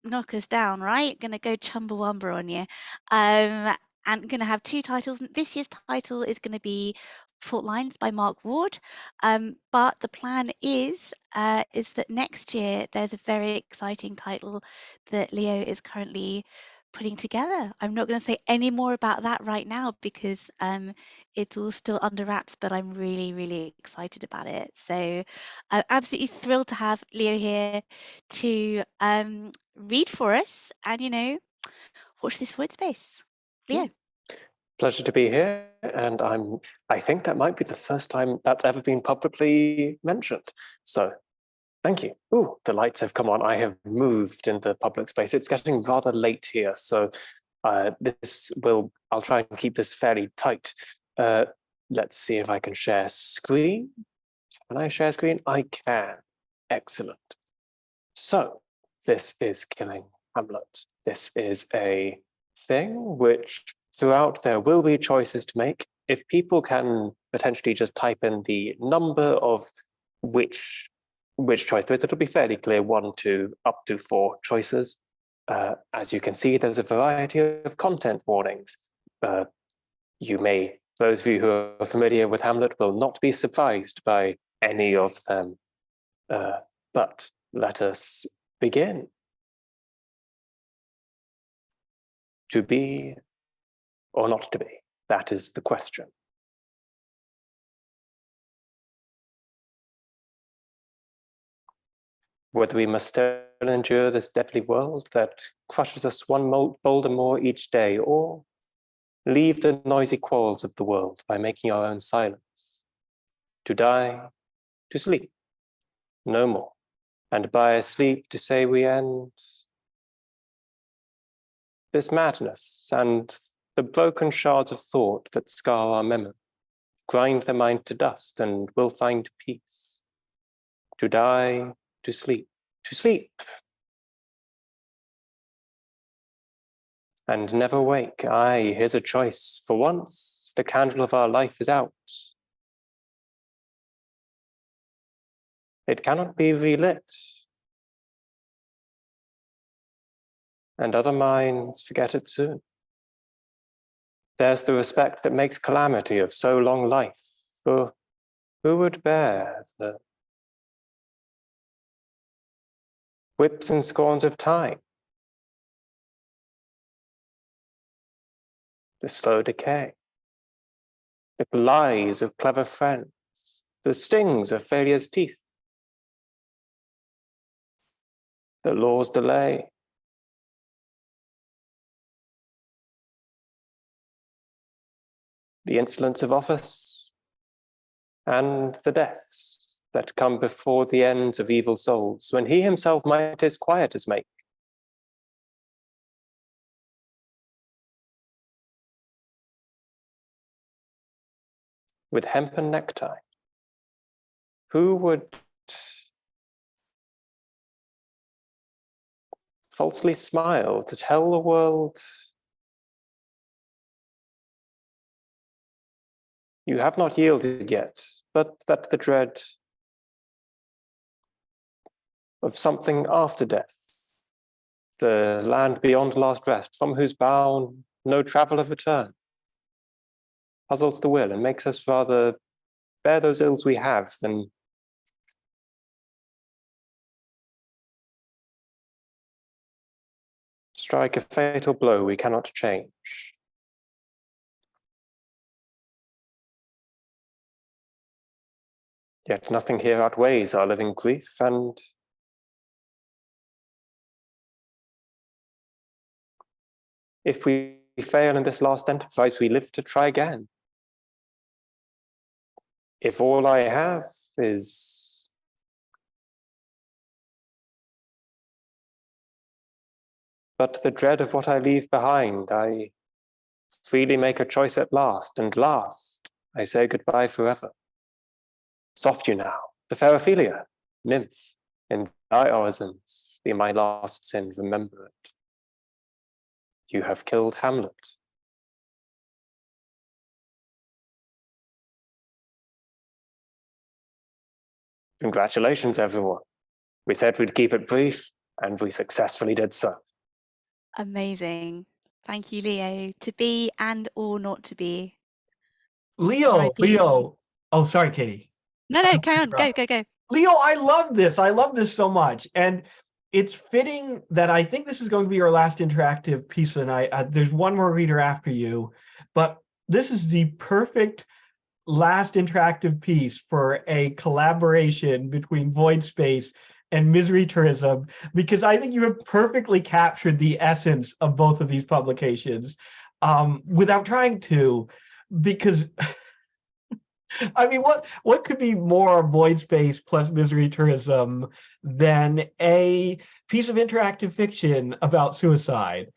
knock us down, right? Going to go Chumbawamba on you. And going to have two titles. This year's title is going to be Fault Lines by Mark Ward. But the plan is that next year there's a very exciting title that Leo is currently putting together. I'm not going to say any more about that right now because it's all still under wraps, but I'm really, really excited about it. So I'm absolutely thrilled to have Leo here to read for us and, watch this void space. Leo. Pleasure to be here, and I think that might be the first time that's ever been publicly mentioned. So thank you. Ooh, the lights have come on. I have moved in the public space. It's getting rather late here, so I'll try and keep this fairly tight. Let's see if I can share screen. Can I share screen? I can. Excellent. So this is Killing Hamlet. This is a thing which throughout there will be choices to make. If people can potentially just type in the number of which choice there is, it'll be fairly clear, 1, 2, up to 4 choices. As you can see, there's a variety of content warnings. Those of you who are familiar with Hamlet will not be surprised by any of them. But let us begin. To be or not to be? That is the question. Whether we must still endure this deadly world that crushes us one boulder more each day, or leave the noisy quarrels of the world by making our own silence. To die, to sleep, no more. And by sleep to say we end this madness and the broken shards of thought that scar our memory, grind the mind to dust, and we'll find peace. To die, to sleep, and never wake. Aye, here's a choice. For once, the candle of our life is out. It cannot be relit. And other minds forget it soon. There's the respect that makes calamity of so long life, for who would bear the whips and scorns of time, the slow decay, the lies of clever friends, the stings of failure's teeth, the law's delay, the insolence of office, and the deaths that come before the ends of evil souls, when he himself might his quieters make. With hempen necktie, who would falsely smile to tell the world you have not yielded yet, but that the dread of something after death, the land beyond last rest, from whose bound no traveller return, puzzles the will and makes us rather bear those ills we have, then strike a fatal blow we cannot change. Yet nothing here outweighs our living grief, and if we fail in this last enterprise, we live to try again. If all I have is but the dread of what I leave behind, I freely make a choice at last, and last, I say goodbye forever. Soft you now, the fair Ophelia, nymph, in thy orisons be my last sin, remember it. You have killed Hamlet. Congratulations, everyone. We said we'd keep it brief, and we successfully did so. Amazing. Thank you, Leo. To be and or not to be. Leo, RIP. oh, sorry, Katie. No, carry on. Go. Leo, I love this. I love this so much. And it's fitting that I think this is going to be our last interactive piece of the night. There's one more reader after you, but this is the perfect last interactive piece for a collaboration between Voidspace and Misery Tourism, because I think you have perfectly captured the essence of both of these publications without trying to, because I mean, what could be more Voidspace plus Misery Tourism than a piece of interactive fiction about suicide?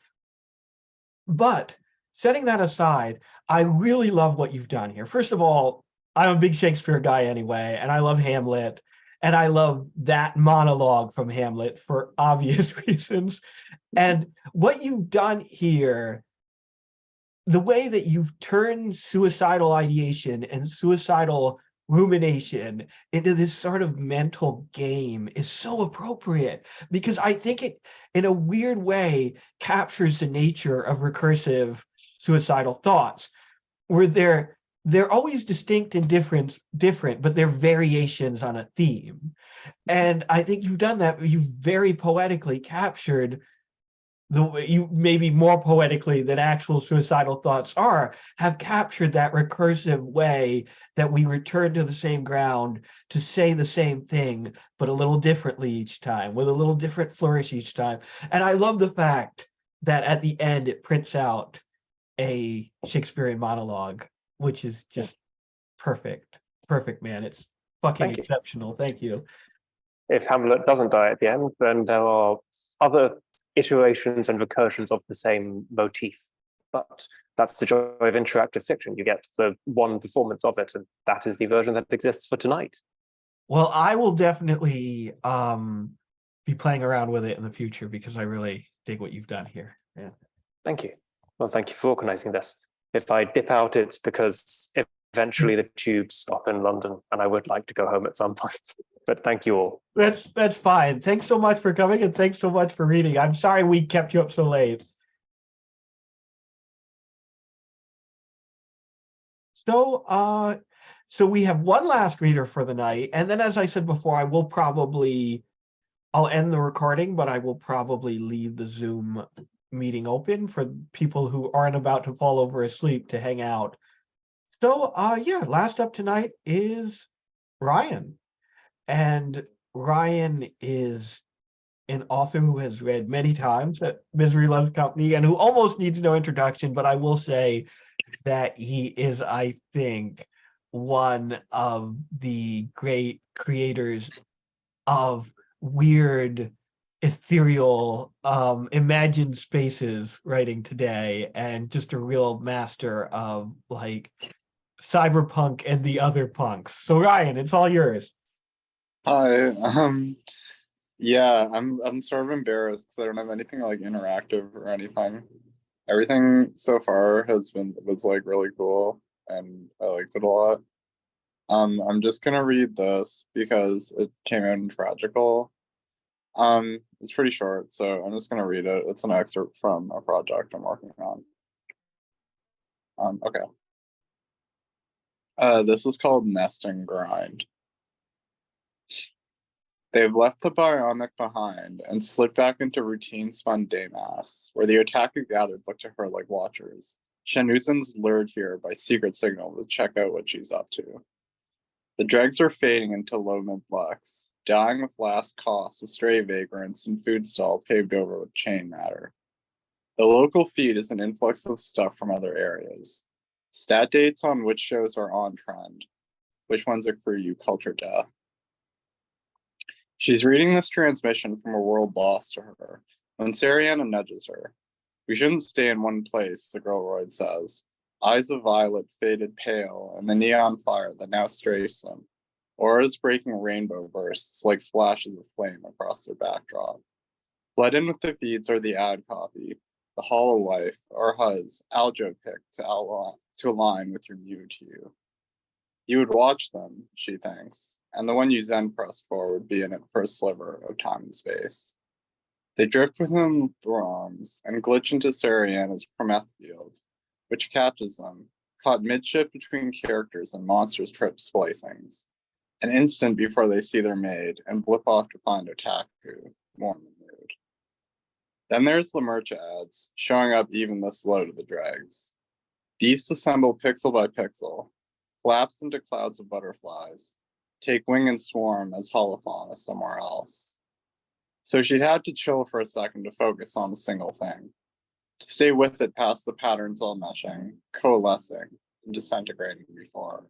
But setting that aside, I really love what you've done here. First of all, I'm a big Shakespeare guy anyway, and I love Hamlet, and I love that monologue from Hamlet for obvious reasons. And what you've done here, the way that you've turned suicidal ideation and suicidal rumination into this sort of mental game is so appropriate, because I think it, in a weird way, captures the nature of recursive suicidal thoughts, where they're always distinct and different, but they're variations on a theme. And I think you've done that. You've very poetically captured the way you, maybe more poetically than actual suicidal thoughts are, have captured that recursive way that we return to the same ground to say the same thing, but a little differently each time, with a little different flourish each time. And I love the fact that at the end it prints out a Shakespearean monologue, which is just perfect. Perfect, man. It's fucking Thank you. exceptional. Thank you. If Hamlet doesn't die at the end, then there are other iterations and recursions of the same motif. But that's the joy of interactive fiction. You get the one performance of it, and that is the version that exists for tonight. Well, I will definitely be playing around with it in the future, because I really dig what you've done here. Yeah. Thank you. Well, thank you for organizing this. If I dip out, it's because eventually the tubes stop in London, and I would like to go home at some point. But thank you all. That's fine. Thanks so much for coming, and thanks so much for reading. I'm sorry we kept you up so late. So so we have one last reader for the night, and then, as I said before, I'll end the recording, but I will probably leave the Zoom meeting open for people who aren't about to fall over asleep to hang out. So yeah, last up tonight is Ryan. And Ryan is an author who has read many times at Misery Loves Company and who almost needs no introduction, but I will say that he is, I think, one of the great creators of weird, ethereal, imagined spaces writing today, and just a real master of like cyberpunk and the other punks. So Ryan, it's all yours. Hi. Yeah, I'm sort of embarrassed because I don't have anything like interactive or anything. Everything so far was like really cool, and I liked it a lot. I'm just gonna read this because it came out in Tragical. It's pretty short, so I'm just gonna read it. It's an excerpt from a project I'm working on. Okay. This is called Nest and Grind. They've left the bionic behind and slipped back into routine spun Daymas, where the otaku gathered look to her like watchers. Shanuzan's lured here by secret signal to check out what she's up to. The dregs are fading into low mid-lux, dying with last coughs of stray vagrants and food stall paved over with chain matter. The local feed is an influx of stuff from other areas. Stat dates on which shows are on trend, which ones accrue you culture death. She's reading this transmission from a world lost to her when Sariana nudges her. We shouldn't stay in one place, the girl Royd says. Eyes of violet faded pale in the neon fire that now strafes them. Auras breaking rainbow bursts like splashes of flame across their backdrop. Bled in with the feeds are the ad copy, the hollow wife, or Huz, aljo pick to align with your view to you. You would watch them, she thinks, and the one you Zen pressed for would be in it for a sliver of time and space. They drift within throngs and glitch into Sariana's Prometh field, which catches them, caught mid-shift between characters and monsters trip splicings, an instant before they see their maid and blip off to find Otaku, more in the mood. Then there's the merch ads, showing up even this low to the dregs. These disassemble pixel by pixel, collapse into clouds of butterflies, take wing and swarm as holofauna somewhere else. So she'd had to chill for a second to focus on a single thing, to stay with it past the patterns all meshing, coalescing, and disintegrating before.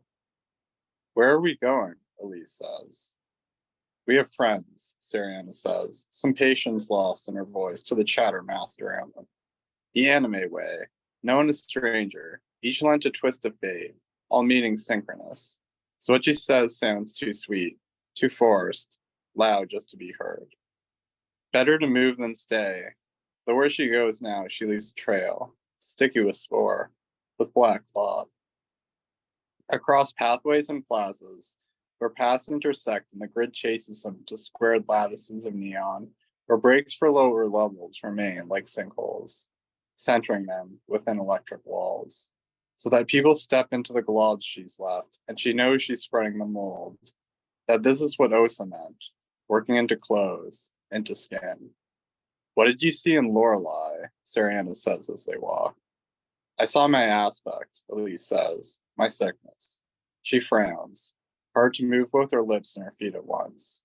Where are we going? Elise says. We have friends, Sariana says, some patience lost in her voice to the chatter massed around them. The anime way, no one is stranger, each lent a twist of fate, all meaning synchronous. So what she says sounds too sweet, too forced, loud just to be heard. Better to move than stay, though where she goes now, she leaves a trail, sticky with spore, with black cloth. Across pathways and plazas, where paths intersect and the grid chases them to squared lattices of neon, where breaks for lower levels remain like sinkholes, centering them within electric walls, so that people step into the globs she's left, and she knows she's spreading the mold, that this is what Osa meant, working into clothes, into skin. What did you see in Lorelei? Sariana says as they walk. I saw my aspect, Elise says, my sickness. She frowns, hard to move both her lips and her feet at once.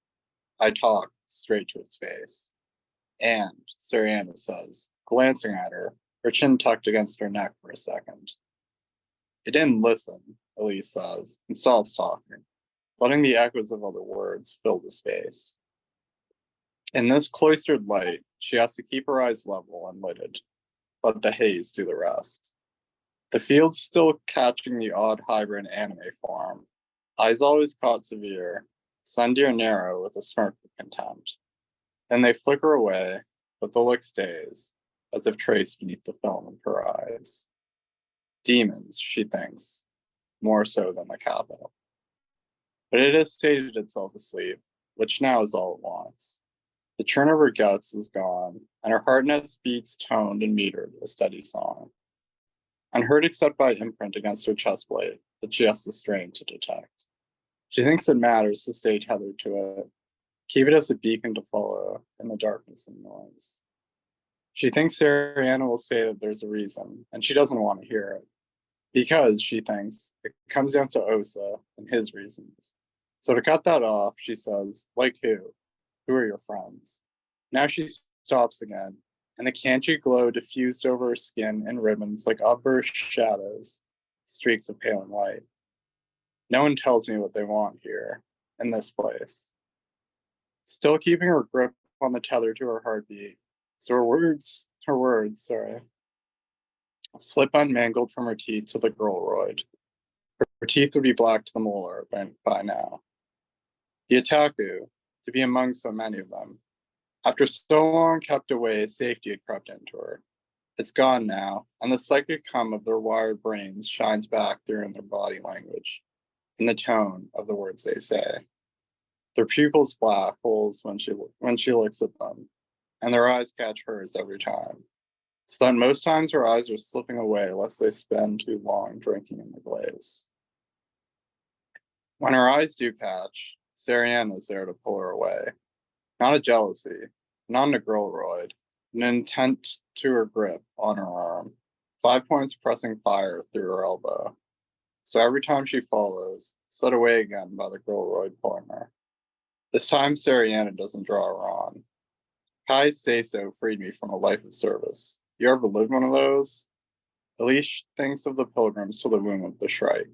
I talk straight to its face. And, Sariana says, glancing at her, her chin tucked against her neck for a second. It didn't listen, Elise says, and stops talking, letting the echoes of other words fill the space. In this cloistered light, she has to keep her eyes level and lidded, let the haze do the rest. The field's still catching the odd hybrid anime form, eyes always caught severe, sundeer narrow with a smirk of contempt. Then they flicker away, but the look stays, as if traced beneath the film of her eyes. Demons, she thinks, more so than the capital. But it has stated itself asleep, which now is all it wants. The churn of her guts is gone, and her hardness beats toned and metered a steady song. Unheard except by imprint against her chest plate that she has to strain to detect. She thinks it matters to stay tethered to it, keep it as a beacon to follow in the darkness and noise. She thinks Sariana will say that there's a reason, and she doesn't want to hear it. Because, she thinks, it comes down to Osa and his reasons. So to cut that off, she says, like who? Who are your friends? Now she stops again, and the kanji glow diffused over her skin in ribbons like upburst shadows, streaks of paling light. No one tells me what they want here, in this place. Still keeping her grip on the tether to her heartbeat, so her words, slip unmangled from her teeth to the girlroid. Her teeth would be black to the molar by now. The otaku, to be among so many of them, after so long kept away, safety had crept into her. It's gone now, and the psychic hum of their wired brains shines back through in their body language, in the tone of the words they say. Their pupils black holes when she looks at them, and their eyes catch hers every time. So that most times her eyes are slipping away lest they spend too long drinking in the glaze. When her eyes do catch, Sarianne is there to pull her away. Not a jealousy, not a girlroid, an intent to her grip on her arm, 5 points pressing fire through her elbow. So every time she follows, set away again by the girlroid pulling her. This time Sarianne doesn't draw her on. Kai's say-so freed me from a life of service. You ever lived one of those? Elise thinks of the pilgrims to the womb of the Shrike.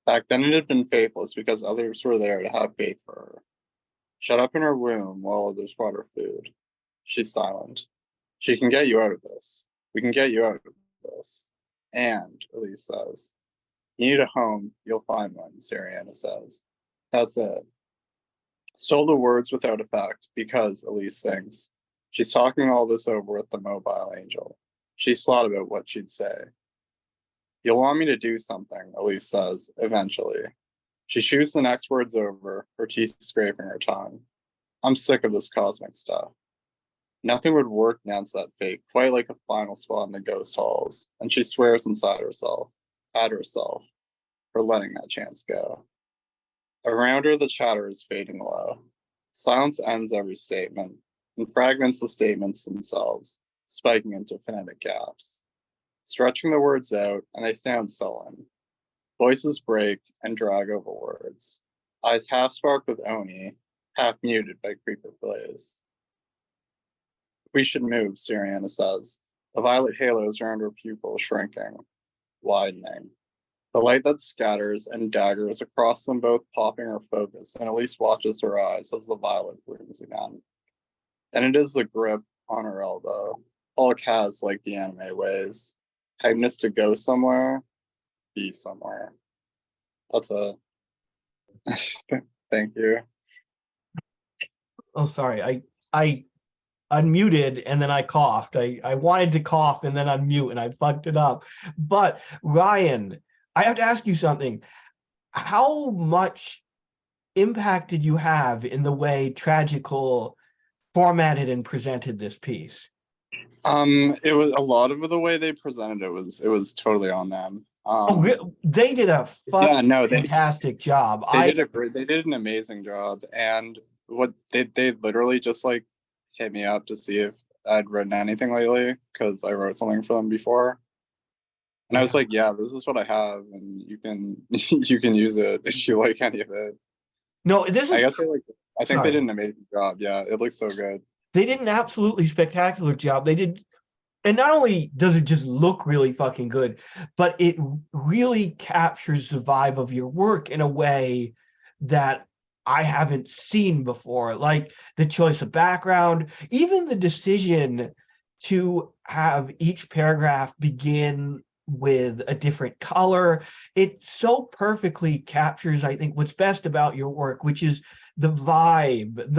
Back then it had been faithless because others were there to have faith for her. Shut up in her womb while others brought her food. She's silent. She can get you out of this. We can get you out of this. And, Elise says, you need a home, you'll find one, Sarianne says. That's it. Still the words without effect because, Elise thinks, she's talking all this over with the mobile angel. She's thought about what she'd say. You'll want me to do something, Elise says, eventually. She chews the next words over, her teeth scraping her tongue. I'm sick of this cosmic stuff. Nothing would work against that fate, quite like a final spot in the ghost halls, and she swears inside herself, at herself, for letting that chance go. Around her, the chatter is fading low. Silence ends every statement, and fragments the statements themselves, spiking into phonetic gaps. Stretching the words out, and they sound sullen. Voices break and drag over words. Eyes half sparked with Oni, half muted by creeper blaze. We should move, Sarianne says. The violet halos around her pupils shrinking, widening. The light that scatters and daggers across them both popping her focus, and Elise watches her eyes as the violet blooms again. Then it is the grip on her elbow, all Kaz like the anime ways. Tightness to go somewhere, be somewhere. That's a thank you. Oh, sorry. I unmuted and then I coughed. I wanted to cough and then unmute and I fucked it up. But Ryan, I have to ask you something. How much impact did you have in the way Tragical formatted and presented this piece? It was a lot of the way they presented it was totally on them. They did a fantastic job. They did an amazing job. And what they literally just like hit me up to see if I'd written anything lately because I wrote something for them before. And I was like, yeah, this is what I have, and you can you can use it if you like any of it. No, this is I think they did an amazing job. Yeah, it looks so good. They did an absolutely spectacular job. They did, and not only does it just look really fucking good, but it really captures the vibe of your work in a way that I haven't seen before. Like the choice of background, even the decision to have each paragraph begin with a different color. It so perfectly captures, I think, what's best about your work, which is the vibe,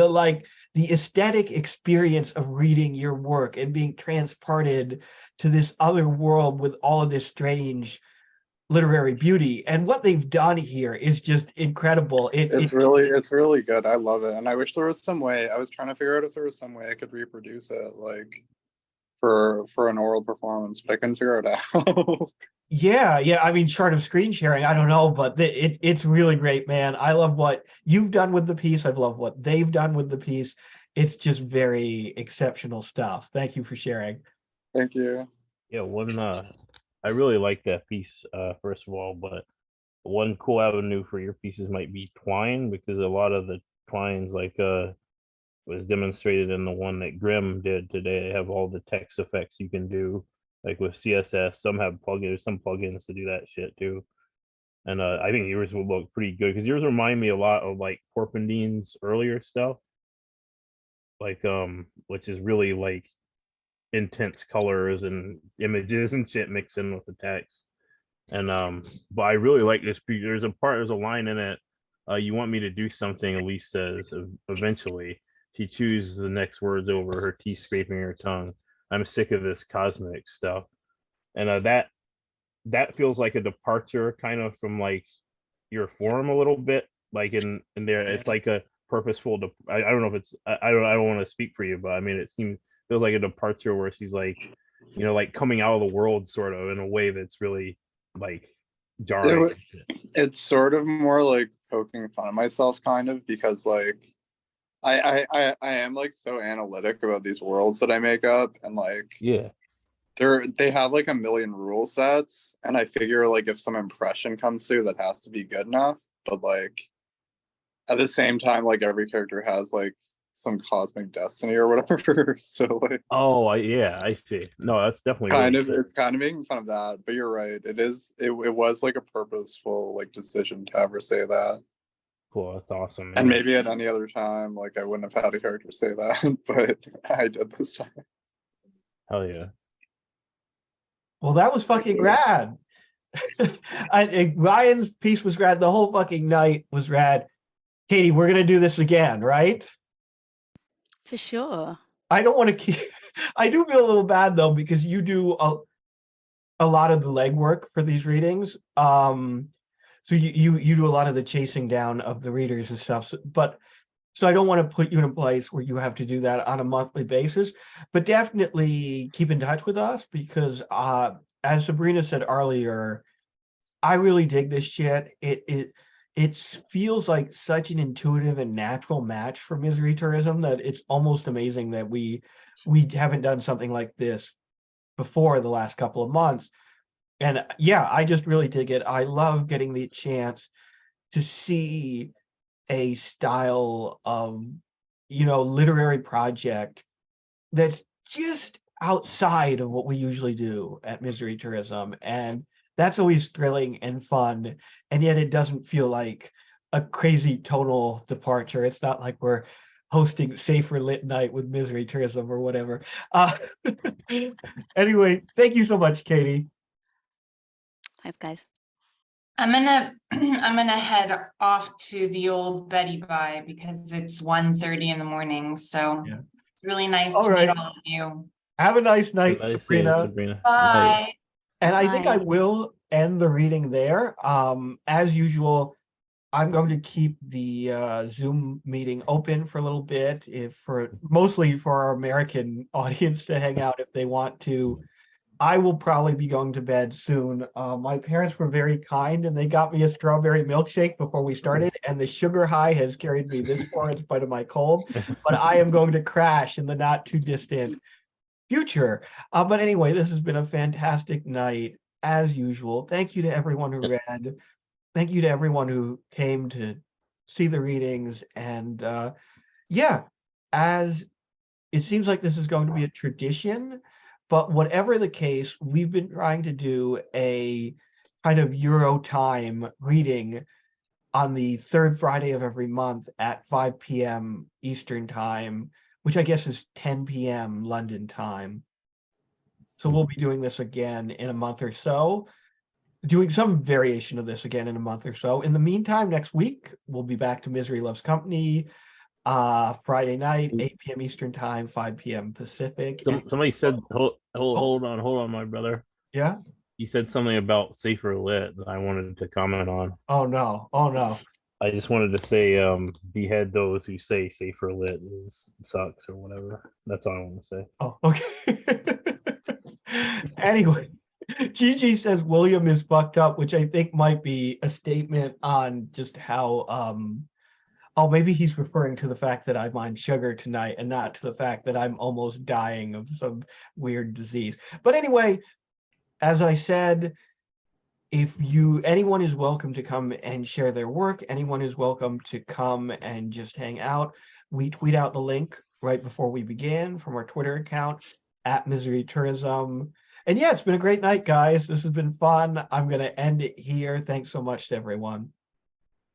the aesthetic experience of reading your work and being transported to this other world with all of this strange literary beauty. And what they've done here is just incredible. It's really good. I love it. And I wish there was some way. I was trying to figure out if there was some way I could reproduce it, like for an oral performance, but I couldn't figure it out. Yeah. I mean, short of screen sharing, I don't know, but it's really great, man. I love what you've done with the piece. I love what they've done with the piece. It's just very exceptional stuff. Thank you for sharing. Thank you. Yeah, I really like that piece, first of all, but one cool avenue for your pieces might be twine, because a lot of the twines was demonstrated in the one that Grimm did today. They have all the text effects you can do, like with CSS. Some have some plugins to do that shit too. And I think yours will look pretty good because yours remind me a lot of like Porpendine's earlier stuff, like which is really like intense colors and images and shit mixed in with the text. And but I really like this piece. There's a line in it. You want me to do something, Elise says eventually. She chews the next words over, her teeth scraping her tongue. I'm sick of this cosmic stuff. And that feels like a departure kind of from like your form a little bit. Like in there, it's like a purposeful I don't know if it's I don't want to speak for you, but I mean it feels like a departure where she's like, you know, like coming out of the world sort of in a way that's really like jarring. It's sort of more like poking fun at myself kind of, because like I am like so analytic about these worlds that I make up, and like Yeah. they have like a million rule sets, and I figure like if some impression comes through, that has to be good enough. But like at the same time, like every character has like some cosmic destiny or whatever. So like Oh, yeah, I see. No, that's definitely kind really of cool. it's kind of making fun of that, but you're right. It was like a purposeful like decision to ever say that. Cool. That's awesome, And man. maybe at any other time, like I wouldn't have had a character say that, but I did this time. Hell yeah. Well, that was fucking rad. Ryan's piece was rad. The whole fucking night was rad. Katie, we're gonna do this again, right? For sure. I don't want to keep. I do feel a little bad though, because you do a lot of the legwork for these readings. So you do a lot of the chasing down of the readers and stuff. So I don't want to put you in a place where you have to do that on a monthly basis, but definitely keep in touch with us, because as Sabrina said earlier, I really dig this shit. It feels like such an intuitive and natural match for Misery Tourism that it's almost amazing that we haven't done something like this before the last couple of months. And yeah, I just really dig it. I love getting the chance to see a style of, literary project that's just outside of what we usually do at Misery Tourism. And that's always thrilling and fun. And yet it doesn't feel like a crazy tonal departure. It's not like we're hosting Safer Lit Night with Misery Tourism or whatever. Anyway, thank you so much, Katie. Thanks, guys. I'm gonna I'm gonna head off to the old Betty Bye because it's 1:30 in the morning. So Yeah. really nice All to meet right. all of you. Have a nice night, Nice Sabrina. Sabrina. Night. Bye. And I think I Bye. will end the reading there. As usual, I'm going to keep the Zoom meeting open for a little bit, mostly for our American audience to hang out if they want to. I will probably be going to bed soon. My parents were very kind and they got me a strawberry milkshake before we started, and the sugar high has carried me this far in spite of my cold. But I am going to crash in the not too distant future. But anyway, this has been a fantastic night as usual. Thank you to everyone who read. Thank you to everyone who came to see the readings. And yeah, as it seems like this is going to be a tradition, but whatever the case, we've been trying to do a kind of Euro time reading on the third Friday of every month at 5 p.m. Eastern time, which I guess is 10 p.m. London time. So we'll be doing this again in a month or so, doing some variation of this again in a month or so. In the meantime, next week, we'll be back to Misery Loves Company, Friday night, 8 p.m. Eastern time, 5 p.m. Pacific. Somebody said, hold on, my brother. Yeah? You said something about Safer Lit that I wanted to comment on. Oh, no. Oh, no. I just wanted to say, behead those who say Safer Lit sucks or whatever. That's all I want to say. Oh, okay. Anyway, Gigi says William is fucked up, which I think might be a statement on just how, oh, maybe he's referring to the fact that I'm on sugar tonight and not to the fact that I'm almost dying of some weird disease. But anyway, as I said, anyone is welcome to come and share their work. Anyone is welcome to come and just hang out. We tweet out the link right before we began from our Twitter account at Misery Tourism. And yeah, it's been a great night, guys. This has been fun. I'm going to end it here. Thanks so much to everyone.